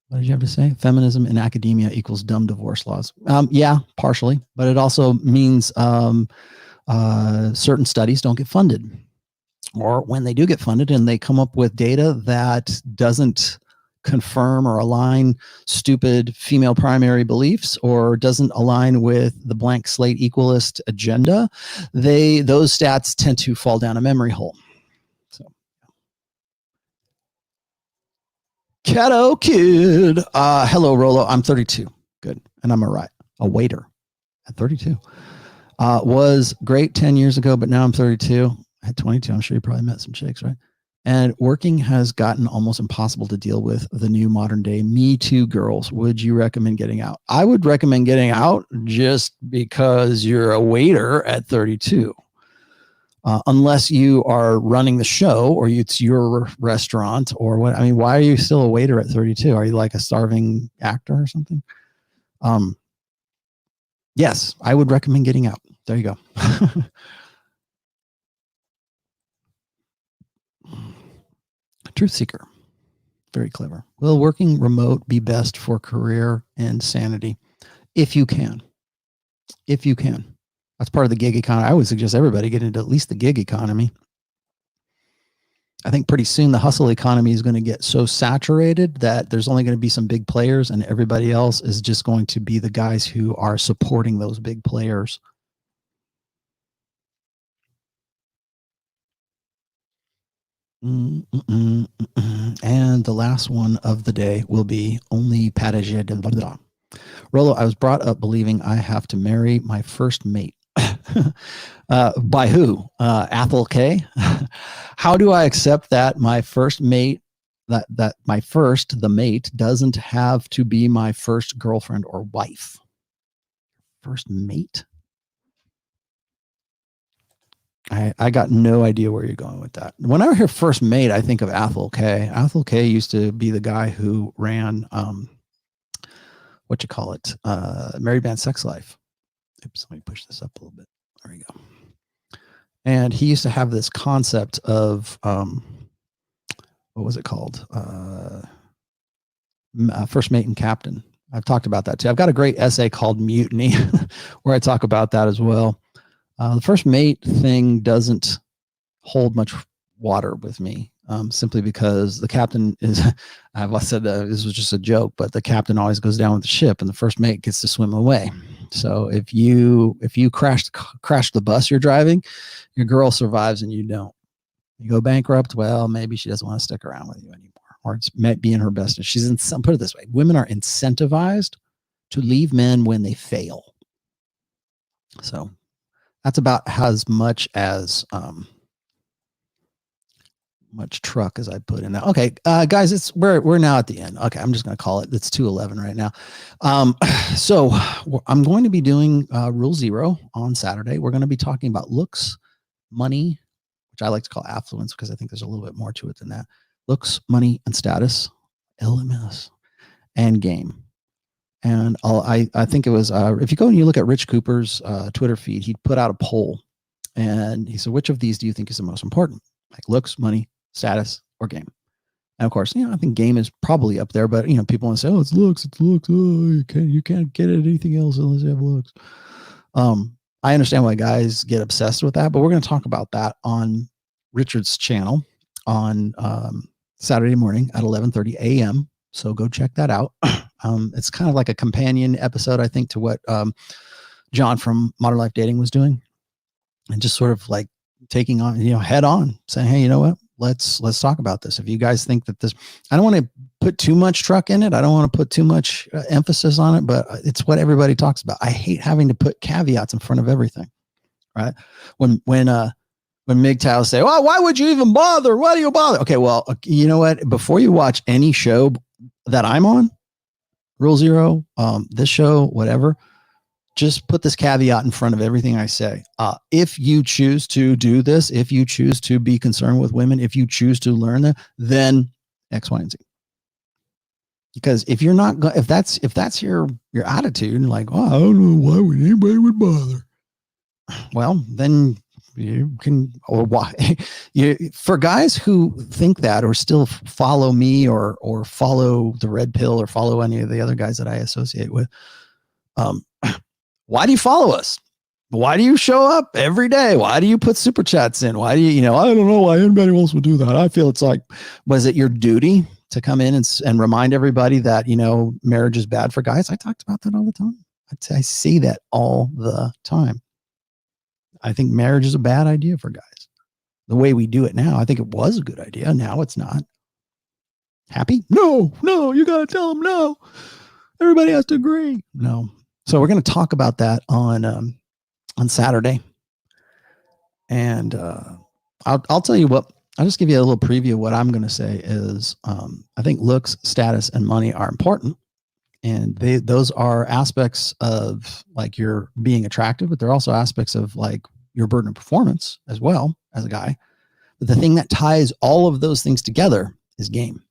What did you have to say? Feminism in academia equals dumb divorce laws. Yeah, partially, but it also means certain studies don't get funded, or when they do get funded and they come up with data that doesn't confirm or align stupid female primary beliefs, or doesn't align with the blank slate equalist agenda, those stats tend to fall down a memory hole. Cato Kid. Hello, Rollo. I'm 32. Good. And I'm a waiter at 32. Was great 10 years ago, but now I'm 32. At 22, I'm sure you probably met some chicks, right? And working has gotten almost impossible to deal with the new modern day Me Too girls. Would you recommend getting out? I would recommend getting out just because you're a waiter at 32. Unless you are running the show, or it's your restaurant, or what. I mean, why are you still a waiter at 32? Are you like a starving actor or something? Yes, I would recommend getting out. There you go. Truth seeker. Very clever. Will working remote be best for career and sanity? If you can. if you can. That's part of the gig economy. I would suggest everybody get into at least the gig economy. I think pretty soon the hustle economy is going to get so saturated that there's only going to be some big players and everybody else is just going to be the guys who are supporting those big players. And the last one of the day will be only Parage de Verdra. Rollo, I was brought up believing I have to marry my first mate. By who? Athel K. How do I accept that my first mate, that my first, the mate, doesn't have to be my first girlfriend or wife? First mate? I got no idea where you're going with that. When I hear first mate, I think of Athel K. Athel K used to be the guy who ran, Married Man Sex Life. Oops, let me push this up a little bit. There we go. And he used to have this concept of, what was it called? First mate and captain. I've talked about that too. I've got a great essay called Mutiny where I talk about that as well. The first mate thing doesn't hold much water with me, simply because the captain is, I said this was just a joke, but the captain always goes down with the ship and the first mate gets to swim away. So if you crash the bus you're driving, your girl survives and you don't. You go bankrupt, well, maybe she doesn't want to stick around with you anymore, or it's might be in her best. She's in some, put it this way, women are incentivized to leave men when they fail. So that's about as much as much truck as I put in that. Okay, guys, we're now at the end. Okay, I'm just going to call it. It's 2:11 right now. So I'm going to be doing Rule 0 on Saturday. We're going to be talking about looks, money, which I like to call affluence because I think there's a little bit more to it than that. Looks, money, and status, LMS, and game. And I think it was, if you go and you look at Rich Cooper's Twitter feed, he put out a poll and he said, which of these do you think is the most important? Like looks, money, status, or game? And of course, I think game is probably up there, but people want to say, oh, it's looks. Oh, you can't get anything else unless you have looks. I understand why guys get obsessed with that, but we're going to talk about that on Richard's channel on Saturday morning at 11:30 a.m. So go check that out. It's kind of like a companion episode, I think, to what John from Modern Life Dating was doing, and just sort of like taking on, head on, saying, hey, you know what? Let's talk about this. If you guys think that this, I don't want to put too much truck in it. I don't want to put too much emphasis on it, but it's what everybody talks about. I hate having to put caveats in front of everything, right? When MGTOWs say, well, why would you even bother? Why do you bother? Okay, well, you know what? Before you watch any show that I'm on, Rule 0, this show, whatever, just put this caveat in front of everything I say. If you choose to do this, if you choose to be concerned with women, if you choose to learn that, then X, Y, and Z. Because if you're not, if that's your attitude, like, oh, I don't know why anybody would bother. Well, then you can, or why? For guys who think that, or still follow me, or follow the Red Pill, or follow any of the other guys that I associate with, why do you follow us? Why do you show up every day? Why do you put super chats in? Why do you, I don't know why anybody else would do that. I feel it's like, was it your duty to come in and remind everybody that, marriage is bad for guys? I talked about that all the time. I say that all the time. I think marriage is a bad idea for guys. The way we do it now, I think it was a good idea. Now it's not. Happy? No, you got to tell them no. Everybody has to agree. No. So we're going to talk about that on Saturday. And I'll tell you what, I'll just give you a little preview of what I'm going to say is I think looks, status, and money are important. And those are aspects of like your being attractive, but they're also aspects of like your burden of performance as well as a guy. But the thing that ties all of those things together is game.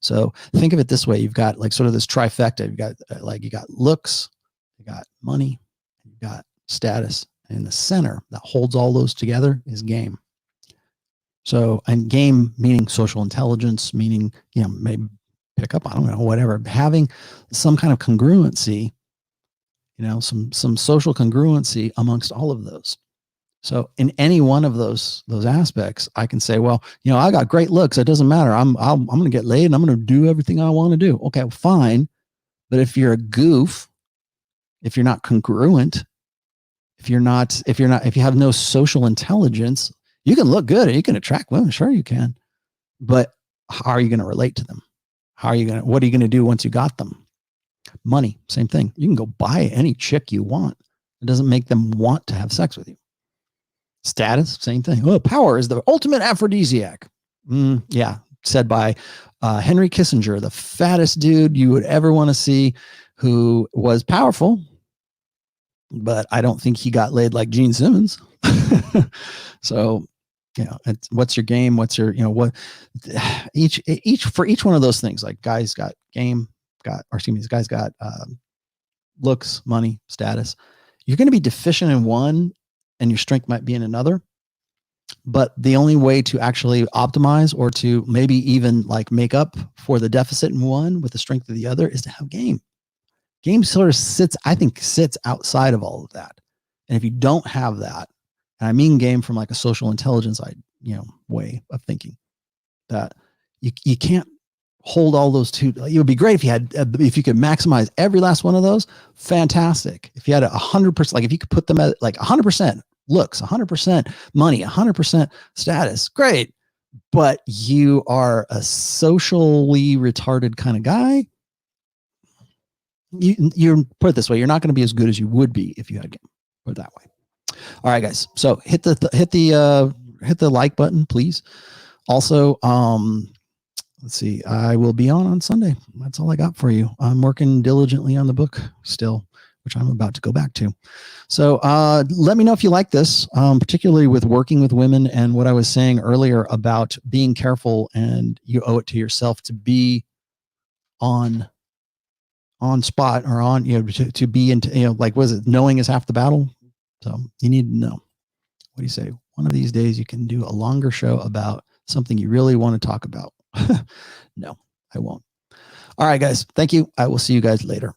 So think of it this way. You've got like sort of this trifecta. You got looks, you got money, you got status, and in the center that holds all those together is game. So, and game meaning social intelligence, meaning, maybe pick up, I don't know, whatever, having some kind of congruency some social congruency amongst all of those. So in any one of those aspects, I can say, well, I got great looks. It doesn't matter. I'm going to get laid and I'm going to do everything I want to do. Okay, well, fine. But if you're a goof, if you're not congruent, if you have no social intelligence, you can look good and you can attract women. Sure, you can. But how are you going to relate to them? What are you going to do once you got them? Money, same thing. You can go buy any chick you want. It doesn't make them want to have sex with you. Status, same thing. Oh, power is the ultimate aphrodisiac. Yeah, said by Henry Kissinger, the fattest dude you would ever want to see, who was powerful, but I don't think he got laid like Gene Simmons. So, what's your game? What's your, what for each one of those things, like guys got game, guys got looks, money, status. You're going to be deficient in one and your strength might be in another. But the only way to actually optimize or to maybe even like make up for the deficit in one with the strength of the other is to have game. Game sort of sits outside of all of that. And if you don't have that, and I mean game from like a social intelligence way of thinking, that you can't hold all those two. It would be great if you could maximize every last one of those. Fantastic. If you had 100%, like if you could put them at like 100% looks, 100% money, 100% status, great. But you are a socially retarded kind of guy. You put it this way, you're not going to be as good as you would be if you had game. Put it that way. All right, guys. So hit the like button, please. Also, let's see. I will be on Sunday. That's all I got for you. I'm working diligently on the book still, which I'm about to go back to. So let me know if you like this, particularly with working with women and what I was saying earlier about being careful, and you owe it to yourself to be on spot, or on, to be into, like, was it knowing is half the battle? So you need to know. What do you say? One of these days you can do a longer show about something you really want to talk about. No, I won't. All right, guys. Thank you. I will see you guys later.